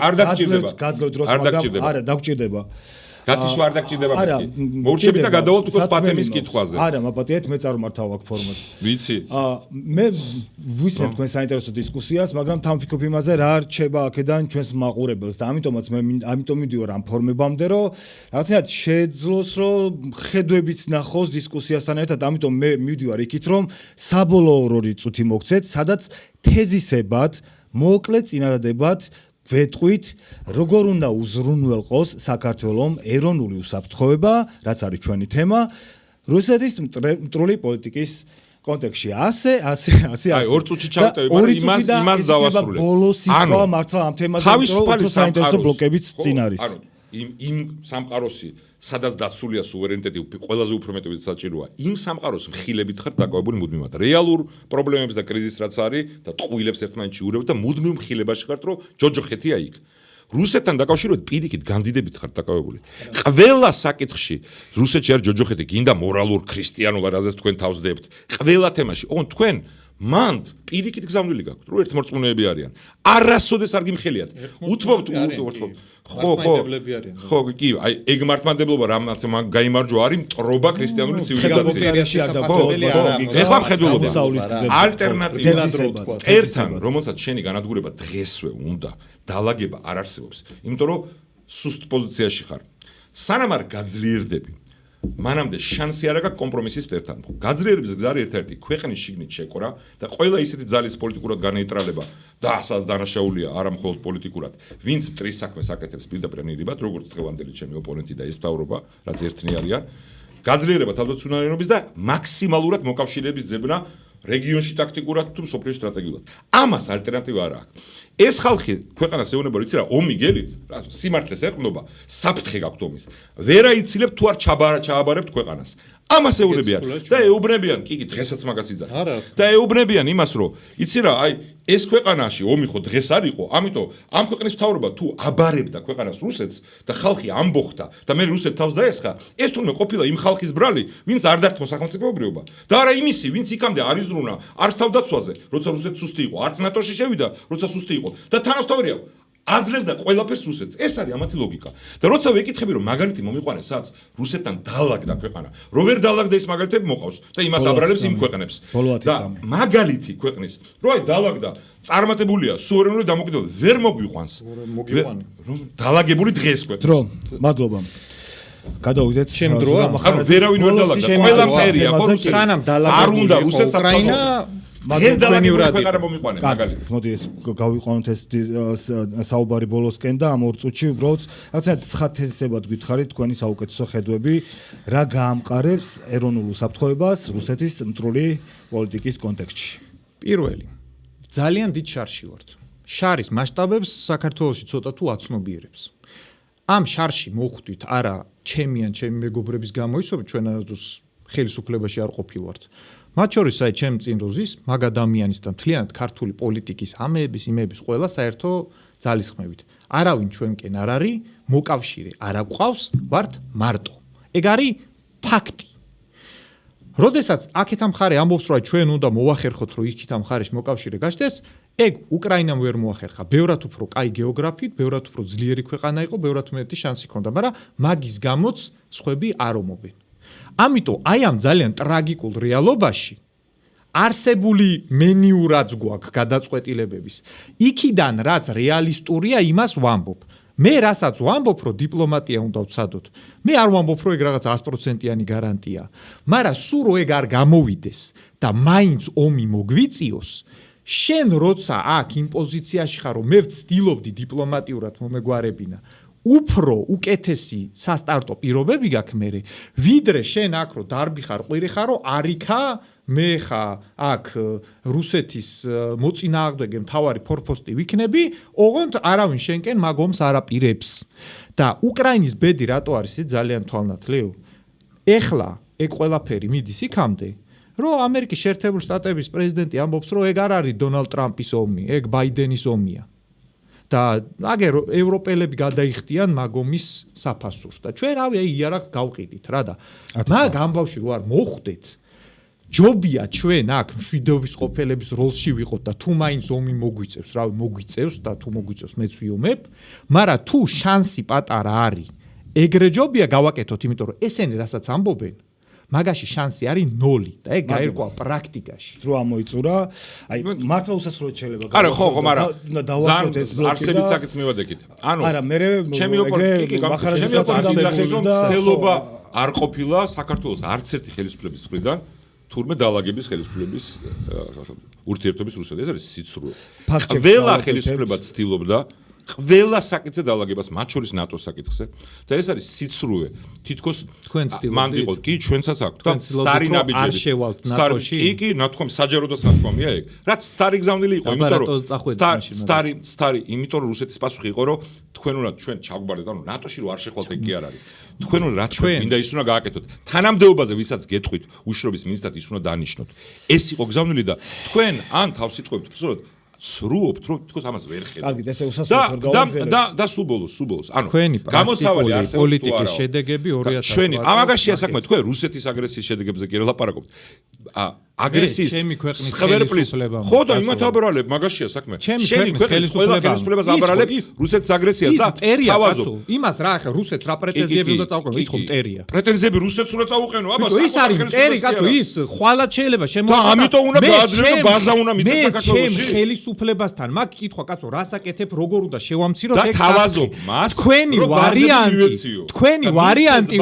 არ დაგჭირდება. გაძლევთ დროს მაგრამ არა დაგჭირდება. გათიშვა არ დაგჭირდება მეთქი. მოურჩები და გადავალთ უკვე პათემის კითხვაზე. არა, მაპატიეთ მე წარმართავ აქ ფორმატს. ვიცი. მე ვისმენთ თქვენ საინტერესო დისკუსიას, მაგრამ თამფიქრობ იმაზე რა რჩება აქედან ჩვენს მაყურებელს და ამიტომაც მე ამიტომ მიდიوار ამ ფორმებამდე, რომ რაღაცნაირად შეძლოს, რომ ხედვებიც ნახოს დისკუსიასთან ერთად, ამიტომ მე მივდივარ იქით, რომ საბოლოო 2 წუთი მოგცეთ, სადაც თეზისებად, მოკლე წინადადებად ვეტყვით, როგორ უნდა უზრუნველყოს საქართველოს ეროვნული უსაფრთხოება, რაც არის ჩვენი თემა, რუსეთის მტრული პოლიტიკის კონტექსტში. ასე. აი, 2 წუთში ჩავტევი, მაგრამ იმას დავასრულებ. ბოლოს იქვა მართლა ამ თემაზე, რომ საინტერესო ბლოკებიც წინ არის. ანუ იმ სამყაროსი სადაც დაცულია სუვერენიტეტი ყველაზე უფრო მეტად საჭიროა იმ სამყაროს მხილებით ხარ დაკავებული მუდმივად რეალურ პრობლემებს და კრიზისს რაც არის და ტყუილებს ერთმანეთში ურევთ და მუდმივ მხილებაში ხართ რომ ჯოჯოხეთია იქ რუსეთთან დაკავშირებით პირიქით განდიდებით ხართ დაკავებული ყველა საკითხში რუსეთში არის ჯოჯოხეთი გინდა მორალურ ქრისტიანულ რაზეც თქვენ თავს დებთ ყველა თემაში ოღონდ თქვენ მანდ პირიქით გზავნილი გაქვთ, რომ ერთმორწმუნეები არიან. არასოდეს არ გიმხელიათ. უთმობთ ხო, კი, აი ეგ მართლმადებლობა რამაც გაიმარჯვა არის მტრობა ქრისტიანული ცივილიზაციაში. ეხლა მხედველობა ალტერნატივა ერთთან, რომელსაც შენი განადგურება დღესვე უნდა დაალაგება არ არსებობს. იმიტომ რომ სუსტ პოზიციაში ხარ. სანამ არ გაძლიერდები მანამდე შანსი არ აქვს კომპრომისის ერთთან. გაძლიერების გზა არის ერთ-ერთი ქვეყნის შიგნით შეკორა და ყველა ისეთი ძალის პოლიტიკურად განეიტრალება და ასაც დანაშაულია არა მხოლოდ პოლიტიკურად, ვინც მტრის საქმეს აკეთებს პირდაპირ ნირიბად, როგორც დღევანდელი ჩემი ოპონენტი და ეს მთავრობა, რაც ერთნი არიან, გაძლიერება თავდაცუნარიანობის და მაქსიმალურად მოკავშირეების ძებნა რეგიონში ტაქტიკურად თუ სოფლიო სტრატეგიულად. ამას ალტერნატივა არ აქვს. ეს ხალხი ქვეყანას ეუბნება, იცი რა, ომი გელით, რა სიმართლეს ეყნობა, საფრთხე გაქვთ ომის. ვერ აიცილებთ თუ არ ჩააბარებთ ქვეყანას. ამას ეუბნებიან და ეუბნებიან, კი, დღესაც მაგას იძახით. და ეუბნებიან იმას, რომ იცი რა, აი ეს ქვეყანაში ომი ხო დღეს არ იყო, ამიტომ ამ ქვეყნის მთავრობა თუ აბარებდა ქვეყანას რუსეთს და ხალხი ამბოხდა და მე რუსეთ თავს დაესხა, ეს თუნდაც ყოფილა იმ ხალხის ბრალი, ვინც არ დართმო სახელმწიფოებრიობა და არა იმისი, ვინც იქამდე არ იზრუნა არც თავდაცვაზე, როცა რუსეთი სუსტი იყო, არც ნატოში შევიდა, როცა სუსტი იყო და თანასწორია აძლევდა ყველაფერს რუსეთს. ეს არის ამათი ლოგიკა. და როცა ვეკითხები რომ მაგალითი მომიყვანეს სადაც რუსეთთან დაალაგდა ქვეყანა, რო ვერ დაალაგდა ის მაგალითები მოყავს და იმას აბრალებს იმ ქვეყნებს. და მაგალითი ქვეყნის, რო აი დაალაგდა, წარმატებულია სუვერენული დამოუკიდებლობა, ვერ მოგვიყვანს. რომ დაალაგებული დღეს ქვეყნის. დრო, მადლობა. გადავიდეთ ჩემ დროა. ანუ ვერავინ ვერ დაალაგდა. ყველა ფერია, ხო, სანამ დაალაგდა. არ უნდა რუსეთს უკრაინა ეს დაალაგებული ქვეყანა მომიყვანე მაგალითად. მოდი ეს გავიყვანოთ ეს საუბარი ბოლოსკენ და ამ ორ წუთში უბრალოდ რაღაცნაირად ცხად თეზისებად გითხარით თქვენი საუკეთესო ხედვები რა გაამყარებს ეროვნულ უსაფრთხოებას რუსეთის მტრული პოლიტიკის კონტექსტში. პირველი ძალიან დიდ შარში ვართ. შარის მასშტაბებს საქართველოში ცოტა თუ აცნობიერებს. ამ შარში მოხვდით არა ჩემი ან ჩემი მეგობრების გამოისობით ჩვენ არასდროს ხელისუფლებაში არ ყოფილვართ. მათ შორის აი ჩემ წინ როზის მაგ ადამიანის და მთლიანად ქართული პოლიტიკის ამეების იმების ყველა საერთო ძალისხმევით. არავინ ჩვენკენ არ არის მოკავშირე, არ აყვავს, ვართ მარტო. ეგ არის ფაქტი. როდესაც აქეთ ამ ხარე ამბობს რომ ჩვენ უნდა მოვახერხოთ რომ იქით ამ ხარეში მოკავშირე გაჩნდეს, ეგ უკრაინამ ვერ მოახერხა. ბევრად უფრო კაი გეოგრაფით, ბევრად უფრო ძლიერი ქვეყანა იყო, ბევრად მეტი შანსი ჰქონდა, მაგრამ მაგის გამოც სხვები არ ომობენ. ამიტომ აი ამ ძალიან ტრაგიკულ რეალობაში არსებული მენიუ რაც გვაქვს გადაწყვეტილებების, იქიდან რაც რეალისტურია, იმას ვამბობ. მე რასაც ვამბობ, რომ დიპლომატია უნდა ვცადოთ, მე არ ვამბობ, რომ ეგ რაღაც 100%-იანი გარანტია, მაგრამ სულ რო ეგ არ გამოვიდეს და მაინც ომი მოგვიწიოს, შენ როცა აქ იმ პოზიციაში ხარ, რომ მე ვცდილობდი დიპლომატიურად მომეგვარებინა, უფრო უკეთესი სასტარტო პირობები გაქვს მე, ვიდრე შენ აქ რო დარბი ხარ, ყვირი ხარ, რომ არიქა მე ხა აქ რუსეთის მოწინააღმდეგე მთავარი ფორპოსტი ვიქნები, ოღონდ არავინ შენკენ მაგომს არ აპირებს. და უკრაინის ბედი რატო არის ძალიან თვალნათლივ? ეხლა ეგ ყველაფერი მიდის იქამდე, რომ ამერიკის შეერთებული შტატების პრეზიდენტი ამბობს, რომ ეგ არ არის დონალდ ტრამპის ომი, ეგ ბაიდენის ომია. და აგერ ევროპელები გადაიხდიან მაგომის საფასურს და ჩვენ რავი აი იარაღს გავყიდით რა და მაგ ამბავში რო არ მოხვდეთ ჯობია ჩვენ აქ მშვიდობის ყოფილების როლში ვიყოთ და თუ მაინც ომი მოგვიწევს, რავი მოგვიწევს და თუ მოგვიწევს მეც ვიომებ, მაგრამ თუ შანსი პატარა არის, ეგრე ჯობია გავაკეთოთ, იმიტომ რომ ესენი რასაც ამბობენ, მაგაში შანსი არის 0 და ეგ გაერკვა პრაქტიკაში. დრო ამოიწურა, აი მართლა უსასრულოდ შეიძლება. არა, ხო, მაგრამ დავასრულოთ ეს ბლოკი და არსებით საკითხს მივადექით. ანუ არა, მე ჩემი ოპონენტი არ ყოფილა საქართველოს არც ერთი ხელისუფლების მხრიდან თურმე დაალაგების ხელისუფლების ურთიერთობის რუსეთთან. ეს არის სიცრუე. ყველა ხელისუფლება ცდილობდა ყველა საკითხზე დაალაგებას, მათ შორის ნატოს საკითხზე და ეს არის სიცრუე. თითქოს მან იყო კი ჩვენსაც აქვს და სტარი ნაბიჯები. კი, ნათქვამ საჯარო და სათქვამია ეგ. რაც სტარი გზავნილი იყო, იმიტომ რომ სტარი, იმიტომ რომ რუსეთის პასუხი იყო, რომ თქვენ უნდა ჩვენ ჩაგვბარდეთ, ანუ ნატოში რო არ შეხვალთ ეგ კი არ არის. თქვენ უნდა რაც ჩვენ მინდა ის უნდა გააკეთოთ. თანამდებობაზე ვისაც გეტყვით უშრობის მინისტრად ის უნდა დანიშნოთ. ეს იყო გზავნილი და თქვენ ან თავს იტყვებთ, უბრალოდ სრუობთ, რომ თქოს ამას ვერ ხედავთ. კარგით, ესე უსასრულოდ გავაგზავნეთ. და სულ ბოლოს. ანუ გამოსავალი არსებობს პოლიტიკის შედეგები 2000 ჩვენი ამაგაშია საქმე, თქვენ რუსეთის აგრესიის შედეგებზე კი ლაპარაკობთ. აგრესიის ჩემი ქვეყნის სხერფლის ხელისუფლება ხო და იმათ აბრალებ მაგაშია საქმე ჩემი ქვეყნის ხელისუფლებას აბრალებ რუსეთს აგრესიას და თავაზობ იმას რა ახლა რუსეთს რა პრეტენზიები უნდა წავყენო ის ხომ მტერია პრეტენზიები რუსეთს უნდა წავყენო აბა ის არის მტერი კაცო ის ხვალად შეიძლება შემოვიდა და ამიტომ უნდა გააძლიერო ბაზა უნდა მიწეს საქართველოში ხელისუფლებასთან მაგ კითხვა კაცო რას აკეთებ როგორ უნდა შევამციროთ და თავაზობ მას თქვენი ვარიანტი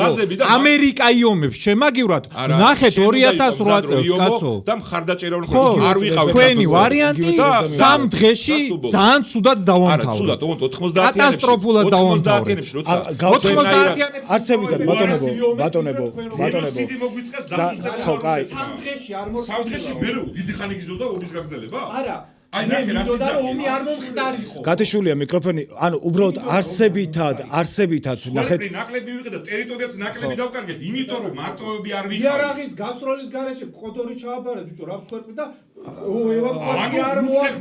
ამერიკայի ომებს შემაგივრად ნახეთ 2008 წელს კაცო და მხარდაჭერა უნდა არ ვიყავით თქვენი ვარიანტი სამ დღეში ძალიან ცუდად დავამთავრე. არა, ცუდად, 90-იანებში. კატასტროფულად დავამთავრე. 90-იანებში როცა არცებითად ბატონებო. ხო, კაი. სამ დღეში არ სამ დღეში მე დიდი ხანი გიზდოდა ომის გაგრძელება? არა. აი ნახე რა სიზარდე ომი არ მომხდარიყო. გათიშულია მიკროფონი, ანუ უბრალოდ არცებითად ნახეთ. ნაკლები ვიყიდე და ტერიტორიაც ნაკლები დავკარგეთ, იმიტომ რომ მარტოები არ ვიყავ. იარაღის გასროლის გარეშე ყოდორი ჩააბარეთ, ბიჭო, რა ვსხვერპლი და ევაკუაცია არ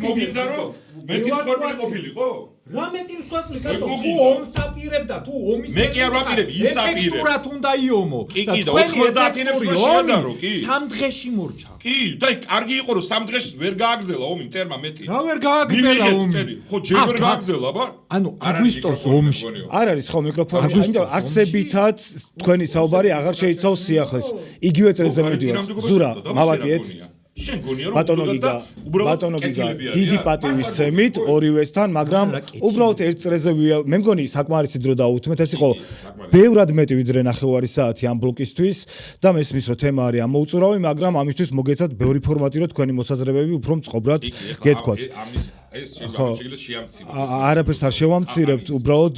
მოგინდა რომ მეტი სვერპლი ყოფილიყო? რა მეტი სვერპლი კაცო, თუ ომს აპირებდა, თუ ომის მე კი არ ვაპირებ, ის აპირებ. ეფექტურად უნდა იომო. კი და 90-იანებს რა შეადარო, კი. სამ დღეში მორჩა. კი, და კარგი იყო რომ სამ დღეში ვერ გააგრძელა ომი მტერმა მეტი. რა ვერ გააგრძელა ომი? ხო, ჯერ ვერ გააგრძელა, აბა? ანუ აგვისტოს ომში არ არის ხო მიკროფონი, ამიტომ არცებითად თქვენი საუბარი აღარ შეიცავს სიახლეს. იგივე წელზე მივიდივართ. ზურა, მავაკიეთ. შენ გონია რომ ბატონო გიგა დიდი პატივისცემით ორივესთან, მაგრამ უბრალოდ ერთ წრეზე მე მგონი საკმარისი დრო დაუთმეთ, ეს იყო ბევრად მეტი ვიდრე ნახევარი საათი ამ ბლოკისთვის და მესმის რომ თემა არის ამოუწურავი, მაგრამ ამისთვის მოგეცათ ბევრი ფორმატი რომ თქვენი მოსაზრებები უფრო მწყობრად გეთქვათ. ეს შეგვიძლია შეამციროთ. არაფერს არ შევამცირებთ, უბრალოდ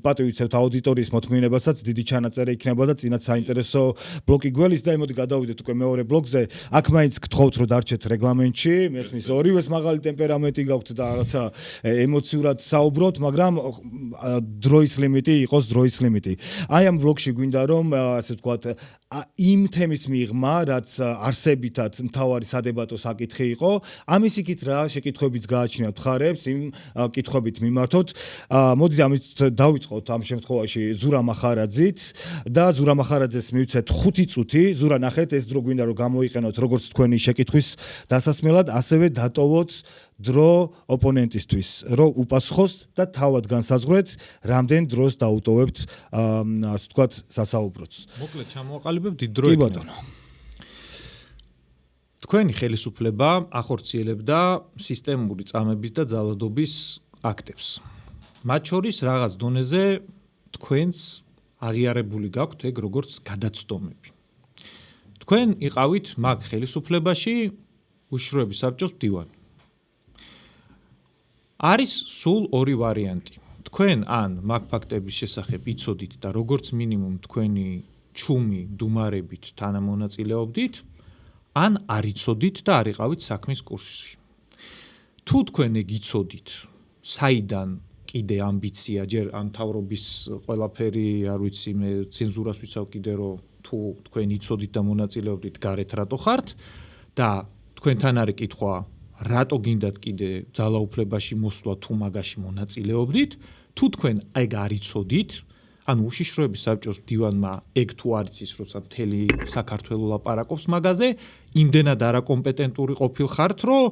პატივიცემთ აუდიტორიის მოთმინებასაც, დიდი ჩანაწერი იქნება და წინათ საინტერესო ბლოკი გველის და მოდი გადავიდეთ უკვე მეორე ბლოკზე. აქ მაინც გთხოვთ რომ დარჩეთ რეგლამენტში, მესმის ორივეს მაღალი ტემპერამენტი გაქვთ და რაღაცა ემოციურად საუბრობთ, მაგრამ დროის ლიმიტი იყოს დროის ლიმიტი. აი ამ ბლოკში გვინდა რომ ასე ვთქვათ იმ თემის მიღმა, რაც არსებითად მთავარი სადებატო საკითხი იყო, ამის იქით რა შეკითხვებიც გააჩნიათ მხარებს, იმ კითხვებით მიმართოთ. მოდით ამით დავიწყოთ ამ შემთხვევაში ზურა მახარაძით და ზურა მახარაძეს მივცეთ 5 წუთი. ზურა ნახეთ, ეს დრო გვინდა რომ გამოიყენოთ როგორც თქვენი შეკითხვის დასასმელად, ასევე დატოვოთ დრო ოპონენტისთვის, რომ უპასუხოს და თავად განსაზღვრეთ, რამდენ დროს დაუტოვებთ ასე ვთქვათ სასაუბროც. მოკლედ ჩამოვაყალიბებ დიდ დრო კი ბატონო. თქვენი ხელისუფლება ახორციელებდა სისტემური წამების და ძალადობის აქტებს. მათ შორის რაღაც დონეზე თქვენს აღიარებული გაქვთ ეგ როგორც გადაცდომები. თქვენ იყავით მაგ ხელისუფლებაში უშიშროების საბჭოს მდივანი. არის სულ ორი ვარიანტი. თქვენ ან მაგ ფაქტების შესახებ იცოდით და როგორც მინიმუმ თქვენი ჩუმი დუმარებით თანამონაწილეობდით, ან არ იცოდით და არ იყავით საქმის კურსში. თუ თქვენ ეგ იცოდით, საიდან კიდე ამბიცია, ჯერ ამ თავრობის ყველაფერი, არ ვიცი, მე ცენზურას ვიცავ კიდე რომ თუ თქვენ იცოდით და მონაწილეობდით, გარეთ რატო ხართ და თქვენთან არის კითხვა, რატო გინდათ კიდე ძალაუფლებაში მოსვლა თუ მაგაში მონაწილეობდით, თუ თქვენ ეგ არ იცოდით, ანუ უშიშროების საბჭოს მდივანმა ეგ თუ არ იცის, როცა მთელი საქართველო ლაპარაკობს მაგაზე, იმდენად არაკომპეტენტური ყოფილ ხართ, რომ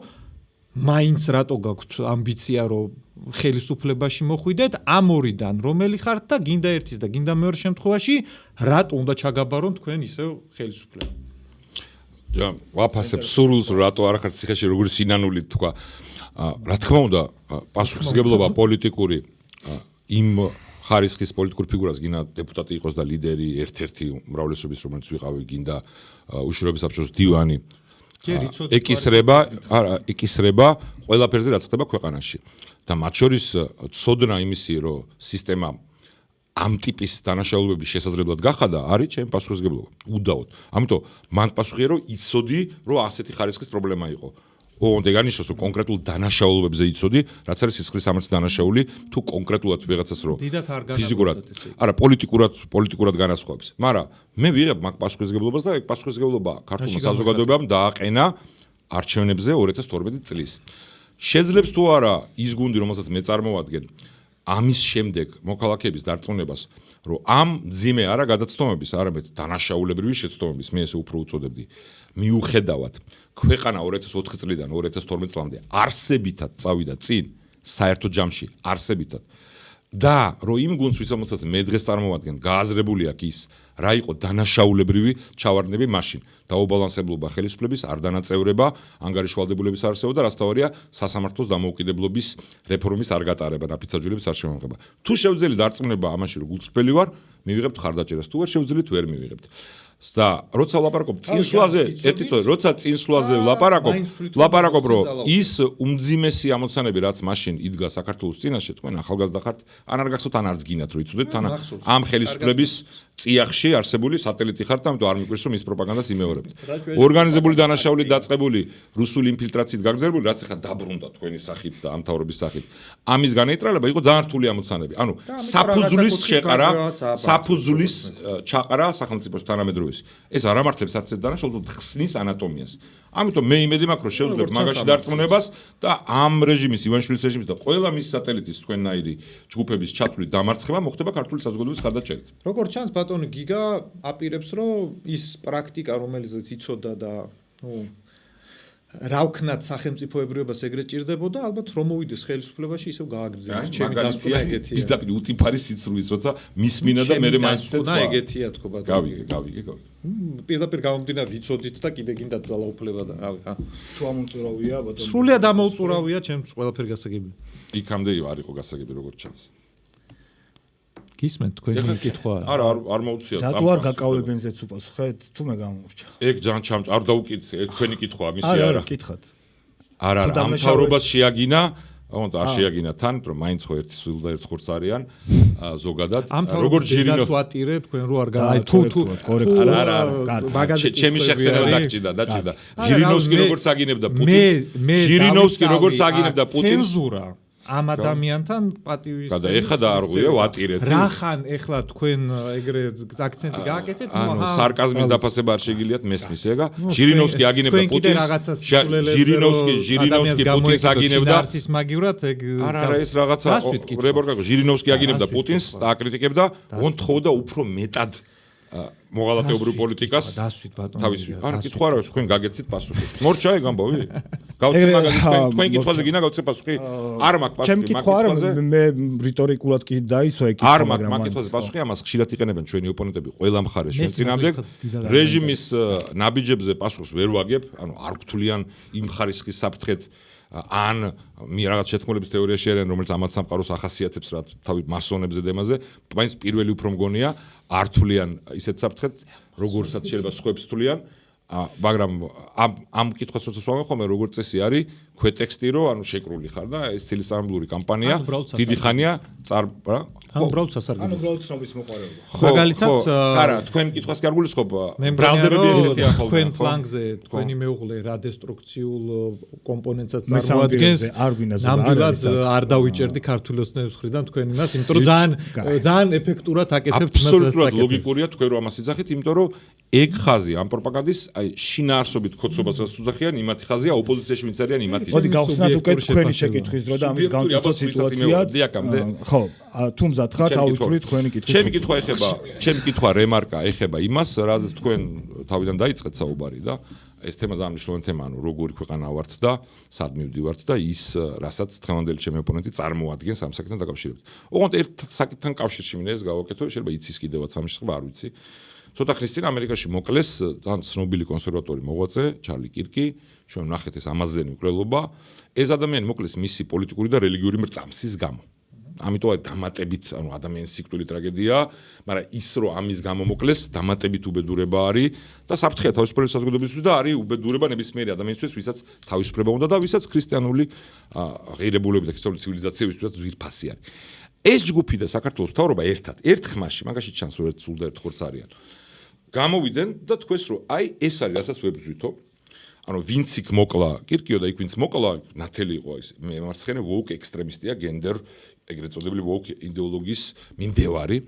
მაინც რატო გაქვთ ამბიცია, რომ ხელისუფლებაში მოხვიდეთ, ამ ორიდან რომელი ხართ და გინდა ერთის და გინდა მეორე შემთხვევაში, რატო უნდა ჩაგაბარონ თქვენ ისევ ხელისუფლება. და ვაფასებ სურვილს, რატო არ ხართ ციხეში, როგორც სინანული თქვა. რა თქმა უნდა, პასუხისმგებლობა პოლიტიკური იმ ხარისხის პოლიტიკურ ფიგურას გინდა დეპუტატი იყოს და ლიდერი ერთ-ერთი უმრავლესობის რომელიც ვიყავი გინდა უშიშროების საბჭოს მდივანი ეკისრება ყველაფერზე რაც ხდება ქვეყანაში და მათ შორის ცოდნა იმისი რომ სისტემა ამ ტიპის დანაშაულებების შესაძლებლად გახადა არის ჩემი პასუხისმგებლობა უდაოდ ამიტომ მან პასუხია რომ იცოდი რომ ასეთი ხარისხის პრობლემა იყო ოღონდ ეგ ანიშნავს რომ კონკრეტულ დანაშაულებებზე იცოდი, რაც არის სისხლის სამართლის დანაშაული, თუ კონკრეტულად ვიღაცას რო ფიზიკურად, არა პოლიტიკურად განასხვავებს. მაგრამ მე ვიღებ მაგ პასუხისმგებლობას და ეგ პასუხისმგებლობა ქართულმა საზოგადოებამ დააყენა არჩევნებზე 2012 წლის. შეძლებს თუ არა ის გუნდი, რომელსაც მე წარმოვადგენ, ამის შემდეგ მოქალაქეების დარწმუნებას, რომ ამ ძიმე არა გადაცდომების, არამედ დანაშაულებრივი შეცდომების, მე ესე უფრო უწოდებდი, მიუხედავად ქვეყანა 2004 წლიდან 2012 წლამდე არსებითად წავიდა წინ საერთო ჯამში არსებითად და რომ იმ გუნდს ვისაც მე დღეს წარმოვადგენ გააზრებული აქვს ის რა იყო დანაშაულებრივი ჩავარდნები მაშინ დაუბალანსებლობა ხელისუფლების არ დანაწევრება ანგარიშვალდებულების არსებობა და რასთავარია სასამართლოს დამოუკიდებლობის რეფორმის არ გატარება ნაფიცაჯულების არ შემოღება თუ შევძელი დარწმუნება ამაში რომ გულწრფელი ვარ მივიღებთ ხარდაჭერას თუ ვერ შევძელით ვერ მივიღებთ და როცა ლაპარაკობ წინსვლაზე ერთი წუთი როცა წინსვლაზე ლაპარაკობ რომ ის უმძიმესი ამოცანები რაც მაშინ იდგა საქართველოს წინაშე თქვენ ახალგაზრდა ხართ ან არ გახსოვთ ან არც გინათ რომ იცოდეთ თან ამ ხელისუფლების წიაღში არსებული სატელიტი ხართ ამიტომ არ მიკვირს რომ ის პროპაგანდას იმეორებთ ორგანიზებული დანაშაულით დაწყებული რუსული ინფილტრაციით გაგზავნებული რაც ახლა დაბრუნდა თქვენი სახით და ამ თავრობის სახით ამის განეიტრალება იყო ძალიან რთული ამოცანები ანუ საფუძვლის შეყარა საფუძვლის ჩაყარა სახელმწიფოს თანამედროვე ეს არ ამართლებს არც ერთ დანაშაულს ხსნის ანატომიას. ამიტომ მე იმედი მაქვს რომ შევძლებ მაგაში დარწმუნებას და ამ რეჟიმის ივანიშვილის რეჟიმის და ყველა მის სატელიტის თქვენნაირი ჯგუფების ჩათვლით დამარცხება მოხდება ქართული საზოგადოების ხარდაჭერით. როგორც ჩანს ბატონი გიგა აპირებს რომ ის პრაქტიკა რომელზეც იცოდა და რა ვქნათ სახელმწიფოებრიობას ეგრეთ ჭირდებოდა ალბათ რომ მოვიდეს ხელისუფლებაში ისევ გააგრძელოს ჩემი დასკვნა ეგეთია ის დაპირ უტიფარი სიცრუის როცა მისმინა და მე მაინც და ეგეთია თქო ბატონი გავიგე პირდაპირ გამომდინარე ვიცოდით და კიდე გინდა ძალაუფლება და რავი თუ ამოწურავია ბატონი სრულიად ამოუწურავია ჩემს ყველაფერი გასაგები იქამდე არ იყო გასაგები როგორც ჩანს გისმენთ თქვენი კითხვა არა არ მოუწიათ რატო არ გაკავებენზეც უპასუხეთ თუ მე გამოვჭა ეგ ძალიან ჩამ არ დაუკითხე თქვენი კითხვა მისი არა არა კითხათ არა ამ თავრობას შეაგინა ოღონდ არ შეაგინა თან რომ მაინც ხო ერთი სულ და ერთ ხორც არიან ზოგადად როგორც ჟირინოს ვატირე თქვენ რო არ აი თუ არა ჩემი შეხსენება დაჭიდა ჟირინოვსკი როგორც აგინებდა პუტინს ჟირინოვსკი როგორც აგინებდა პუტინს ცენზურა ამ ადამიანთან პატივის გადა ეხა და არღვია ვატირეთ რახან ეხლა თქვენ ეგრე აქცენტი გააკეთეთ ანუ სარკაზმის დაფასება არ შეგიძლიათ მესმის ეგა ჟირინოვსკი აგინებდა პუტინს ჟირინოვსკი პუტინს აგინებდა არსის მაგივრად ეგ არა ეს რაღაცა რებორკაკო ჟირინოვსკი აგინებდა პუტინს და აკრიტიკებდა ონთხოვდა უფრო მეტად მოღალატეობრივ პოლიტიკას დასვით ბატონო თავისი არა კითხვა რა თქვენ გაგეცით პასუხი მორჩა ეგ ამბავი გავცე მაგალითად თქვენ კითხვაზე გინდა გავცე პასუხი არ მაქვს პასუხი ჩემ კითხვა არა მე რიტორიკულად კი დაისვა ეგ არ მაქვს მაგ კითხვაზე პასუხი ამას ხშირად იყენებენ ჩვენი ოპონენტები ყველა მხარეს ჩვენ წინამდე რეჟიმის ნაბიჯებზე პასუხს ვერ ვაგებ ანუ არ გთვლიან იმ ხარისხის საფრთხეთ ან რაღაც შეთქმულების თეორიაში არიან რომელიც ამათ სამყაროს ახასიათებს რა თავი მასონებზე დემაზე მაინც პირველი უფრო მგონია არ თვლიან ისეთ საფრთხეთ როგორცაც შეიძლება სხვებს თვლიან მაგრამ ამ კითხვას როცა ვამბობ ხოლმე როგორც წესი არის ქვეტექსტი რომ ანუ შეკრული ხარ და ეს ცილისწარმოებრივი კამპანია დიდი ხანია რა ანუ უბრალოდ სასარგებლო ანუ უბრალოდ ცნობის მოყარეობა მაგალითად ხარა თქვენ კითხვას კი არ გულისხმობ ბრალდებები ესეთია ხოლმე თქვენ ფლანგზე თქვენი მეუღლე რა დესტრუქციულ კომპონენტსაც წარმოადგენს ნამდვილად არ დავიჭერდი ქართული ოცნების მხრიდან თქვენ იმას იმიტომ რომ ძალიან ეფექტურად აკეთებთ აბსოლუტურად ლოგიკურია თქვენ რომ ამას იძახით იმიტომ რომ ეგ ხაზი ამ პროპაგანდის აი შინაარსობით ხოცობასაც უძახიან იმათი ხაზია ოპოზიციაში ვინც არიან იმათი მოდი გავხსნათ უკვე თქვენი შეკითხვის დრო და ამის განცდო სიტუაციად ხო თუმცა ხარ თავითვით თქვენი კითხვა ჩემი კითხვა რემარკა ეხება იმას რაზეც თქვენ თავიდან დაიწყეთ საუბარი და ეს თემა ძალიან მნიშვნელოვანი თემაა ანუ როგორი ქვეყანა ვართ და სად მივდივართ და ის რასაც დღევანდელი ჩემი ოპონენტი წარმოადგენს ამ საკითხთან დაკავშირებით ოღონდ ერთ საკითხთან კავშირში მინდა ეს გავაკეთო შეიძლება იცის კიდევაც ამ შესახებ არ ვიცი ცოტა ხნის წინ ამერიკაში მოკლეს ძალიან ცნობილი კონსერვატორი მოღვაწე ჩარლი კირკი ჩვენ ვნახეთ ეს ამაზენი მკვლელობა ეს ადამიანი მოკლეს მისი პოლიტიკური და რელიგიური მრწამსის გამო ამიტომ არის დამატებით ანუ ადამიანის სიკვდილი ტრაგედია მაგრამ ის რომ ამის გამო მოკლეს დამატებით უბედურება არის და საფრთხეა თავისუფალი საზოგადოებისთვის და არის უბედურება ნებისმიერი ადამიანისთვის ვისაც თავისუფლება უნდა და ვისაც ქრისტიანული ღირებულებები და ქრისტიანული ცივილიზაციებისთვის ძვირფასი არის ეს ჯგუფი და საქართველოს მთავრობა ერთ ხმაში მაგაში ჩანს ერთ სულ და ერთ ხორც არიან გამოვიდნენ და თქვეს რომ აი ეს არის რასაც ვებრძვითო ანუ ვინც იქ მოკლა კირკიო და იქ ვინც მოკლა ნათელი იყო ეს მემარცხენე ვოუკ ექსტრემისტია გენდერ ეგრეთ წოდებული ვოუკ იდეოლოგიის მიმდევარი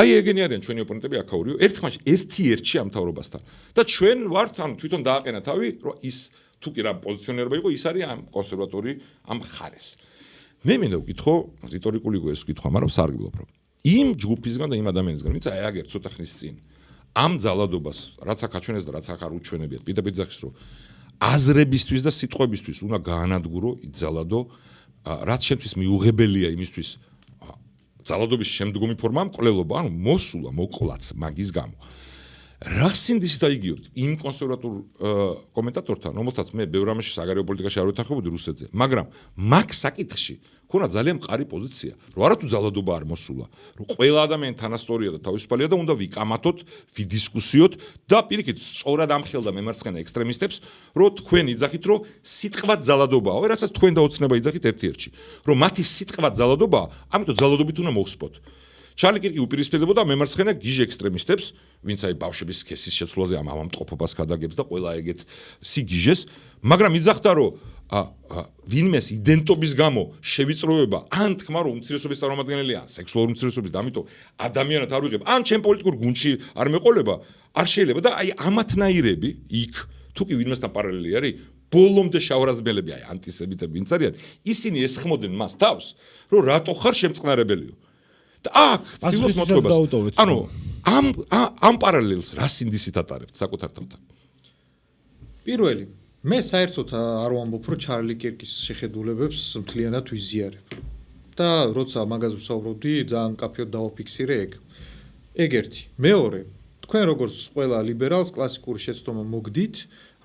აი ეგენი არიან ჩვენი ოპონენტები აქაურიო ერთ ხმაში ერთ-ერთში ამ მთავრობასთან და ჩვენ ვართ ანუ თვითონ დააყენა თავი რომ ის თუ კი რა პოზიციონერება იყო ის არის ამ კონსერვატორი ამ ხარეს მე მინდა ვკითხო, რიტორიკული ეს ვკითხვა, მაგრამ სარგებლობ რომ იმ ჯგუფისგან და იმ ადამიანისგან, ვინც აი აგერ ცოტა ხნის წინ ამ ძალადობას, რაც აქ აჩვენეს და რაც აქ არ უჩვენებიათ, პირდაპირ ძახის რომ აზრებისთვის და სიტყვებისთვის უნდა გაანადგურო, იძალადო, რაც შემთთვის მიუღებელია იმისთვის ძალადობის შემდგომი ფორმა მკვლელობა, ანუ მოსულა, მოკლაც მაგის გამო. რა სინდისით აიგიოთ იმ კონსერვატულ კომენტატორთან, რომელთაც მე ბევრ რამეში საგარეო პოლიტიკაში არ ვეთანხმებოდი რუსეთზე, მაგრამ მაგ საკითხში ქონა ძალიან მყარი პოზიცია, რომ არათუ ძალადობა არ მოსულა, რომ ყველა ადამიანი თანასწორია და თავისუფალია და უნდა ვიკამათოთ, ვიდისკუსიოთ და პირიქით სწორად ამხელდა მემარცხენე ექსტრემისტებს, რომ თქვენ იძახით, რომ სიტყვა ძალადობაა, რასაც თქვენ დაოცნება იძახით ერთ-ერთში, რომ მათი სიტყვა ძალადობაა, ამიტომ ძალადობით უნდა მოხსპოთ. ჩარლი კირკი უპირისპირდებოდა მემარცხენე გიჟ ექსტრემისტებს, ვინც აი ბავშვების სქესის შეცვლაზე ამ ავადმყოფობას გადაგებს და ყველა ეგეთ სიგიჟეს, მაგრამ იძახდა, რომ ვინმეს იდენტობის გამო შევიწროება, ან თქმა რომ უმცირესობის წარმომადგენელია, სექსუალური უმცირესობის და ამიტომ ადამიანად არ ვიღებ, ან ჩემ პოლიტიკურ გუნდში არ მეყოლება, არ შეიძლება და აი ამათნაირები იქ, თუ კი ვინმესთან პარალელი არის, ბოლომდე შავრაზმელები, აი ანტისემიტები ვინც არიან, ისინი ესხმოდნენ მას თავს, რომ რატო ხარ შემწყნარებელიო. და აქ ცდილობს მოწყობას. ანუ ამ პარალელს რა სინდისით ატარებთ საკუთარ თავთან? პირველი, მე საერთოდ არ ვამბობ, რომ ჩარლი კირკის შეხედულებებს მთლიანად ვიზიარებ. და როცა მაგაზე ვსაუბრობდი, ძალიან მკაფიოდ დავაფიქსირე ეგ. ეგ ერთი. მეორე, თქვენ როგორც ყველა ლიბერალს კლასიკური შეცდომა მოგდით,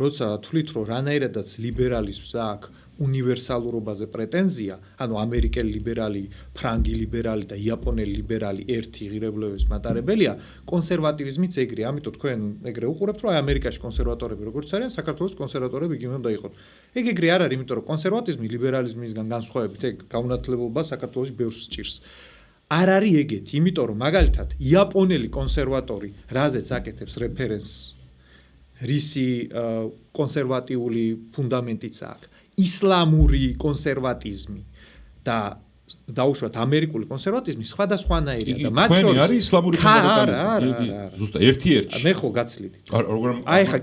როცა თვლით, რომ რანაირადაც ლიბერალიზმს აქვს უნივერსალურობაზე პრეტენზია, ანუ ამერიკელი ლიბერალი, ფრანგი ლიბერალი და იაპონელი ლიბერალი ერთი ღირებულების მატარებელია, კონსერვატივიზმიც ეგრე. ამიტომ თქვენ ეგრე უყურებთ, რომ აი ამერიკაში კონსერვატორები როგორც არიან, საქართველოს კონსერვატორები იგივე უნდა იყოს. ეგ ეგრე არ არის, იმიტომ რომ კონსერვატიზმი ლიბერალიზმისგან განსხვავებით, ეგ გაუნათლებობა საქართველოში ბევრს სჭირს. არ არის ეგეთი, იმიტომ რომ მაგალითად იაპონელი კონსერვატორი, რაზეც აკეთებს რეფერენსს, რისი კონსერვატიული ფუნდამენტიც აქვს. ისლამური კონსერვატიზმი და დაუშვათ ამერიკული კონსერვატიზმი სხვადასხვანაირია და მათ შორის თქვენი არის ისლამური ფუნდამენტალიზმი. ზუსტად ერთ-ერთი. მე ხო გაცლიდით. აი ხა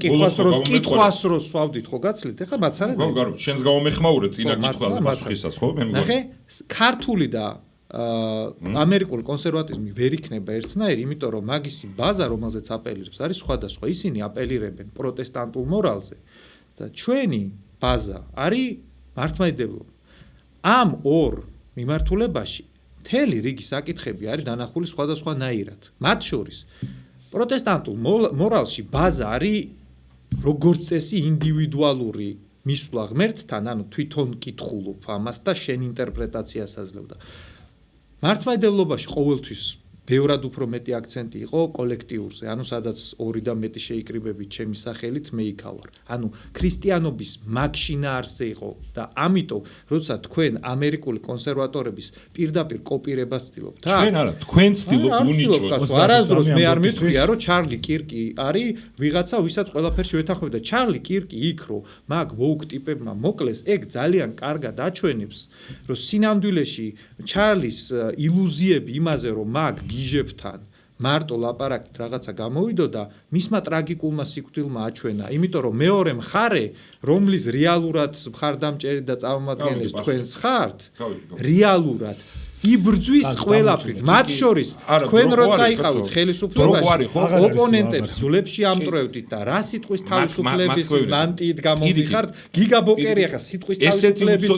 კითხვას რო სვავდით ხო გაცლიდით? ეხლა მაცალე. გარ შენს გამომეხმაურე წინა კითხვაზე პასუხისას ხო? მე ნახე, ქართული და ამერიკული კონსერვატიზმი ვერ იქნება ერთნაირი, იმიტომ რომ მაგისი ბაზა, რომელზეც აპელირებს, არის სხვადასხვა. ისინი აპელირებენ პროტესტანტულ მორალზე და ჩვენი ბაზა არის მართლმადიდებლობა. ამ ორ მიმართულებაში მთელი რიგი საკითხები არის დანახული სხვადასხვანაირად. მათ შორის პროტესტანტულ მორალში ბაზა არის როგორც წესი ინდივიდუალური მისვლა ღმერთთან, ანუ თვითონ კითხულობ ამას და შენ ინტერპრეტაციას აძლევ და მართლმადიდებლობაში ყოველთვის ბევრად უფრო მეტი აქცენტი იყო კოლექტიურზე, ანუ სადაც ორი და მეტი შეიკრიბებით ჩემი სახელით მე იქავარ. ანუ ქრისტიანობის მაგშინაარსზე იყო და ამიტომ როცა თქვენ ამერიკული კონსერვატორების პირდაპირ კოპირებას ცდილობთ, ჩვენ არა, თქვენ ცდილობთ უნიჭოთ. არასდროს მე არ მithქვია, რომ ჩარლი კირკი არის ვიღაცა, ვისაც ყველაფერში ვეთანხმები და ჩარლი კირკი იქ რო მაგ ვოუკ ტიპებმა მოკლეს, ეგ ძალიან კარგად აჩვენებს, რომ სინამდვილეში ჩარლის ილუზიები იმაზე, რომ მაგ გიჟებთან მარტო ლაპარაკით რაღაცა გამოვიდო და მისმა ტრაგიკულმა სიკვდილმა აჩვენა, იმიტომ რომ მეორე მხარე, რომლის რეალურად მხარდამჭერი და წარმომადგენელი თქვენს ხართ, რეალურად იბრძვის ყველაფრით, მათ შორის თქვენ როცა იყავით ხელისუფლებაში, ოპონენტებს ძვლებში ამტრევდით და რა სიტყვის თავისუფლების მანტიით გამოდიხართ, გიგაბოკერი ახლა სიტყვის თავისუფლების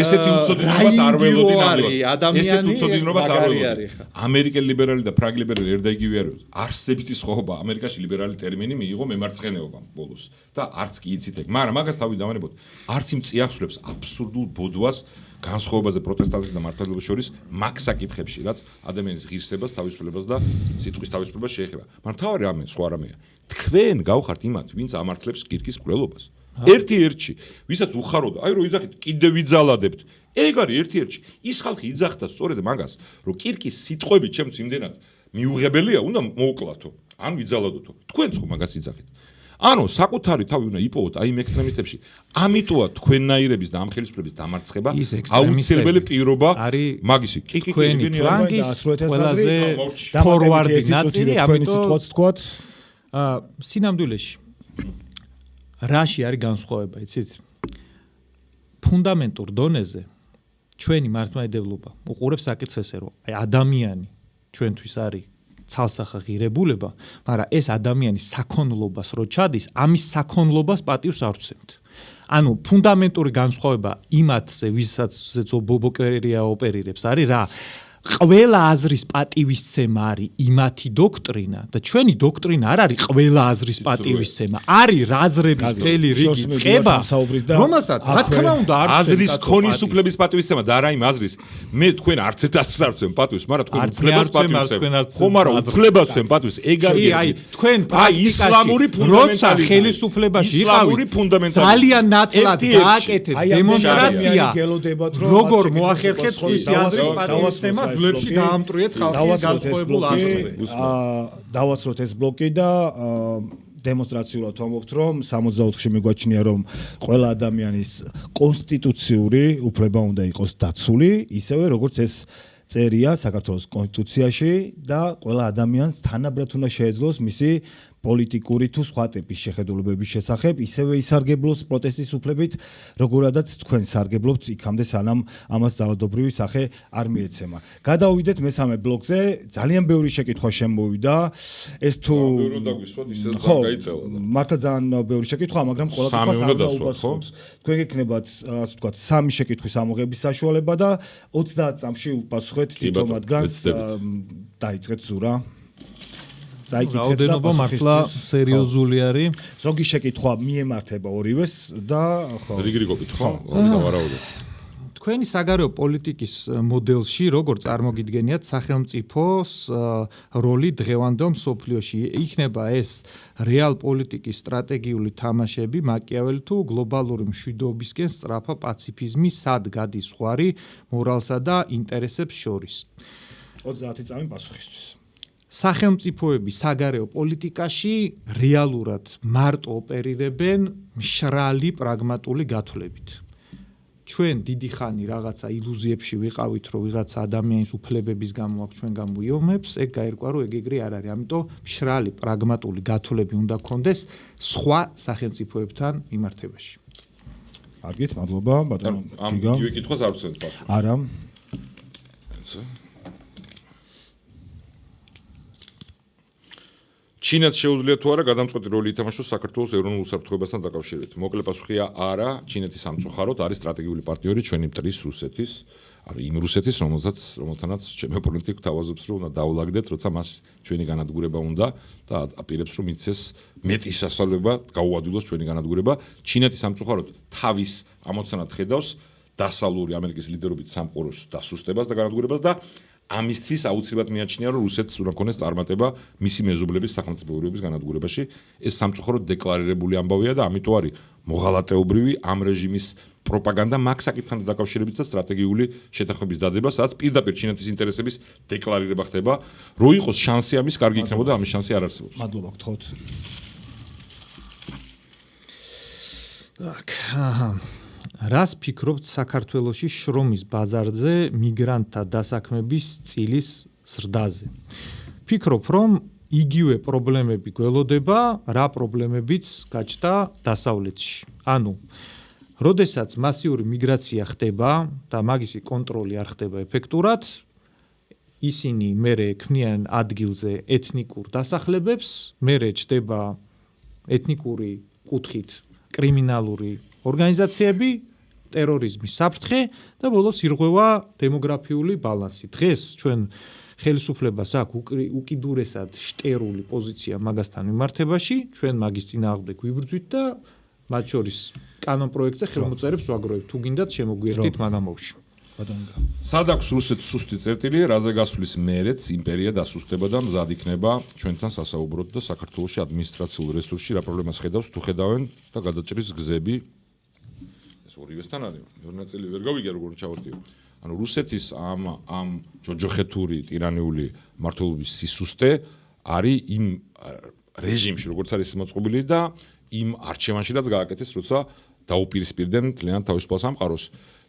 ესეთი უცოდინობას არ ველოდი ადამიანი უცოდინობას არ ველოდი. ამერიკელი ლიბერალი და ფრანგი ლიბერალი ერთ და იგივე არის. არსებითი სხვაობა, ამერიკაში ლიბერალი ტერმინი მიიღო მემარცხენეობამ ბოლოს და არც კი იცით ეგ, მაგრამ მაგას თავი დავანებოთ. არც იმ წიაღსვლებს აბსურდულ ბოდვას განსხვავებაზე პროტესტანტიზმს და მართლმადიდებლობას შორის მაგ საკითხებში, რაც ადამიანის ღირსებას, თავისუფლებას და სიტყვის თავისუფლებას შეეხება. მაგრამ თავი რამე, სხვა რამეა. თქვენ გავხართ იმათ, ვინც ამართლებს კირკის მკვლელობას. ერთი-ერთში, ვისაც უხაროდა, აი რომ იძახით, კიდე ვიძალადებთ. ეგ არის ერთი-ერთში. ის ხალხი იძახდა სწორედ მაგას, რომ კირკის სიტყვები ჩემს იმდენად მიუღებელია, უნდა მოუკლათო, ან ვიძალადოთო. თქვენც ხო მაგას იძახით. ანუ საკუთარი თავი უნდა იპოვოთ აი იმ ექსტრემისტებში. ამიტოა თქვენნაირების და ამ ხელისუფლების დამარცხება აუცილებელი პირობა მაგისი. კი, თქვენი ფრანგის ყველაზე ფორვარდი ნაწილი, ამიტომ თქვათ სინამდვილეში რაში არის განსხვავება, იცით? ფუნდამენტურ დონეზე ჩვენი მართლმადიდებლობა უყურებს საკითხს ესე რომ აი ადამიანი ჩვენთვის არის ცალსახა ღირებულება, მაგრამ ეს ადამიანის საქონლობას რო ჩადის, ამის საქონლობას პატივს არ ვცემთ. ანუ ფუნდამენტური განსხვავება იმათზე, ვისაც ბობოკერია ოპერირებს, არის რა? ყველა აზრის პატივისცემა არის იმათი დოქტრინა და ჩვენი დოქტრინა არ არის ყველა აზრის პატივისცემა. არის რაზრების მთელი რიგი წყება, რომელსაც რა თქმა უნდა აზრის ქონის უფლების პატივისცემა და არა იმ აზრის. მე თქვენ არც ერთ აზრს არ ვცემ პატივს, მაგრამ თქვენ უფლებას პატივისცემთ. ხომ არა, უფლებას ვცემ პატივს, ეგ არის. აი, თქვენ ისლამური ფუნდამენტალიზმი. ხელისუფლებაში ისლამური ფუნდამენტალიზმი. ძალიან ნათლად დააკეთეთ დემონსტრაცია. როგორ მოახერხეთ ის აზრის პატივისცემა ძლებში დაამტვრიეთ ხალხის განსხვავებულ აზრზე. დავაცროთ ეს ბლოკი და დემონსტრაციულად ვამბობთ, რომ 64-ში მიგვაჩნია, რომ ყველა ადამიანის კონსტიტუციური უფლება უნდა იყოს დაცული, ისევე როგორც ეს წერია საქართველოს კონსტიტუციაში და ყველა ადამიანს თანაბრად უნდა შეეძლოს მისი პოლიტიკური თუ სხვა ტიპის შეხედულებების შესახებ, ისევე ისარგებლოს პროტესტის უფლებით, როგორადაც თქვენ სარგებლობთ იქამდე სანამ ამას ძალადობრივი სახე არ მიეცემა. გადავიდეთ მესამე ბლოკზე, ძალიან ბევრი შეკითხვა შემოვიდა. ეს თუ ბევრი უნდა გვისვათ, ისედაც არ გაიწელა და. მართლა ძალიან ბევრი შეკითხვაა, მაგრამ ყველაფერს არ დაუბასოთ. თქვენ გექნებათ, ასე ვთქვათ, 3 შეკითხვის ამოღების საშუალება და 30 წამში უპასუხეთ თითო მათგანს. დაიწყეთ ზურა. რაოდენობა მართლა სერიოზული არის. ზოგი შეკითხვა მიემართება ორივეს და ხო. რიგრიგობით ხო? ვარაუდობ. თქვენი საგარეო პოლიტიკის მოდელში როგორ წარმოგიდგენიათ სახელმწიფოს როლი დღევანდელ მსოფლიოში? იქნება ეს რეალ პოლიტიკის სტრატეგიული თამაშები, მაკიაველი თუ გლობალური მშვიდობისკენ სწრაფა პაციფიზმის სად გადის ზღვარი მორალსა და ინტერესებს შორის? 30 წამი პასუხისთვის. სახელმწიფოები საგარეო პოლიტიკაში რეალურად მარტო ოპერირებენ მშრალი პრაგმატული გათვლებით. ჩვენ დიდი ხანი რაღაცა ილუზიებში ვიყავით, რომ ვიღაცა ადამიანის უფლებების გამო აქვს ჩვენ გამოიომებს, ეგ გაირკვა, რომ ეგ არ არის. ამიტომ მშრალი პრაგმატული გათვლები უნდა გქონდეს სხვა სახელმწიფოებთან მიმართებაში. კარგით, მადლობა, ბატონო. ამ იგივე კითხვას არ ვცემთ პასუხს. არა. ჩინეთს შეუძლია თუ არა გადამწყვეტი როლი ითამაშოს საქართველოს ეროვნულ უსაფრთხოებასთან დაკავშირებით? მოკლე პასუხია არა, ჩინეთი სამწუხაროდ არის სტრატეგიული პარტნიორი ჩვენი მტრის რუსეთის, არის იმ რუსეთის, რომელთანაც ჩემი პოლიტიკა თავაზობს, რომ უნდა დაულაგდეთ, როცა მას ჩვენი განადგურება უნდა და აპირებს, რომ მიცეს მეტი სასწავლება გაუადვილოს ჩვენი განადგურება. ჩინეთი სამწუხაროდ თავის ამოცანად ხედავს დასავლური ამერიკის ლიდერობით სამყუროს დასუსტებას და განადგურებას და ამისთვის აუცილებლად მიაჩნია, რომ რუსეთს უნდა ქონდეს წარმატება მისი მეზობლების სახელმწიფოების განადგურებაში. ეს სამწუხაროდ დეკლარირებული ამბავია და ამიტომ არის მოღალატეობრივი ამ რეჟიმის პროპაგანდა მაგ საკითხთან დაკავშირებით და სტრატეგიული შეთანხმების დადება, სადაც პირდაპირ ჩინეთის ინტერესების დეკლარირება ხდება. რო იყოს შანსი ამის, კარგი იქნებოდა, ამის შანსი არ არსებობს. მადლობა გთხოვთ. так, რას ფიქრობთ საქართველოში შრომის ბაზარზე მიგრანტთა დასაქმების წილის ზრდაზე? ფიქრობ, რომ იგივე პრობლემები გველოდება, რა პრობლემებიც გაჩნდა დასავლეთში. ანუ, როდესაც მასიური მიგრაცია ხდება და მაგისი კონტროლი არ ხდება ეფექტურად, ისინი მერე ქმნიან ადგილზე ეთნიკურ დასახლებებს, მერე ჩდება ეთნიკური კუთხით კრიმინალური ორგანიზაციები, ტერორიზმის საფრთხე და ბოლოს ირღვევა დემოგრაფიული ბალანსი. დღეს ჩვენ ხელისუფლებას აქვს უკიდურესად შტერული პოზიცია მაგასთან მიმართებაში, ჩვენ მაგის წინააღმდეგ ვიბრძვით და მათ შორის კანონ პროექტზე ხელმოწერებს ვაგროვებთ. თუ გინდათ შემოგვიერთდით მანამოვში. სად აქვს რუსეთს სუსტი წერტილი, რაზე გასვლის მერეც იმპერია დასუსტება და მზად იქნება ჩვენთან სასაუბროდ და საქართველოში ადმინისტრაციულ რესურსში რა პრობლემას ხედავს, თუ ხედავენ და გადაჭრის გზები ეს ორივესთან არის. მეორე ნაწილი ვერ გავიგე როგორ ჩავარდიო. ანუ რუსეთის ამ ჯოჯოხეთური ტირანიული მმართველობის სისუსტე არის იმ რეჟიმში, როგორც არის მოწყობილი და იმ არჩევანში რაც გააკეთეს, როცა დაუპირისპირდნენ მთლიანად თავისუფალ სამყაროს.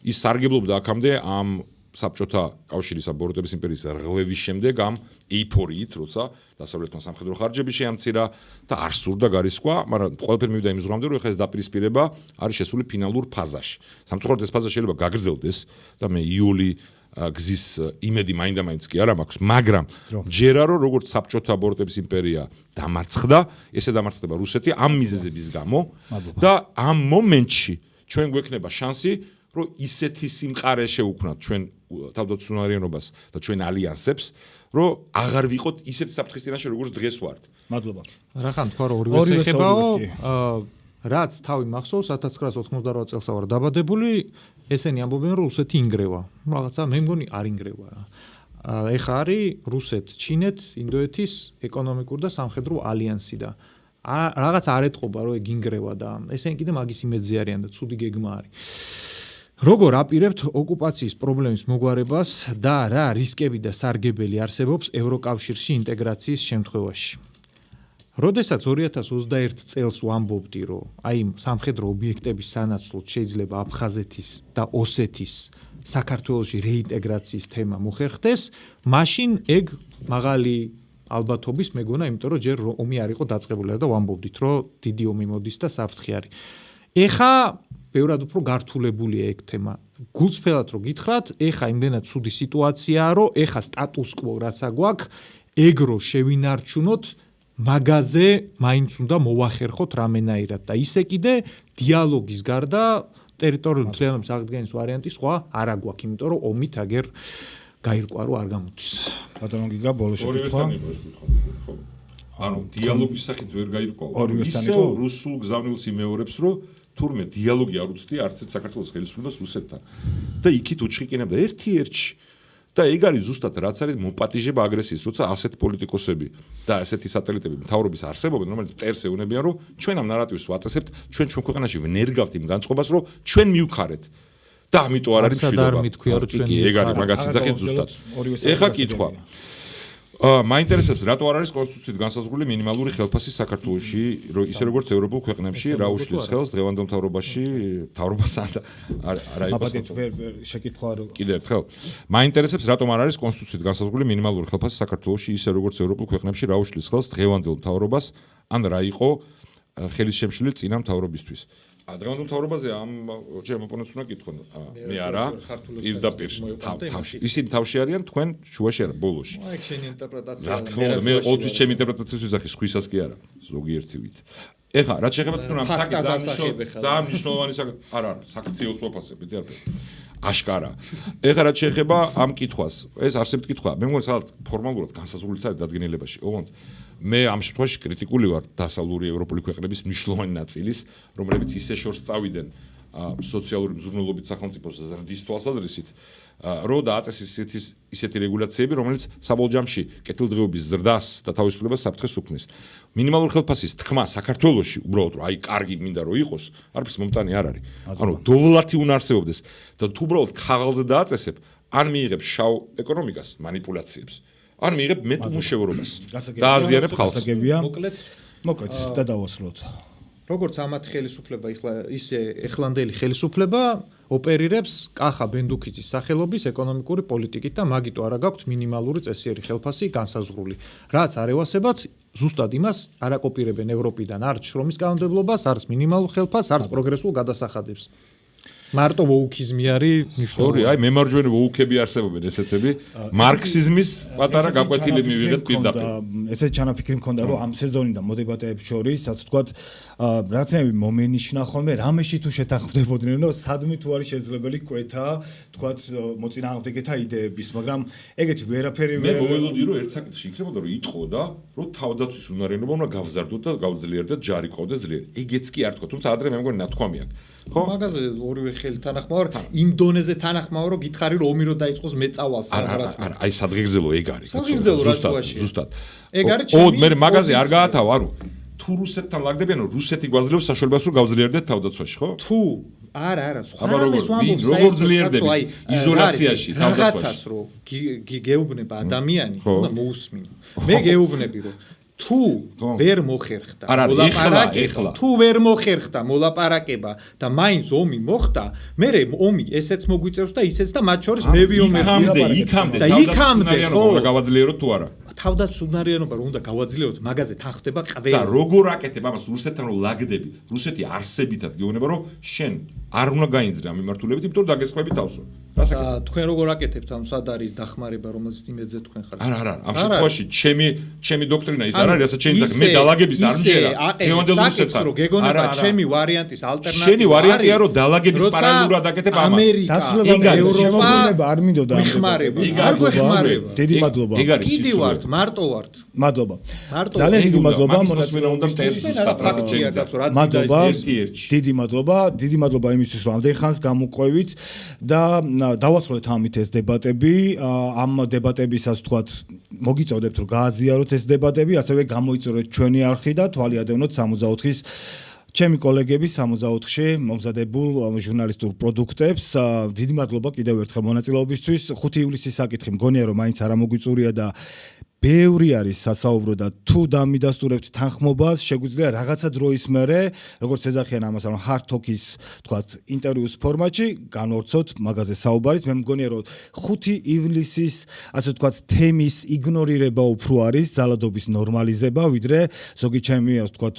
ის სარგებლობდა აქამდე ამ საბჭოთა კავშირის საბოროტების იმპერიის რღვევის შემდეგ ამ ეიფორიით, როცა დასავლეთმა სამხედრო ხარჯები შეამცირა და არ სურდა გარისკვა, მაგრამ ყველაფერი მივიდა იმ ზღამდე, რომ ეხლა ეს დაპირისპირება არის შესული ფინალურ ფაზაში. სამწუხაროდ ეს ფაზა შეიძლება გაგრძელდეს და მე იული გზის იმედი მაინდა-მაინც კი არ მაქვს, მაგრამ ჯერა რომ როგორც საბჭოთა აბოროტების იმპერია დამარცხდა, ესე დამარცხდება რუსეთი ამ მიზეზების გამო და ამ მომენტში ჩვენ გვექნება შანსი, რომ ისეთი სიმყარე შევუქმნათ ჩვენ თავდაცვიანობას და ჩვენ ალიანსებს, რომ აღარ ვიყოთ ისეთი საფრთხის წინაშე, როგორც დღეს ვართ. მადლობა. რახან თქვა რომ ორივე ეხებაო, რაც თავი მახსოვს 1988 წელს ვარ დაბადებული, ესენი ამბობენ რომ რუსეთი ინგრევა. რაღაცა მე მგონი არ ინგრევა რა. ეხა არის რუსეთ, ჩინეთ, ინდოეთის ეკონომიკური და სამხედრო ალიანსი და რაღაც არ ეტყობა რომ ეგ ინგრევა და ესენი კიდე მაგის იმედზე არიან და ცუდი გეგმა არის. როგორ აპირებთ ოკუპაციის პრობლემის მოგვარებას და რა რისკები და სარგებელი არსებობს ევროკავშირში ინტეგრაციის შემთხვევაში? როდესაც 2021 წელს ვამბობდი, რომ აი სამხედრო ობიექტების სანაცვლოდ შეიძლება აფხაზეთის და ოსეთის საქართველოში რეინტეგრაციის თემა მოხერხდეს, მაშინ ეგ მაღალი ალბათობის მეგონა, იმიტომ რომ ჯერ ომი არ იყო დაწყებული და ვამბობდით, რომ დიდი ომი მოდის და საფრთხე არის. ეხა ბევრად უფრო გართულებულია ეგ თემა. გულწრფელად რო გითხრათ, ეხა იმდენად ცუდი სიტუაციაა, რომ ეხა სტატუს კვო რაცა გვაქვს, ეგ რო შევინარჩუნოთ, მაგაზე მაინც უნდა მოვახერხოთ რამენაირად და ისე კიდე დიალოგის გარდა ტერიტორიული მთლიანობის აღდგენის ვარიანტი სხვა არ აგვაქვს, იმიტომ რომ ომით აგერ გაირკვა რომ არ გამოდის. ბატონო გიგა ბოლოს შეკითხვა. ანუ დიალოგის სახით ვერ გაირკვა. ისე რუსულ გზავნილს იმეორებს, რომ თურმე დიალოგი არ უცდია არც ერთ საქართველოს ხელისუფლებას რუსეთთან. და იქით უჩხიკინებდა ერთ-ერთში. და ეგ არის ზუსტად რაც არის მოპატიჟება აგრესიის, როცა ასეთ პოლიტიკოსები და ასეთი სატელიტები მთავრობის არსებობენ, რომელიც მტერს ეუნებიან, რომ ჩვენ ამ ნარატივს ვაწესებთ, ჩვენ ქვეყანაში ვნერგავთ იმ განწყობას, რომ ჩვენ მივქარეთ. და ამიტომ არ არის მშვიდობა. კი, ეგ არის მაგას იძახით ზუსტად. ეხა კითხვა. მაინტერესებს რატო არ არის კონსტიტუციით განსაზღვრული მინიმალური ხელფასი საქართველოში, ისე როგორც ევროპულ ქვეყნებში, რა უშლის ხელს დღევანდელ მთავრობასთან და არა იყოს. შეკითხვა რო კიდე ერთხელ. მაინტერესებს რატომ არ არის კონსტიტუციით განსაზღვრული მინიმალური ხელფასი საქართველოში, ისე როგორც ევროპულ ქვეყნებში, რა უშლის ხელს დღევანდელ მთავრობას, ან რა იყო ხელის შემშლელი წინა მთავრობისთვის. დღევანდელ მთავრობაზე ამ ჩემ ოპონენტს უნდა კითხონ. მე არა, პირდაპირ თავში. ისინი თავში არიან, თქვენ შუაში არა, ბოლოში. აი, შენი ინტერპრეტაცია. რა თქმა უნდა, მე ყოველთვის ჩემი ინტერპრეტაციას ვიზახი, სხვისას კი არა, ზოგიერთივით. ეხა, რაც შეეხება თვითონ ამ საკითხს, ძალიან მნიშვნელოვანი საკითხი. არა, საქციელს ვაფასებთ, არ ვფიქრობ. აშკარა. ეხა რაც შეეხება ამ კითხვას, ეს არსებთ კითხვა. მე მგონი სადაც ფორმალურად განსაზღვრულიც არის დადგენილებაში. ოღონდ მე ამ შემთხვევაში კრიტიკული ვარ დასავლური ევროპული ქვეყნების მნიშვნელოვანი ნაწილის, რომლებიც ისე შორს წავიდნენ სოციალური მზრუნველობით სახელმწიფოს ზრდის თვალსაზრისით, რომ დააწესეს ისეთი რეგულაციები, რომელიც საბოლოო ჯამში კეთილდღეობის ზრდას და თავისუფლებას საფრთხეს უქმნის. მინიმალური ხელფასის თქმა საქართველოში უბრალოდ რომ აი კარგი მინდა რომ იყოს, არაფრის მომტანი არ არის. ანუ დოვლათი უნდა არსებობდეს და თუ უბრალოდ ქაღალზე დააწესებ, ან მიიღებ შავ ეკონომიკას, მანიპულაციებს. ან მიიღებ მეტ უმუშევრობას და აზიანებ ხალხს. მოკლედ და დავასრულოთ. როგორც ამათ ხელისუფლება ისე ეხლანდელი ხელისუფლება ოპერირებს კახა ბენდუქიძის სახელობის ეკონომიკური პოლიტიკით და მაგიტო არა გაქვთ მინიმალური წესიერი ხელფასი განსაზღვრული. რაც არ ევასებათ ზუსტად იმას არ აკოპირებენ ევროპიდან არც შრომის კანონმდებლობას, არც მინიმალურ ხელფასს, არც პროგრესულ გადასახადებს. მარტო ვოუქიზმი არის მნიშვნელოვანი. აი მემარჯვენე ვოუქები არსებობენ ესეთები. მარქსიზმის პატარა გაკვეთილი მივიღეთ პირდაპირ. ესეთ ჩანაფიქრი მქონდა რომ ამ სეზონიდან მოდებატეებს შორის, ასე ვთქვათ, რაღაცები მომენიშნა ხოლმე, რამეში თუ შეთანხმდებოდნენ, რომ სადმე თუ არის შესაძლებელი კვეთა, ვთქვათ, მოწინააღმდეგეთა იდეების, მაგრამ ეგეთი ვერაფერი მე მოველოდი რომ ერთ საკითხში იქნებოდა რომ იტყოდა, რომ თავდაცვის უნარიანობა უნდა გავზარდოთ და გავძლიერდეთ, ჯარი ყავდეს ძლიერი. ეგეც კი არ თქვა, თუმცა ადრე მე მგონი ნათქვამი აქვს. ხო? მაგაზე ორივე ხელი თანახმავარ, იმ დონეზე თანახმავარ, რომ გითხარი რომ ომი რო დაიწყოს მე წავალს არა, აი სადღეგრძელო ეგ არის. ზუსტად. ეგ არის ჩემი მე მაგაზე არ გაათავ, ანუ თუ რუსეთთან ლაგდებიან, რომ რუსეთი გვაძლევს საშუალებას რომ გავძლიერდეთ თავდაცვაში, ხო? თუ არა, აბა როგორ ძლიერდები იზოლაციაში თავდაცვაში. რაღაცას რომ გეუბნება ადამიანი, უნდა მოусმინო. მე გეუბნები რომ თუ ვერ მოხერხდა არა, ეხლა. თუ ვერ მოხერხდა მოლაპარაკება და მაინც ომი მოხდა, მე ომი ესეც მოგვიწევს და ისეც და მათ შორის მე ვიომერდი იქამდე და იქამდე ხო გავაძლიეროთ თუ არა თავდაცუნარიანობა რომ უნდა გავაძლიეროთ, მაგაზე თან ხდება და ყველა. როგორ აკეთებ ამას რუსეთთან რომ ლაგდები? რუსეთი არსებითად გეუბნება რომ შენ არ უნდა გაინძრე ამ მიმართულებით, იმიტომ რომ დაგესხმები თავსო. და თქვენ როგორ აკეთებთ ამ სად არის დახმარება, რომელზეც იმედზე თქვენ ხართ? არა, ამ შემთხვევაში ჩემი დოქტრინა ის არ არის, რასაც შენ იცი, მე დალაგების არ მჯერა. გეონდელ რუსეთს ხარ. გეგონება ჩემი ვარიანტის ალტერნატივა. შენი ვარიანტია რომ დალაგების პარალელურად აკეთებ ამას. დასრულება ევროპა არ მინდოდა ამ ხმარებას. არ გვეხმარება. დიდი მადლობა. კიდე ვართ, მარტო ვართ. მადლობა. ძალიან დიდი მადლობა მონაწილეობისთვის. მადლობა. დიდი მადლობა. დიდი მადლობა იმისთვის რომ ამდენ ხანს გამოყვევით და დავასრულეთ ამით ეს დებატები. ამ დებატებისაც თქვათ მოგიწოდებთ რომ გააზიაროთ ეს დებატები, ასევე გამოიწვიოთ ჩვენი არხი და თვალი ადევნოთ 64-ის ჩემი კოლეგების 64-ში მომზადებულ ჟურნალისტურ პროდუქტებს. დიდი მადლობა კიდევ ერთხელ მონაწილეობისთვის. 5 ივლისის საკითხი მგონია რომ მაინც არ ამოგვიწურია და ბევრი არის სასაუბრო და თუ დამიდასტურებთ თანხმობას, შეგვიძლია რაღაცა დროის მერე, როგორც ეძახიან ამას, რომ hard talk-ის, თქვათ, ინტერვიუს ფორმატში განვორცოთ მაგაზე საუბარიც. მე მგონია რომ 5 ივლისის, ასე ვთქვათ, თემის იგნორირება უფრო არის ძალადობის ნორმალიზება, ვიდრე ზოგი ჩემი, ასე ვთქვათ,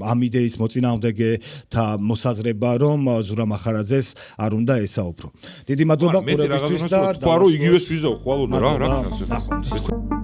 ამ იდეის მოწინააღმდეგეთა მოსაზრება, რომ ზურამ ახარაძეს არ უნდა ესაუბრო. დიდი მადლობა ყურებისთვის და თქვა რომ იგივეს ვიზავ ხვალო რა ნახოთ.